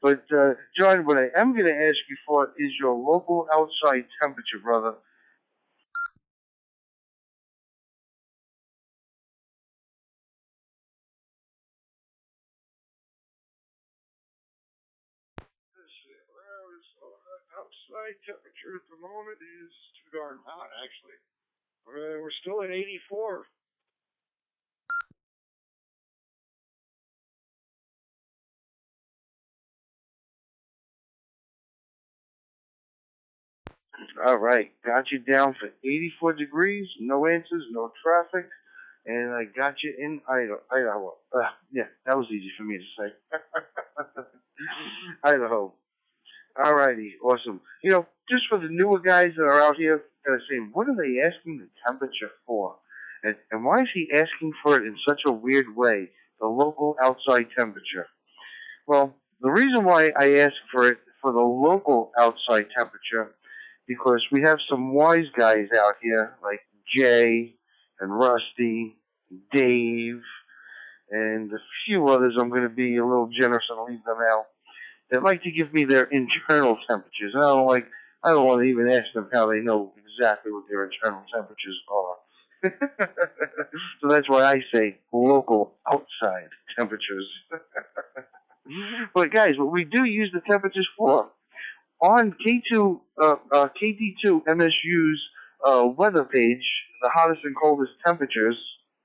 But John, what I am going to ask you for is your local outside temperature, brother. Outside temperature at the moment is too darn hot, actually. We're still at 84. All right, got you down for 84 degrees. No answers, no traffic. and I got you in Idaho. Yeah, that was easy for me to say. Idaho. Alrighty, awesome. You know, just for the newer guys that are out here that are saying, what are they asking the temperature for? And why is he asking for it in such a weird way, the local outside temperature? Well, the reason why I ask for it for the local outside temperature, because we have some wise guys out here like Jay and Rusty, Dave, and a few others. I'm going to be a little generous and leave them out. They like to give me their internal temperatures, and I don't want to even ask them how they know exactly what their internal temperatures are. So that's why I say local outside temperatures. But guys, what we do use the temperatures for on KD2 MSU's weather page, the hottest and coldest temperatures.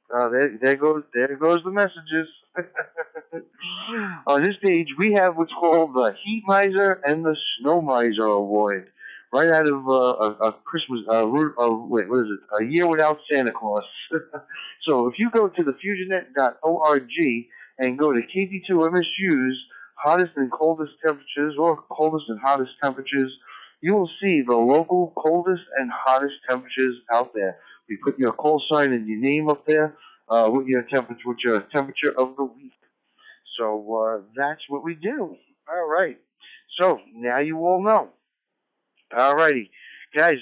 There goes the messages. On this page, we have what's called the Heat Miser and the Snow Miser Award, right out of a Christmas. Wait, what is it? A Year Without Santa Claus. So if you go to the FusionNet.org and go to KD2 MSU's hottest and coldest temperatures, or coldest and hottest temperatures, you will see the local coldest and hottest temperatures out there. We put your call sign and your name up there with your temperature of the week. So that's what we do. All right. So now you all know. All righty, guys,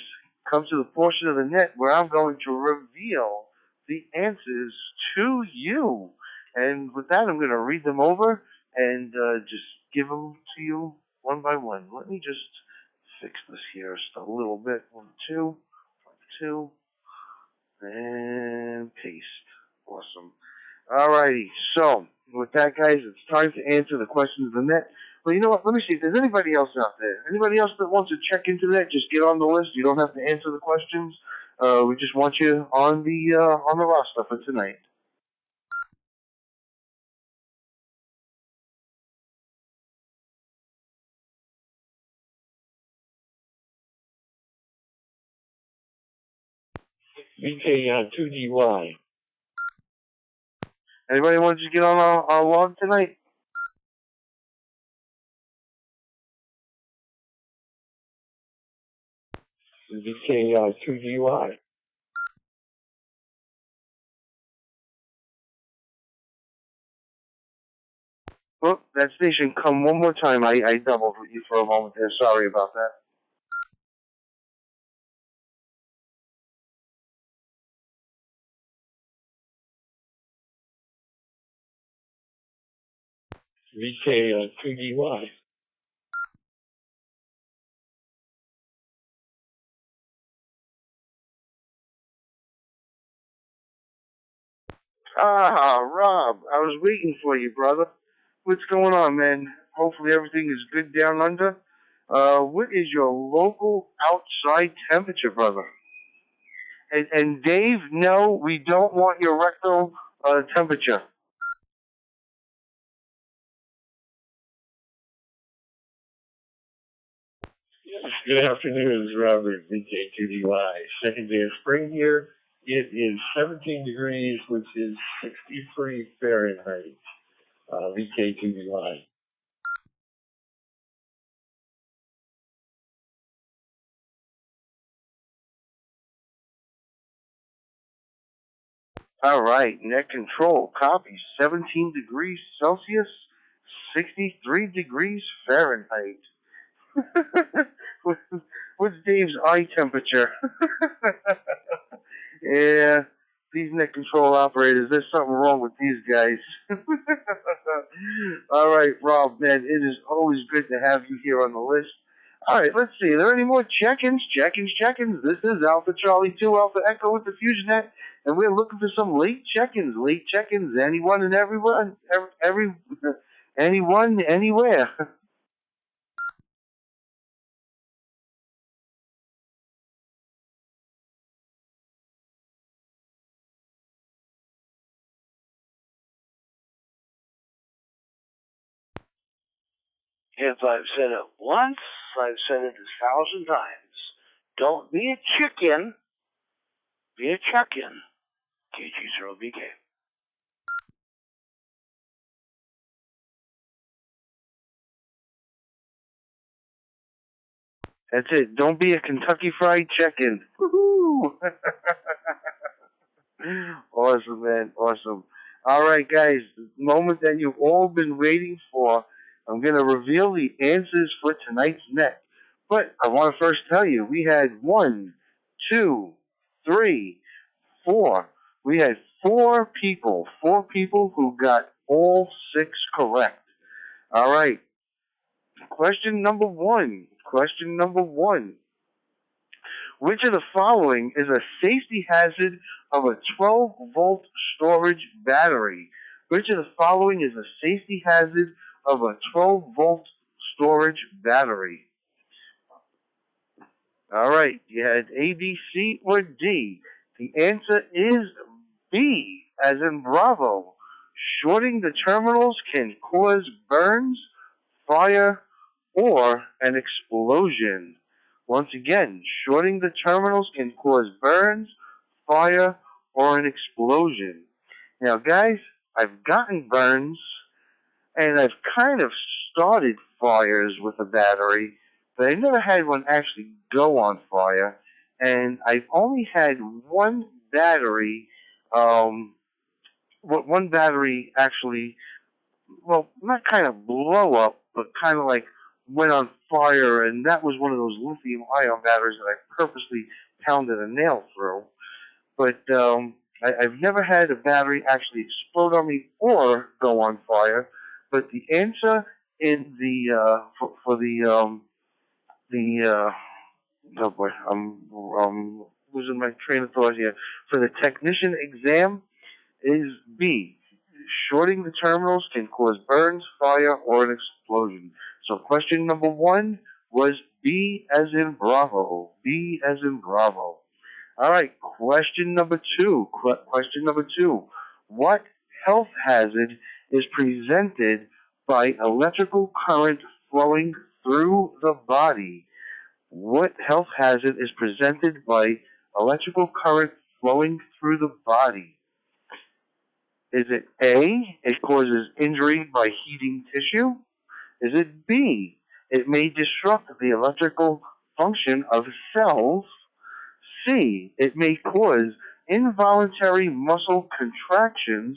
come to the portion of the net where I'm going to reveal the answers to you. And with that, I'm going to read them over and just give them to you one by one. Let me just fix this here just a little bit. 1, 2, 2, and paste. Awesome. Alrighty, so with that, guys, it's time to answer the questions of the net. Well, you know what? Let me see if there's anybody else out there. Anybody else that wants to check into that? Just get on the list. You don't have to answer the questions. We just want you on the roster for tonight. VK2DY. Anybody want to just get on our log tonight? VK2DY. Well, that station, come one more time. I doubled with you for a moment there. Sorry about that. VK2DY. Ah, Rob, I was waiting for you, brother. What's going on, man? Hopefully everything is good down under. What is your local outside temperature, brother? And Dave, no, we don't want your rectal temperature. Good afternoon, Robert, VK2DY. Second day of spring here. It is 17 degrees, which is 63 Fahrenheit. VK2DY. All right, net control, copy. 17 degrees Celsius, 63 degrees Fahrenheit. What's Dave's eye temperature? Yeah, these net control operators, there's something wrong with these guys. All right, Rob, man, it is always good to have you here on the list. All right, let's see. Are there any more check-ins? Check-ins. This is Alpha Charlie 2, Alpha Echo with the FusionNet, and we're looking for some late check-ins. Anyone and everyone, anyone, anywhere. If I've said it once, I've said it 1,000 times. Don't be a chicken, be a check-in. KG0BK. That's it. Don't be a Kentucky Fried Chicken. Woohoo! Awesome, man. Awesome. All right, guys. The moment that you've all been waiting for. I'm going to reveal the answers for tonight's net. But I want to first tell you, we had 1, 2, 3, 4. We had 4 people. 4 people who got all 6 correct. All right. Question number 1. Question number 1. Which of the following is a safety hazard of a 12-volt storage battery? Which of the following is a safety hazard of a 12-volt storage battery? All right, you had A, B, C, or D. The answer is B, as in Bravo. Shorting the terminals can cause burns, fire, or an explosion. Once again, shorting the terminals can cause burns, fire, or an explosion. Now, guys, I've gotten burns, and I've kind of started fires with a battery, but I never had one actually go on fire. And I've only had one battery, one battery actually, well, not kind of blow up, but kind of like went on fire, and that was one of those lithium-ion batteries that I purposely pounded a nail through. But I've never had a battery actually explode on me or go on fire. But the answer in the for the oh boy, I'm losing my train of thought here. For the technician exam is B. Shorting the terminals can cause burns, fire, or an explosion. So question number 1 was B as in Bravo. B as in Bravo. All right, question number 2. Question number 2. What health hazard is presented by electrical current flowing through the body? What health hazard is presented by electrical current flowing through the body? Is it A, it causes injury by heating tissue? Is it B, it may disrupt the electrical function of cells? C, it may cause involuntary muscle contractions?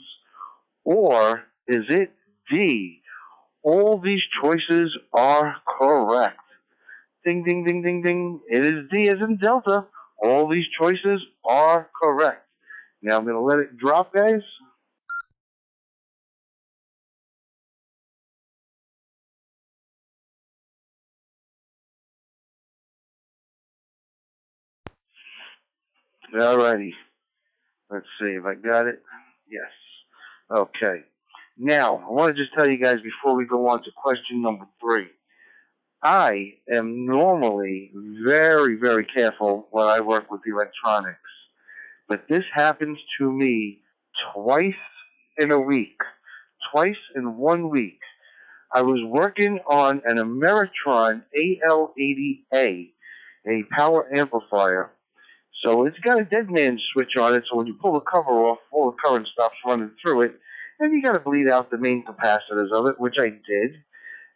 Or is it D, all these choices are correct? Ding, ding, ding, ding, ding. It is D as in Delta. All these choices are correct. Now I'm going to let it drop, guys. Alrighty. Let's see if I got it. Yes. Okay. Now, I want to just tell you guys before we go on to question number 3. I am normally very, very careful when I work with electronics. But this happens to me twice in a week. Twice in 1 week. I was working on an Ameritron AL80A, a power amplifier. So it's got a dead man switch on it, so when you pull the cover off, all the current stops running through it, and you got to bleed out the main capacitors of it, which I did.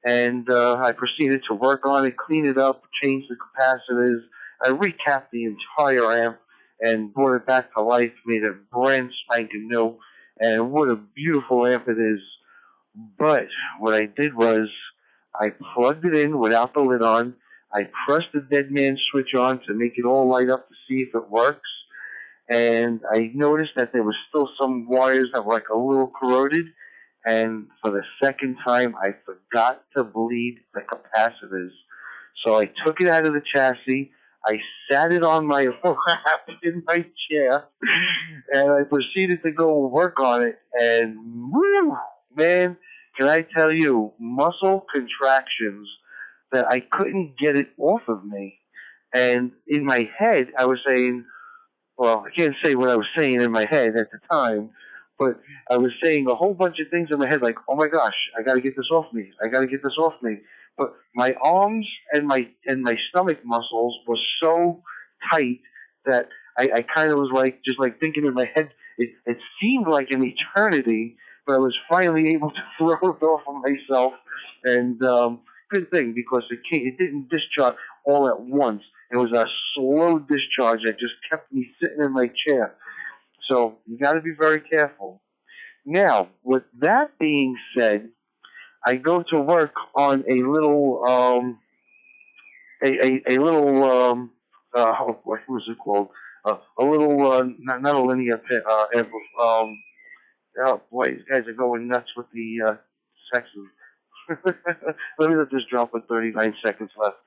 And I proceeded to work on it, clean it up, change the capacitors. I recapped the entire amp and brought it back to life, made it brand spanking new, and what a beautiful amp it is. But what I did was I plugged it in without the lid on. I pressed the dead man switch on to make it all light up to see if it works. And I noticed that there was still some wires that were like a little corroded. And for the second time, I forgot to bleed the capacitors. So I took it out of the chassis. I sat it on my lap in my chair. And I proceeded to go work on it. And woo, man, can I tell you, muscle contractions that I couldn't get it off of me. And in my head, I was saying, well, I can't say what I was saying in my head at the time, but I was saying a whole bunch of things in my head like, oh my gosh, I got to get this off me. I got to get this off me. But my arms and my stomach muscles were so tight that I kind of was like, just like thinking in my head, it seemed like an eternity, but I was finally able to throw it off of myself. And good thing, because it didn't discharge all at once. It was a slow discharge that just kept me sitting in my chair. So you got to be very careful. Now, with that being said, I go to work on a little a little what was it called? A little not a linear pit. Oh boy, these guys are going nuts with the sexes. Let me let this drop with 39 seconds left.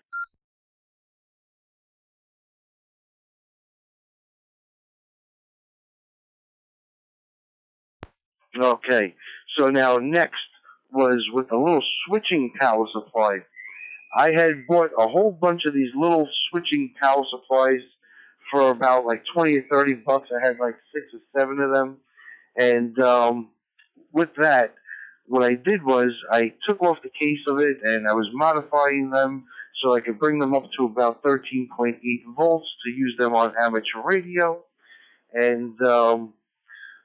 Okay, so now next was with a little switching power supply. I had bought a whole bunch of these little switching power supplies for about like 20 or 30 bucks. I had like 6 or 7 of them. And with that, what I did was I took off the case of it and I was modifying them so I could bring them up to about 13.8 volts to use them on amateur radio. And,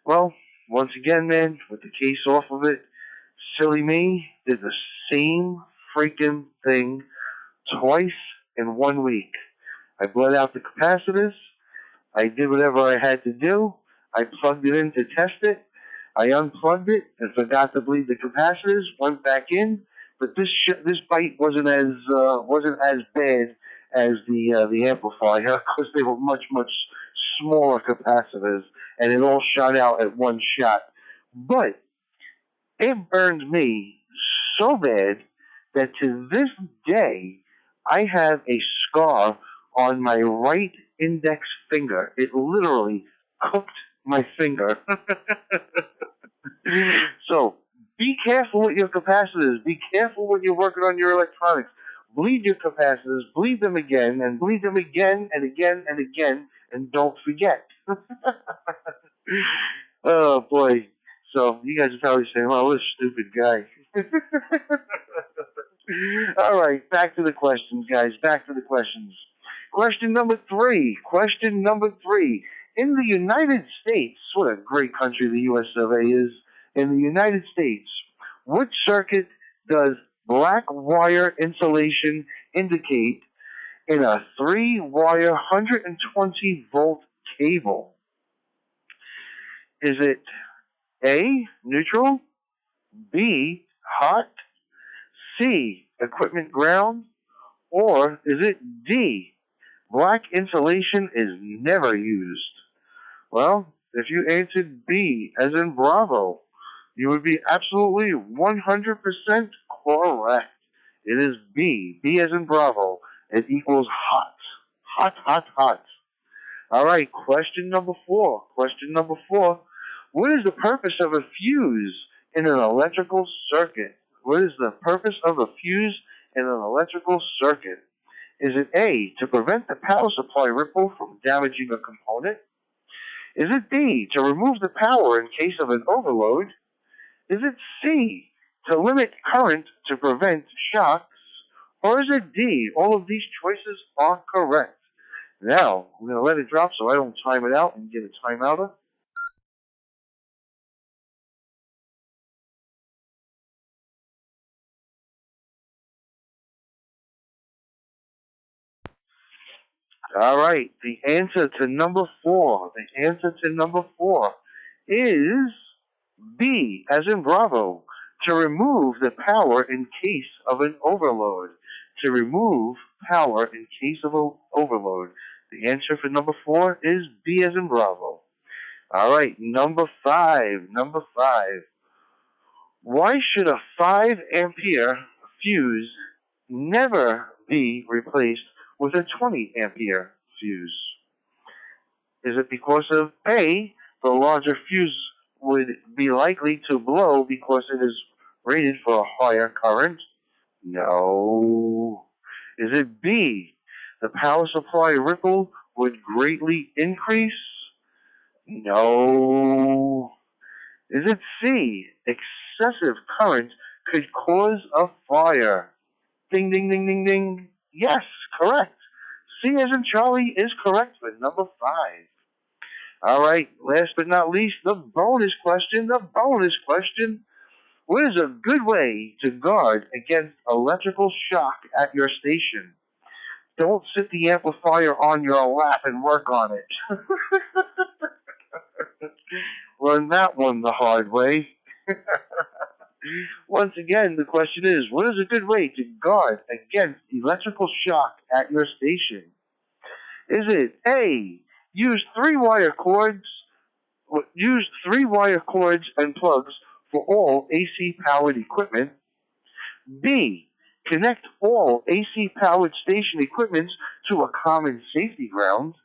well, once again, man, with the case off of it, silly me did the same freaking thing twice in 1 week. I bled out the capacitors. I did whatever I had to do. I plugged it in to test it. I unplugged it and forgot to bleed the capacitors. Went back in, but this bite wasn't as bad as the amplifier because they were much smaller capacitors, and it all shot out at one shot. But it burned me so bad that to this day I have a scar on my right index finger. It literally cooked my finger. So be careful with your capacitors. Be careful when you're working on your electronics. Bleed your capacitors, bleed them again, and bleed them again and again and again, and don't forget. Oh boy. So you guys are probably saying, "Well, what a stupid guy." All right, back to the questions, guys. Back to the questions. Question number 3. Question number 3. In the United States, what a great country the U.S. of A is. In the United States, which circuit does black wire insulation indicate in a 3-wire 120 volt cable? Is it A, neutral, B, hot, C, equipment ground, or is it D, black insulation is never used? Well, if you answered B, as in Bravo, you would be absolutely 100% correct. It is B. B as in Bravo. It equals hot. Hot, hot, hot. All right, question number 4. Question number 4. What is the purpose of a fuse in an electrical circuit? What is the purpose of a fuse in an electrical circuit? Is it A, to prevent the power supply ripple from damaging a component? Is it B, to remove the power in case of an overload? Is it C, to limit current to prevent shocks? Or is it D, all of these choices are correct? Now, I'm going to let it drop so I don't time it out and get a timeouter. All right, the answer to number 4. The answer to number 4 is B, as in Bravo, to remove the power in case of an overload. To remove power in case of an overload. The answer for number 4 is B, as in Bravo. All right, number 5. Number 5. Why should a 5 ampere fuse never be replaced with a 20 ampere fuse? Is it because of A, the larger fuse would be likely to blow because it is rated for a higher current? No. Is it B, the power supply ripple would greatly increase? No. Is it C, excessive current could cause a fire? Ding, ding, ding, ding, ding. Yes, correct. C as in Charlie is correct for number 5. All right, last but not least, the bonus question. The bonus question. What is a good way to guard against electrical shock at your station? Don't sit the amplifier on your lap and work on it. Learn that one the hard way. Once again, the question is, what is a good way to guard against electrical shock at your station? Is it A, use three-wire cords and plugs for all AC-powered equipment? B, connect all AC-powered station equipment to a common safety ground?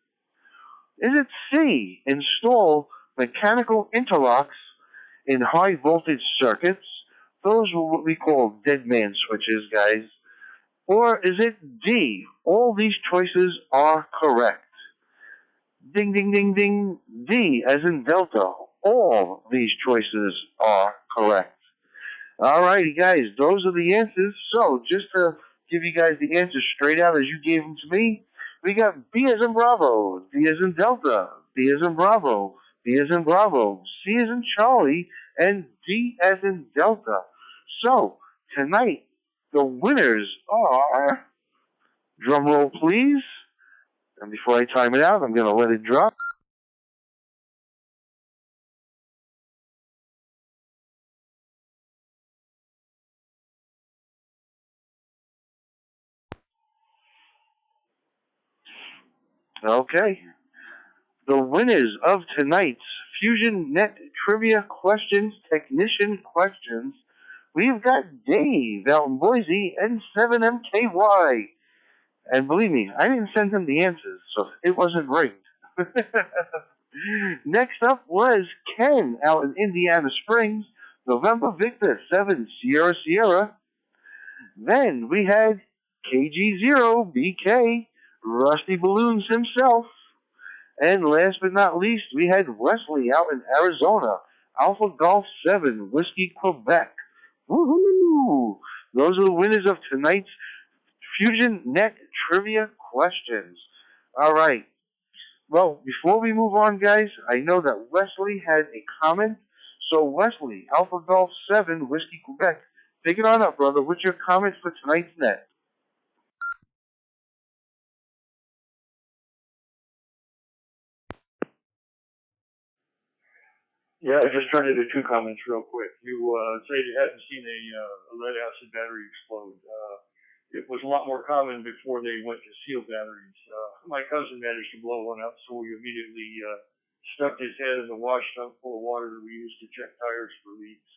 Is it C, install mechanical interlocks in high voltage circuits? Those are what we call dead man switches, guys. Or is it D, all these choices are correct? Ding, ding, ding, ding. D as in Delta. All these choices are correct. Alrighty, guys, those are the answers. So, just to give you guys the answers straight out as you gave them to me, we got B as in Bravo, D as in Delta, B as in Bravo, B as in Bravo, C as in Charlie, and D as in Delta. So, tonight, the winners are, drum roll please, and before I time it out, I'm going to let it drop. Okay. The winners of tonight's FusionNet Trivia Questions, Technician Questions, we've got Dave out in Boise and 7MKY. And believe me, I didn't send him the answers, so it wasn't rigged. Next up was Ken out in Indiana Springs, November Victor 7 Sierra Sierra. Then we had KG0BK, Rusty Balloons himself. And last but not least, we had Wesley out in Arizona, Alpha Golf 7, Whiskey Quebec. Woohoo! Those are the winners of tonight's FusionNet Trivia Questions. All right. Well, before we move on, guys, I know that Wesley had a comment. So, Wesley, Alpha Golf 7, Whiskey Quebec, take it on up, brother. What's your comment for tonight's net? Yeah, I just turned into two comments real quick. You said you hadn't seen a lead acid battery explode. It was a lot more common before they went to seal batteries. My cousin managed to blow one up, so we immediately stuck his head in the wash tub full of water that we used to check tires for leaks.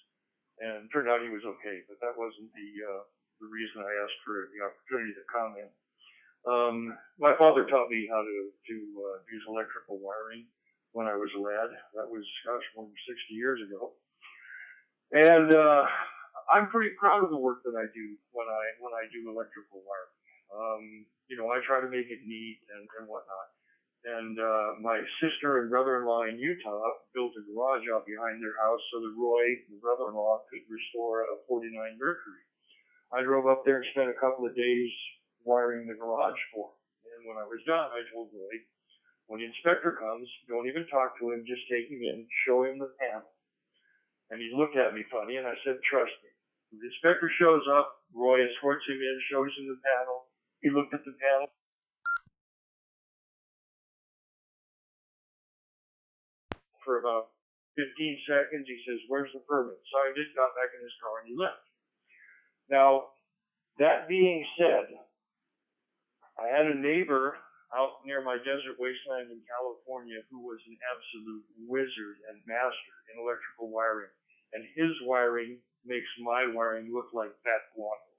And it turned out he was okay, but that wasn't the reason I asked for the opportunity to comment. My father taught me how to use electrical wiring when I was a lad. That was, gosh, more than 60 years ago. And I'm pretty proud of the work that I do when I do electrical wiring. I try to make it neat and whatnot. And my sister and brother-in-law in Utah built a garage out behind their house so that Roy, the brother-in-law, could restore a 49 Mercury. I drove up there and spent a couple of days wiring the garage for him. And when I was done, I told Roy, when the inspector comes, don't even talk to him, just take him in, show him the panel. And he looked at me funny, and I said, trust me. When the inspector shows up, Roy escorts him in, shows him the panel. He looked at the panel for about 15 seconds. He says, where's the permit? Signed it, got back in his car, and he left. Now, that being said, I had a neighbor out near my desert wasteland in California who was an absolute wizard and master in electrical wiring. And his wiring makes my wiring look like fat guano.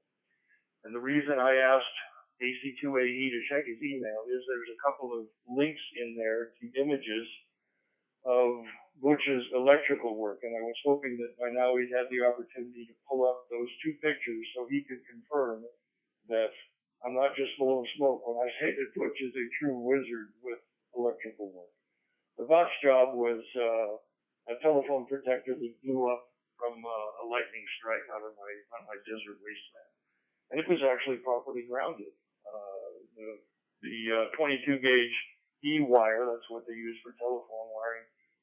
And the reason I asked AC2AE to check his email is there's a couple of links in there to images of Butch's electrical work. And I was hoping that by now he'd had the opportunity to pull up those two pictures so he could confirm that I'm not just blowing smoke when I say that Butch is a true wizard with electrical work. The box job was a telephone protector that blew up from a lightning strike out of my desert wasteland. And it was actually properly grounded. The 22 gauge E wire, that's what they use for telephone wiring,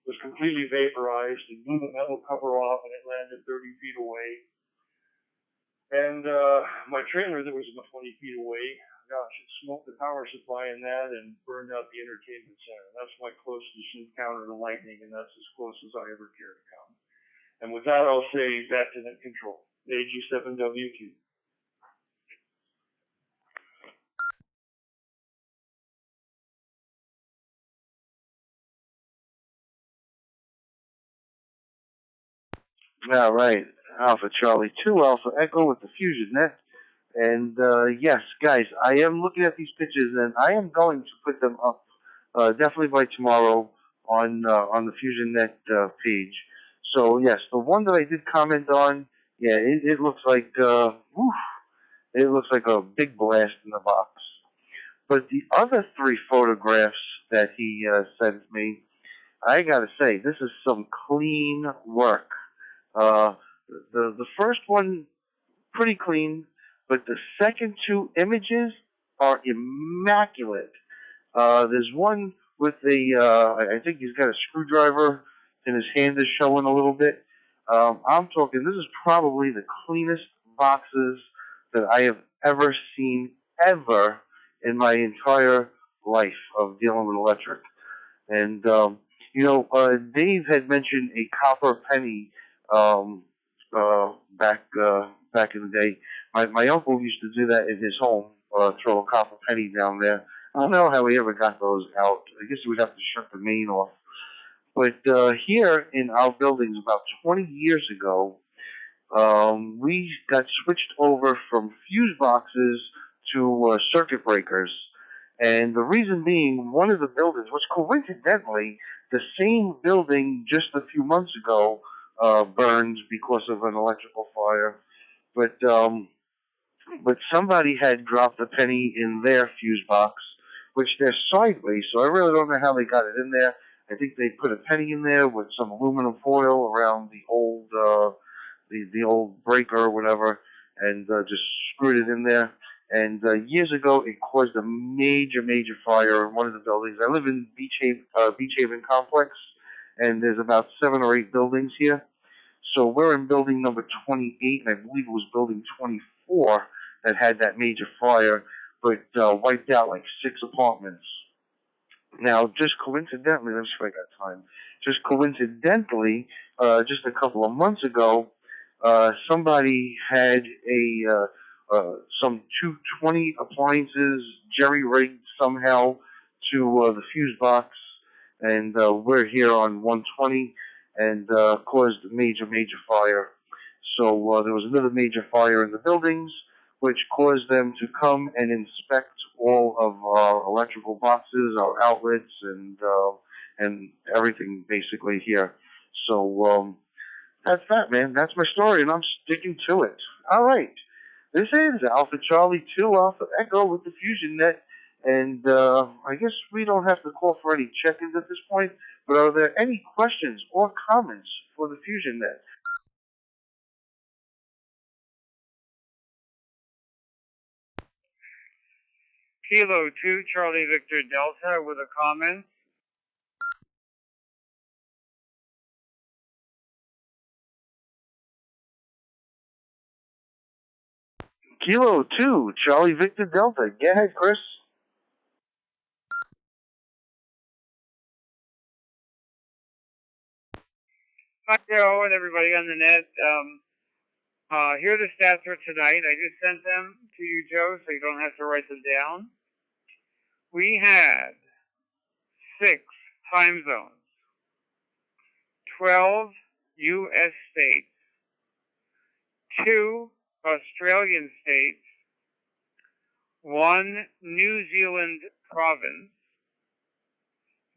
was completely vaporized and blew the metal cover off, and it landed 30 feet away. And my trailer that was about 20 feet away, gosh, it smoked the power supply in that and burned out the entertainment center. That's my closest encounter to lightning, and that's as close as I ever care to come. And with that, I'll say back to net control. AG7WQ. All right. Alpha Charlie 2, Alpha Echo with the FusionNet. And yes, guys, I am looking at these pictures, and I am going to put them up definitely by tomorrow on the FusionNet page. So yes, the one that I did comment on, yeah, it looks like it looks like a big blast in the box. But the other three photographs that he sent me, I gotta say, this is some clean work. The first one, pretty clean, but the second two images are immaculate. There's one with I think he's got a screwdriver and his hand is showing a little bit. I'm talking, this is probably the cleanest boxes that I have ever seen, ever, in my entire life of dealing with electric. And, Dave had mentioned a copper penny back in the day. My uncle used to do that in his home, throw a copper penny down there. I don't know how he ever got those out. I guess he would have to shut the main off. But here in our buildings about 20 years ago, we got switched over from fuse boxes to circuit breakers. And the reason being, one of the buildings was coincidentally the same building just a few months ago burned because of an electrical fire. But somebody had dropped a penny in their fuse box, which they're sideways, so I really don't know how they got it in there. I think they put a penny in there with some aluminum foil around the old the old breaker or whatever, and just screwed it in there. And years ago, it caused a major fire in one of the buildings. I live in Beach Haven Complex, and there's about 7 or 8 buildings here. So we're in building number 28, and I believe it was building 24 that had that major fire, but wiped out like 6 apartments. Now, just coincidentally, let me see if I got time. Just coincidentally, just a couple of months ago, somebody had some 220 appliances jerry-rigged somehow to the fuse box, and we're here on 120, and caused a major fire. So there was another major fire in the buildings, which caused them to come and inspect all of our electrical boxes, our outlets, and everything basically here. So that's that, man. That's my story, and I'm sticking to it. All right. This is Alpha Charlie 2 Alpha Echo with the FusionNet, and I guess we don't have to call for any check-ins at this point, but are there any questions or comments for the FusionNet? Kilo 2 Charlie Victor Delta with a comment. Kilo 2 Charlie Victor Delta. Go ahead, Chris. Hi, Joe, and everybody on the net. Here are the stats for tonight. I just sent them to you, Joe, so you don't have to write them down. We had 6 time zones, 12 U.S. states, 2 Australian states, 1 New Zealand province,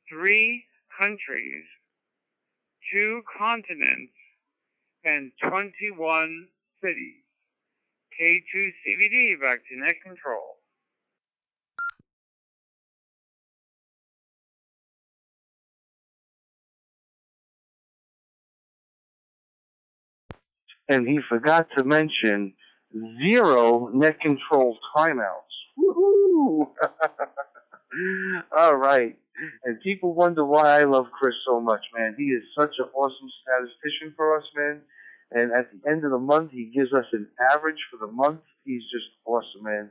3 countries, 2 continents, and 21 cities. K2 CBD, back to net control. And he forgot to mention 0 net control timeouts. Woohoo! All right. And people wonder why I love Chris so much, man. He is such an awesome statistician for us, man. And at the end of the month, he gives us an average for the month. He's just awesome, man.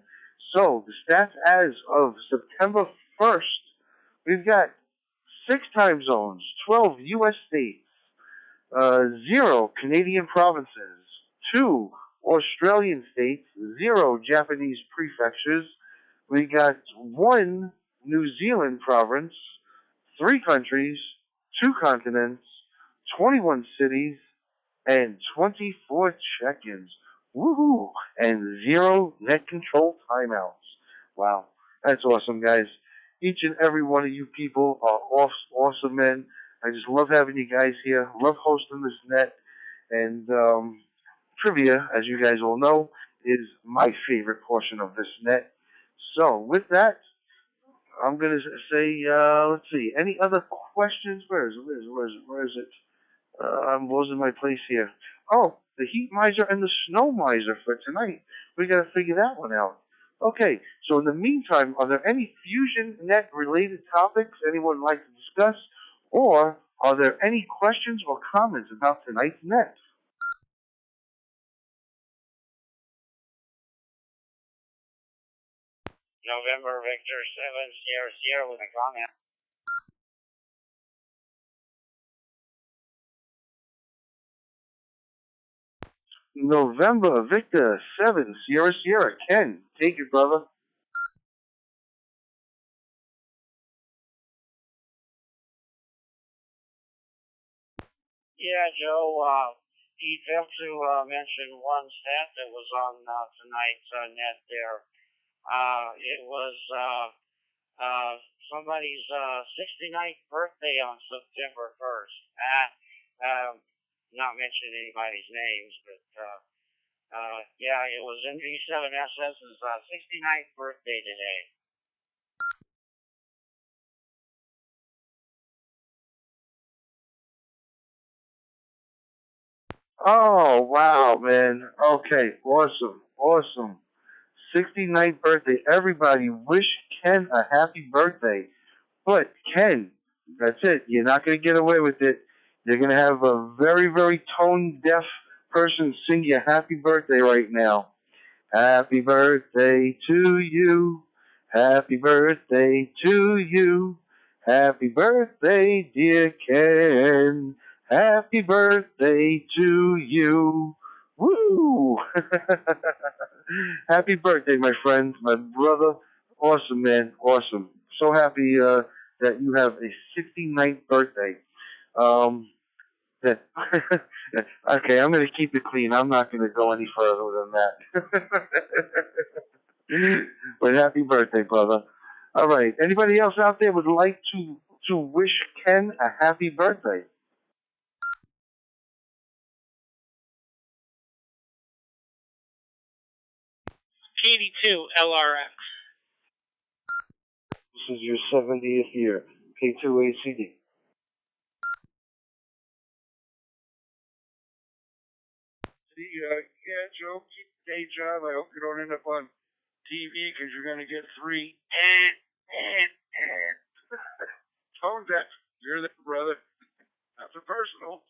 So, the stats as of September 1st, we've got 6 time zones, 12 U.S. states, 0 Canadian provinces, 2 Australian states, 0 Japanese prefectures. We got 1 New Zealand province, 3 countries, 2 continents, 21 cities, and 24 check-ins. Woohoo! And 0 net control timeouts. Wow, that's awesome, guys. Each and every one of you people are awesome, men. I just love having you guys here. Love hosting this net. And trivia, as you guys all know, is my favorite portion of this net. So, with that, I'm going to say, let's see, any other questions? Where is it? I'm losing my place here. Oh, the heat miser and the snow miser for tonight. We got to figure that one out. Okay, so in the meantime, are there any FusionNet related topics anyone would like to discuss? Or are there any questions or comments about tonight's net? November Victor 7 Sierra Sierra with a comment. November Victor 7 Sierra Sierra. Ken, take it, brother. Yeah, Joe, he failed to mention one stat that was on tonight's net there. It was somebody's 69th birthday on September 1st. Not mentioning anybody's names, but yeah, it was NV7SS's 69th birthday today. Oh, wow, man. Okay, awesome. 69th birthday. Everybody wish Ken a happy birthday. But, Ken, that's it. You're not going to get away with it. You're going to have a very, very tone-deaf person sing you happy birthday right now. Happy birthday to you. Happy birthday to you. Happy birthday, dear Ken. Happy birthday to you. Woo! Happy birthday, my friend, my brother. Awesome, man. Awesome. So happy that you have a 69th birthday. That okay, I'm going to keep it clean. I'm not going to go any further than that. But happy birthday, brother. All right. Anybody else out there would like to wish Ken a happy birthday? K82 LRX. This is your 70th year. K2ACD. Yeah, Joe, keep the day job. I hope you don't end up on TV because you're going to get 3. Tone deaf. You're there, brother. Nothing personal.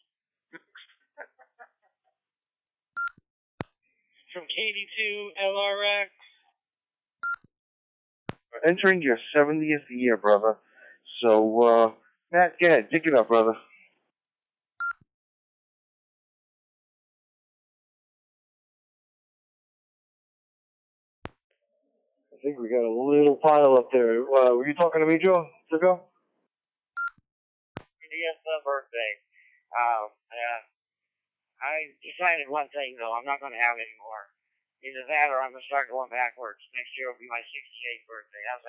From K82 LRX. Entering your 70th year, brother. So, Matt, go ahead. Pick it up, brother. I think we got a little pile up there. Were you talking to me, Joe? To go? Yes, birthday. I decided one thing though. I'm not going to have any more. Either that or I'm going to start going backwards. Next year will be my 68th birthday. How's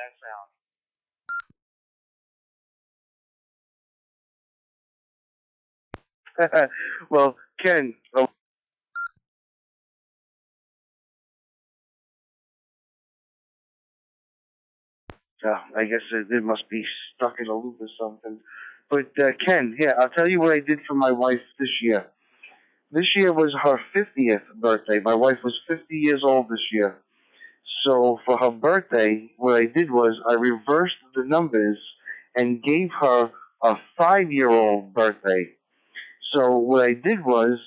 that sound? Well, Ken. I guess it must be stuck in a loop or something. But Ken, yeah, I'll tell you what I did for my wife this year. This year was her 50th birthday. My wife was 50 years old this year. So for her birthday, what I did was I reversed the numbers and gave her a 5-year-old birthday. So what I did was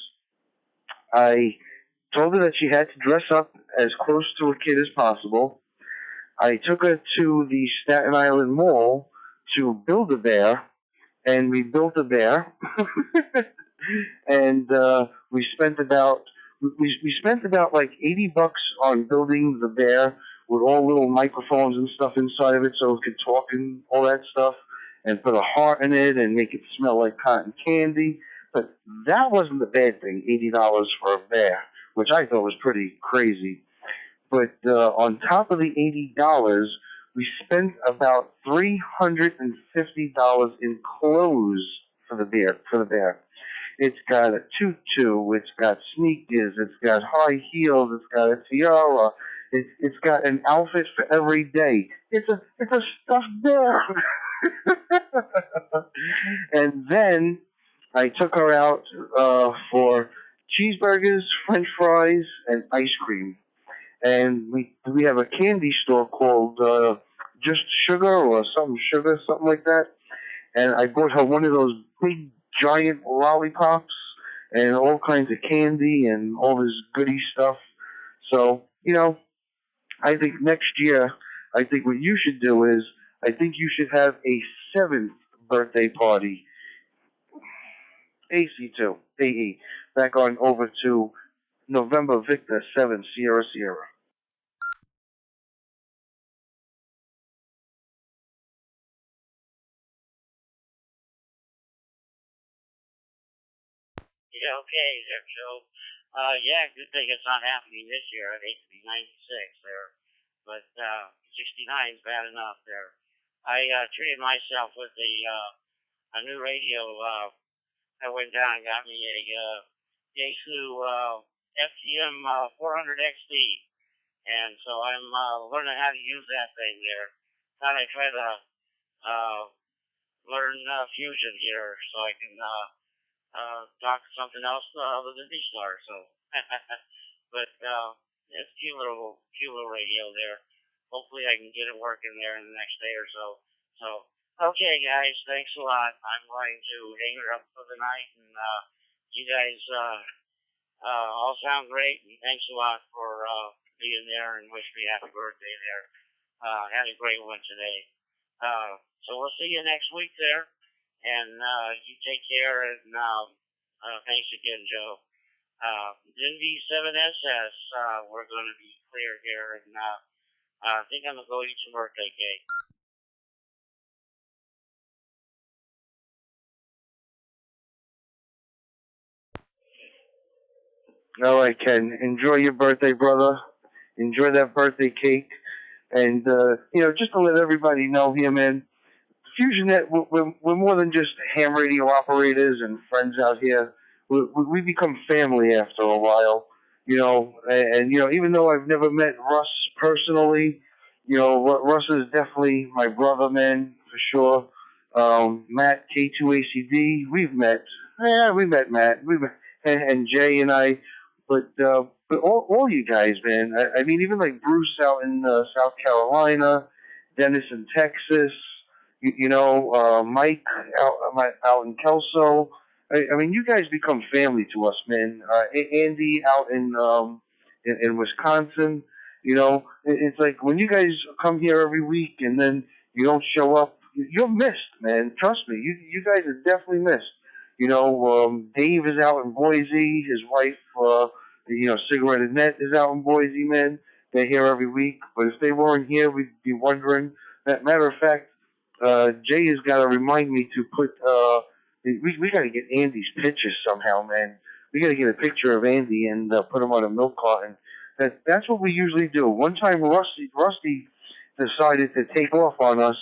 I told her that she had to dress up as close to a kid as possible. I took her to the Staten Island Mall to build a bear, and we built a bear. And we spent about like $80 on building the bear with all little microphones and stuff inside of it so it could talk and all that stuff, and put a heart in it and make it smell like cotton candy. But that wasn't the bad thing, $80 for a bear, which I thought was pretty crazy. But on top of the $80, we spent about $350 in clothes for the bear. It's got a tutu, it's got sneakers, it's got high heels, it's got a tiara, it's got an outfit for every day. It's a stuffed bear. And then I took her out for cheeseburgers, French fries, and ice cream. And we have a candy store called Just Sugar or something like that. And I bought her one of those big giant lollipops and all kinds of candy and all this goody stuff. So, I think next year, I think what you should do is, I think you should have a 7th birthday party. AC2, AE. Back on over to November Victor 7 Sierra Sierra. Yeah, okay, there, Joe. Yeah, good thing it's not happening this year. I'd hate to be 96 there, but 69 is bad enough there. I treated myself with a new radio. I went down and got me a Yaesu FTM 400 XD, and so I'm learning how to use that thing there. Thought I'd try to learn Fusion here so I can talk something else other than D-Star. So, but it's a cute little radio there. Hopefully I can get it working there in the next day or so. So, okay guys, thanks a lot. I'm going to hang her up for the night, and you guys all sound great, and thanks a lot for being there and wish me happy birthday there. Had a great one today. So we'll see you next week there. And you take care, and thanks again, Joe. NV7SS, we're going to be clear here, and I think I'm going to go eat some birthday cake. All right, Ken. Enjoy your birthday, brother. Enjoy that birthday cake. And, just to let everybody know here, man, FusionNet, we're more than just ham radio operators and friends out here. We become family after a while, and even though I've never met Russ personally, Russ is definitely my brother, man, for sure. Matt, K2ACD, we've met. Yeah, we met Matt. And Jay and I, but all you guys, man. I mean, even like Bruce out in South Carolina, Dennis in Texas, Mike out in Kelso. I mean, you guys become family to us, man. Andy out in Wisconsin. It's like when you guys come here every week and then you don't show up, you're missed, man. Trust me, you guys are definitely missed. Dave is out in Boise. His wife, Cigarette Annette is out in Boise, man. They're here every week. But if they weren't here, we'd be wondering. Matter of fact, Jay has got to remind me to put, we got to get Andy's pictures somehow, man. We got to get a picture of Andy and put him on a milk carton. That's what we usually do. One time, Rusty decided to take off on us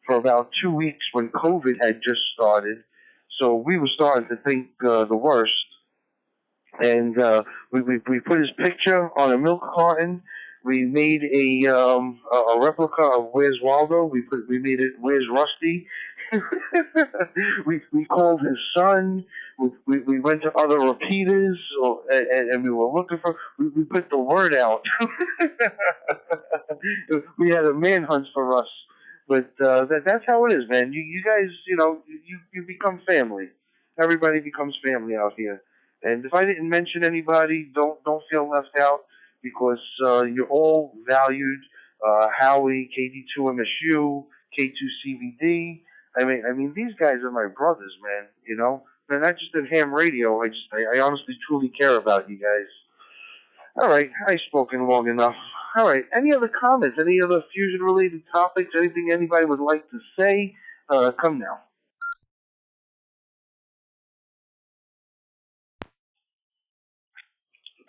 for about 2 weeks when COVID had just started. So we were starting to think the worst. And we put his picture on a milk carton. We made a replica of Where's Waldo. We made it Where's Rusty. we called his son. We went to other repeaters, and we were looking for. We put the word out. We had a manhunt for us. But that's how it is, man. You guys, you become family. Everybody becomes family out here. And if I didn't mention anybody, don't feel left out because you're all valued. Howie, KD2MSU, K2CVD. I mean, these guys are my brothers, man. They're not just in ham radio. I honestly, truly care about you guys. All right, I've spoken long enough. All right, any other comments? Any other fusion-related topics? Anything anybody would like to say? Come now.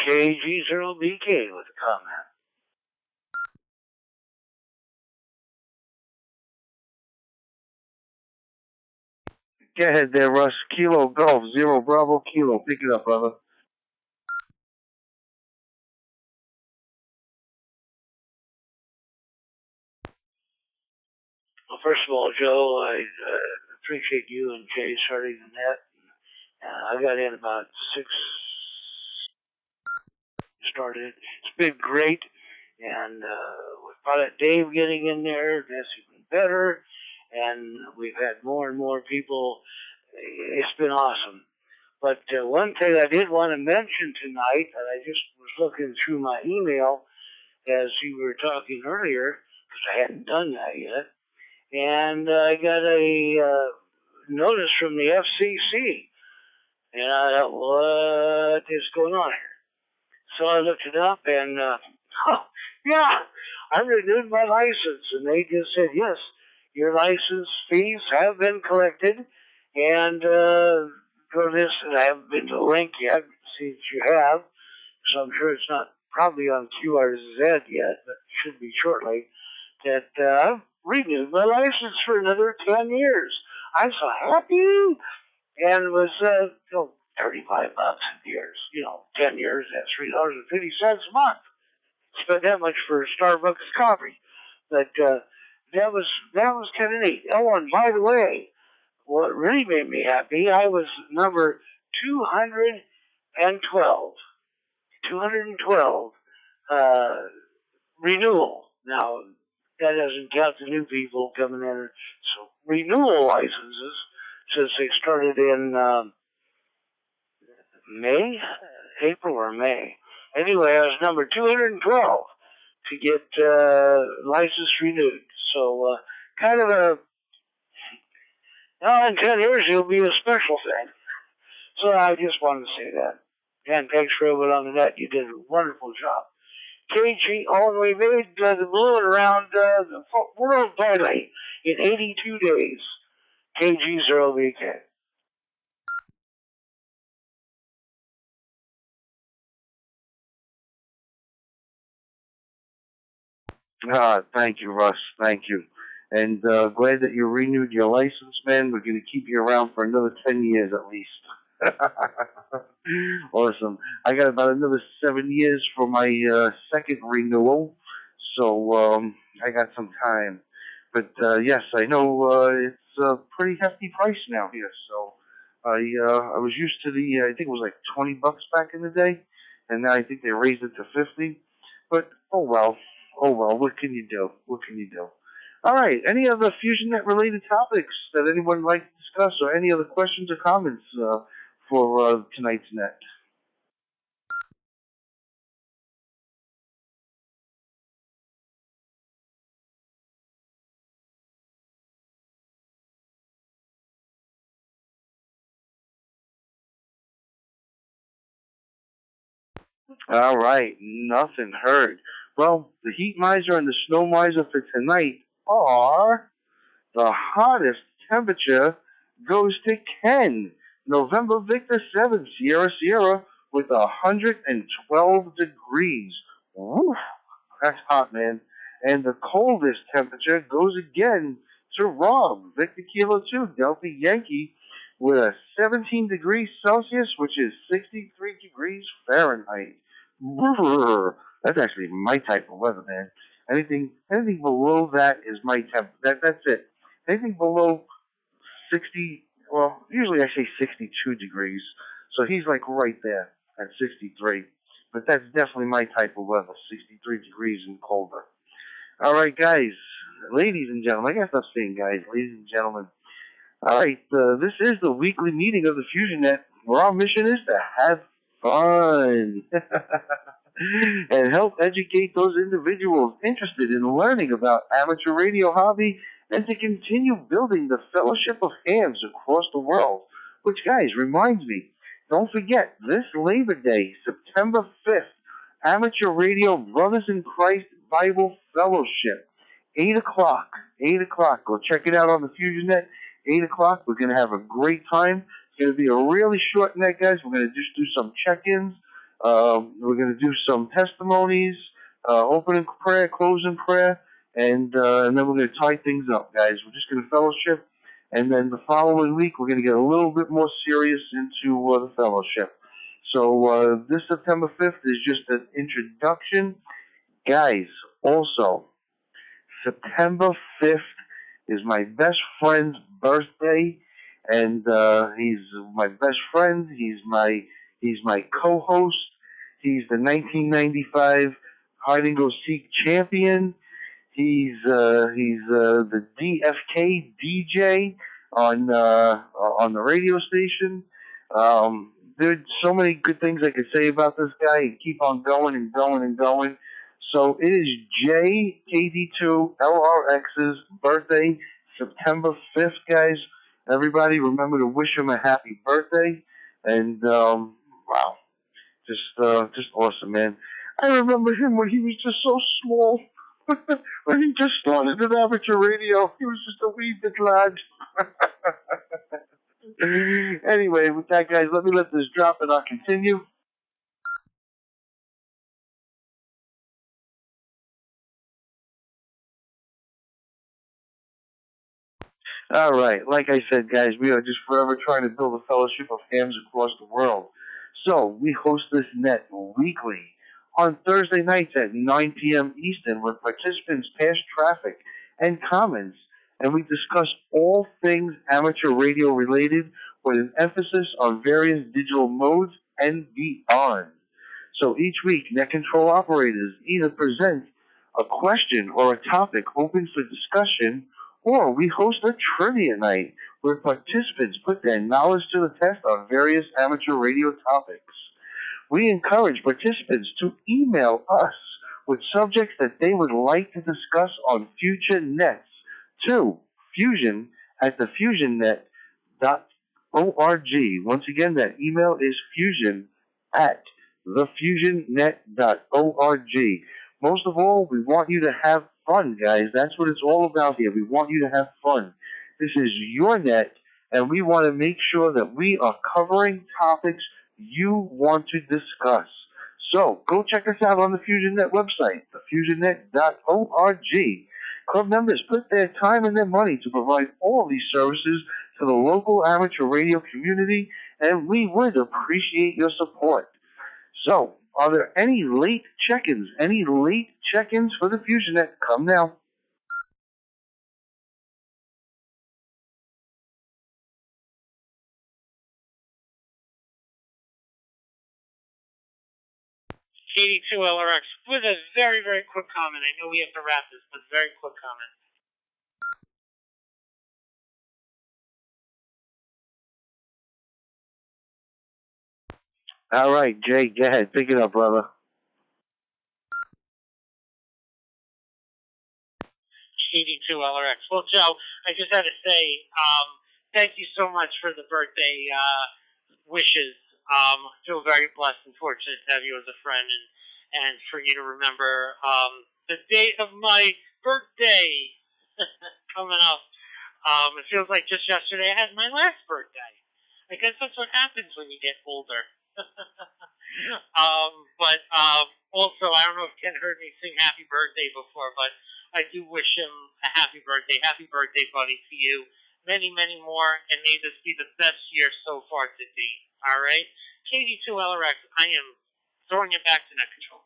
KG0BK with a comment. Go ahead there, Russ. Kilo Golf, 0 Bravo Kilo. Pick it up, brother. Well, first of all, Joe, I appreciate you and Jay starting the net. I got in about 6 started. It's been great. And with Pilot Dave getting in there, that's even better. And we've had more and more people. It's been awesome. But one thing I did want to mention tonight, that I just was looking through my email as you were talking earlier, because I hadn't done that yet. And I got a notice from the FCC. And I thought, what is going on here? So I looked it up, and yeah, I renewed my license, and they just said, yes, your license fees have been collected, and for this, and I haven't been to the link yet, see if you have, so I'm sure it's not probably on QRZ yet, but it should be shortly, that I've renewed my license for another 10 years. I'm so happy, and it was, $35 in years. 10 years, that's $3.50 a month. Spent that much for Starbucks coffee. But that was kind of neat. Oh, and by the way, what really made me happy, I was number 212. 212 renewal. Now, that doesn't count the new people coming in. So renewal licenses, since they started in May, April or May. Anyway, I was number 212 to get license renewed. So kind of in 10 years it'll be a special thing. So I just wanted to say that. And thanks for everyone on the net. You did a wonderful job. KG, we made the balloon around the world finally in 82 days. KG0BK. Thank you, Russ. Thank you. And glad that you renewed your license, man. We're going to keep you around for another 10 years at least. Awesome. I got about another 7 years for my second renewal, so I got some time. But yes, I know it's a pretty hefty price now here. So I was used to the I think it was like $20 back in the day, and now I think they raised it to 50. But oh well, what can you do? What can you do? All right. Any other FusionNet related topics that anyone would like to discuss, or any other questions or comments for tonight's net? All right, nothing heard. Well, the heat miser and the snow miser for tonight are the hottest temperature goes to Ken. November Victor 7, Sierra Sierra, with 112 degrees. Woof, that's hot, man. And the coldest temperature goes again to Rob, Victor Kilo 2, Delta Yankee, with a 17 degrees Celsius, which is 63 degrees Fahrenheit. That's actually my type of weather, man. Anything below that is my temp. That's it. Anything below 60, well, usually I say 62 degrees. So he's like right there at 63. But that's definitely my type of weather, 63 degrees and colder. All right, guys, ladies and gentlemen. I guess I'm saying guys, ladies and gentlemen. All right, this is the weekly meeting of the FusionNet, where our mission is to have fun and help educate those individuals interested in learning about amateur radio hobby and to continue building the fellowship of hams across the world. Which, guys, reminds me, don't forget, this Labor Day, September 5th, Amateur Radio Brothers in Christ Bible Fellowship, 8 o'clock, 8 o'clock. Go check it out on the FusionNet. 8 o'clock. We're going to have a great time. It's going to be a really short night, guys. We're going to just do some check-ins. We're going to do some testimonies, opening prayer, closing prayer, and then we're going to tie things up, guys. We're just going to fellowship, and then the following week we're going to get a little bit more serious into the fellowship. So this September 5th is just an introduction. Guys, also, September 5th is my best friend's birthday, and he's my best friend. He's my co-host. He's the 1995 Hide and Go Seek champion. He's the DFK DJ on the radio station. There's so many good things I could say about this guy and keep on going and going and going. So it is JKD2LRX's birthday, September 5th, guys. Everybody remember to wish him a happy birthday. And, wow, just awesome, man. I remember him when he was just so small. When he just started in amateur radio, he was just a wee bit lad. Anyway, with that, guys, let this drop and I'll continue. All right, like I said, guys, we are just forever trying to build a fellowship of hams across the world. So we host this net weekly on Thursday nights at 9 p.m. Eastern, where participants pass traffic and comments, and we discuss all things amateur radio related with an emphasis on various digital modes and beyond. So each week, net control operators either present a question or a topic open for discussion, or we host a trivia night where participants put their knowledge to the test on various amateur radio topics. We encourage participants to email us with subjects that they would like to discuss on future nets to fusion@thefusionnet.org. Once again, that email is fusion@thefusionnet.org. Most of all, we want you to have fun, guys. That's what it's all about here. We want you to have fun. This is your net, and we want to make sure that we are covering topics you want to discuss. So go check us out on the FusionNet website, thefusionnet.org. Club members put their time and their money to provide all these services to the local amateur radio community, and we would appreciate your support. So, are there any late check-ins? Any late check-ins for the FusionNet? Come now. JD2LRX with a very, very quick comment. I know we have to wrap this, but very quick comment. All right, Jay, go ahead. Pick it up, brother. JD2LRX. Well, Joe, I just had to say, thank you so much for the birthday wishes. I feel very blessed and fortunate to have you as a friend, and for you to remember the date of my birthday coming up. It feels like just yesterday I had my last birthday. I guess that's what happens when you get older. But also, I don't know if Ken heard me sing Happy Birthday before, but I do wish him a happy birthday. Happy birthday, buddy, to you. Many, many more, and may this be the best year so far to date. All right? KD2LRX, I am throwing it back to net control.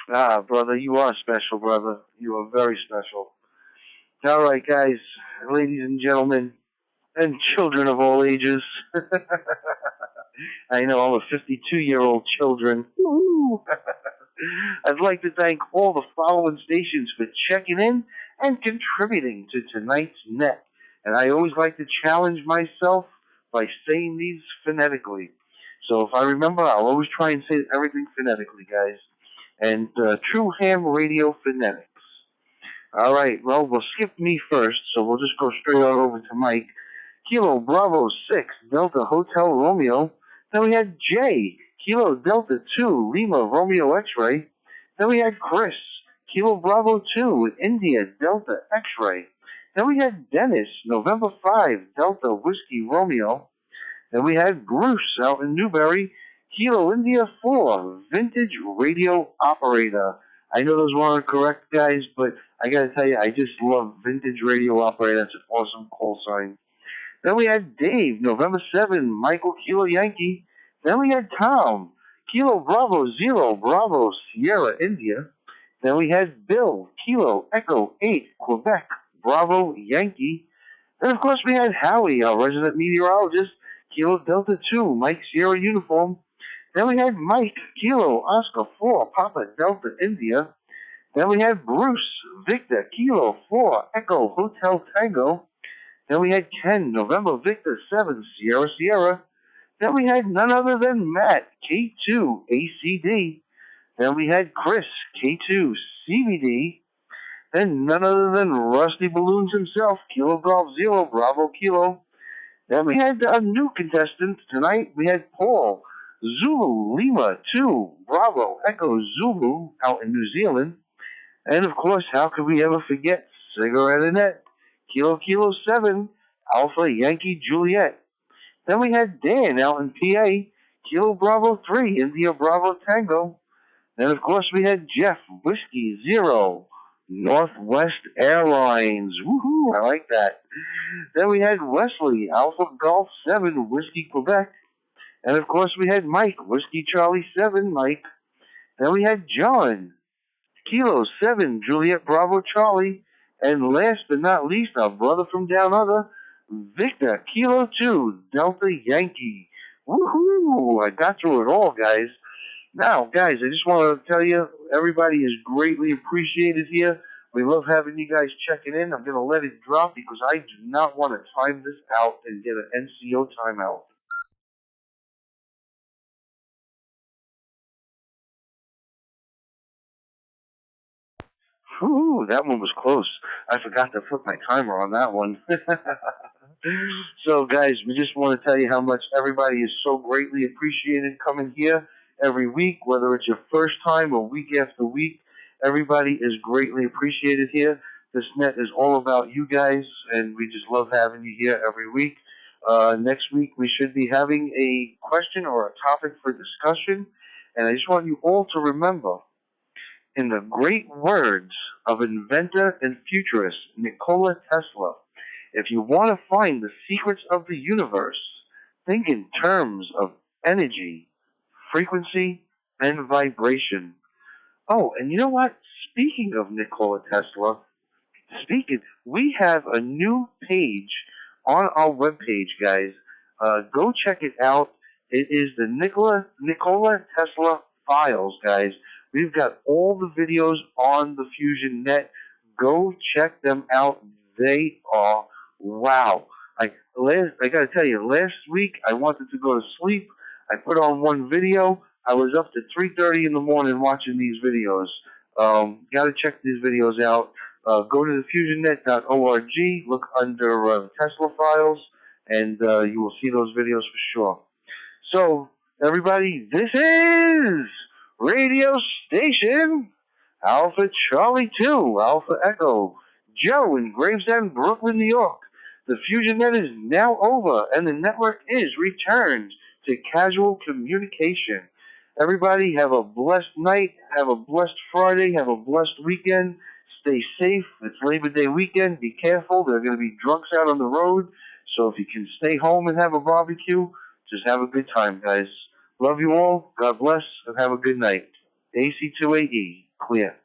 Ah, brother, you are special, brother. You are very special. All right, guys, ladies and gentlemen, and children of all ages. I know all the 52-year-old children. Woo! I'd like to thank all the following stations for checking in and contributing to tonight's net. And I always like to challenge myself by saying these phonetically. So if I remember, I'll always try and say everything phonetically, guys. And True Ham Radio Phonetics. All right, well, we'll skip me first, so we'll just go straight on over to Mike. Kilo Bravo 6, Delta Hotel Romeo. Then we had Jay, Kilo Delta 2, Lima Romeo X-Ray. Then we had Chris, Kilo Bravo 2, India Delta X-Ray. Then we had Dennis, November 5, Delta Whiskey Romeo. Then we had Bruce out in Newbury, Kilo India 4, Vintage Radio Operator. I know those weren't correct, guys, but I gotta tell you, I just love Vintage Radio Operator. That's an awesome call sign. Then we had Dave, November 7, Michael Kilo Yankee. Then we had Tom, Kilo Bravo 0, Bravo Sierra India. Then we had Bill, Kilo Echo 8, Quebec, Bravo Yankee. Then, of course, we had Howie, our resident meteorologist, Kilo Delta 2, Mike Sierra Uniform. Then we had Mike, Kilo Oscar 4, Papa Delta India. Then we had Bruce, Victor, Kilo 4, Echo Hotel Tango. Then we had Ken, November Victor 7, Sierra Sierra. Then we had none other than Matt, K2 ACD. Then we had Chris, K2 CBD. Then none other than Rusty Balloons himself, Kilo Golf 0, Bravo Kilo. Then we had a new contestant tonight. We had Paul, Zulu Lima 2, Bravo Echo Zulu out in New Zealand. And of course, how could we ever forget Cigarette Annette, Kilo 7, Alpha Yankee Juliet. Then we had Dan out in PA, Kilo Bravo 3, India Bravo Tango. Then of course we had Jeff, Whiskey 0, Northwest Airlines. Woohoo, I like that. Then we had Wesley, Alpha Golf 7, Whiskey Quebec. And of course we had Mike, Whiskey Charlie 7, Mike. Then we had John, Kilo 7, Juliet Bravo Charlie. And last but not least, our brother from down under, Victor, Kilo 2, Delta Yankee. Woohoo! I got through it all, guys. Now, guys, I just want to tell you, everybody is greatly appreciated here. We love having you guys checking in. I'm going to let it drop because I do not want to time this out and get an NCO timeout. Whew, that one was close. I forgot to put my timer on that one. So, guys, we just want to tell you how much everybody is so greatly appreciated coming here every week, whether it's your first time or week after week. Everybody is greatly appreciated here. This net is all about you guys, and we just love having you here every week. Next week, we should be having a question or a topic for discussion, and I just want you all to remember, in the great words of inventor and futurist Nikola Tesla, if you want to find the secrets of the universe, think in terms of energy, frequency, and vibration. Oh, and you know what? Speaking of Nikola Tesla, we have a new page on our webpage, guys. Go check it out. It is the Nikola Tesla Files, guys. We've got all the videos on the FusionNet. Go check them out. They are wow. I gotta tell you, last week I wanted to go to sleep. I put on one video. I was up to 3:30 in the morning watching these videos. Gotta check these videos out. Go to the FusionNet.org, look under Tesla Files, and you will see those videos for sure. So, everybody, this is Radio Station Alpha Charlie 2, Alpha Echo, Joe in Gravesend, Brooklyn, New York. The FusionNet is now over, and the network is returned to casual communication. Everybody have a blessed night, have a blessed Friday, have a blessed weekend. Stay safe. It's Labor Day weekend. Be careful. There are going to be drunks out on the road. So if you can stay home and have a barbecue, just have a good time, guys. Love you all. God bless, and have a good night. AC2AE, clear.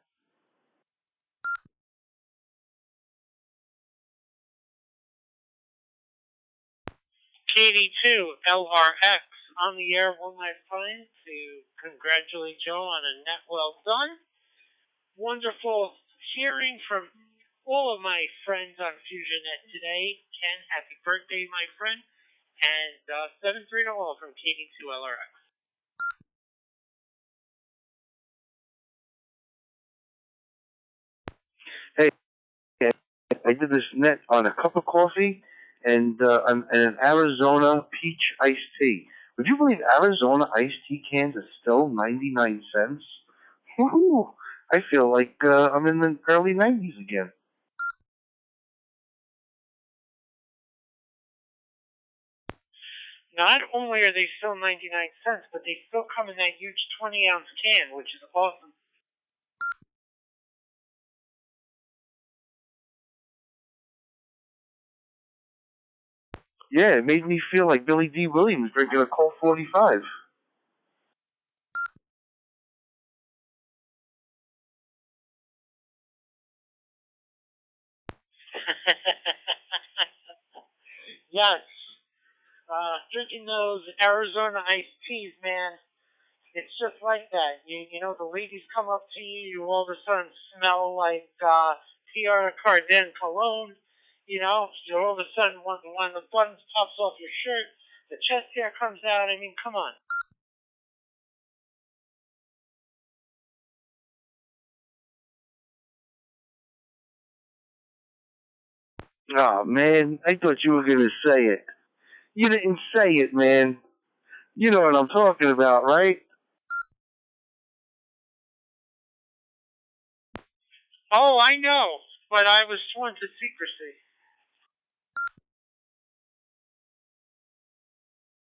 KD2 LRX on the air one last time to congratulate Joe on a net well done. Wonderful hearing from all of my friends on FusionNet today. Ken, happy birthday, my friend. And 730 from KD2LRX. Hey, I did this net on a cup of coffee and an Arizona peach iced tea. Would you believe Arizona iced tea cans are still 99 cents? Woohoo! I feel like I'm in the early 90s again. Not only are they still 99 cents, but they still come in that huge 20-ounce can, which is awesome. Yeah, it made me feel like Billy D. Williams drinking a Colt 45. Yes. Drinking those Arizona iced teas, man, it's just like that. You know, the ladies come up to you, you all of a sudden smell like Pierre Cardin cologne. You know, you all of a sudden, when the buttons pops off your shirt, the chest hair comes out. I mean, come on. Oh, man, I thought you were going to say it. You didn't say it, man. You know what I'm talking about, right? Oh, I know, but I was sworn to secrecy.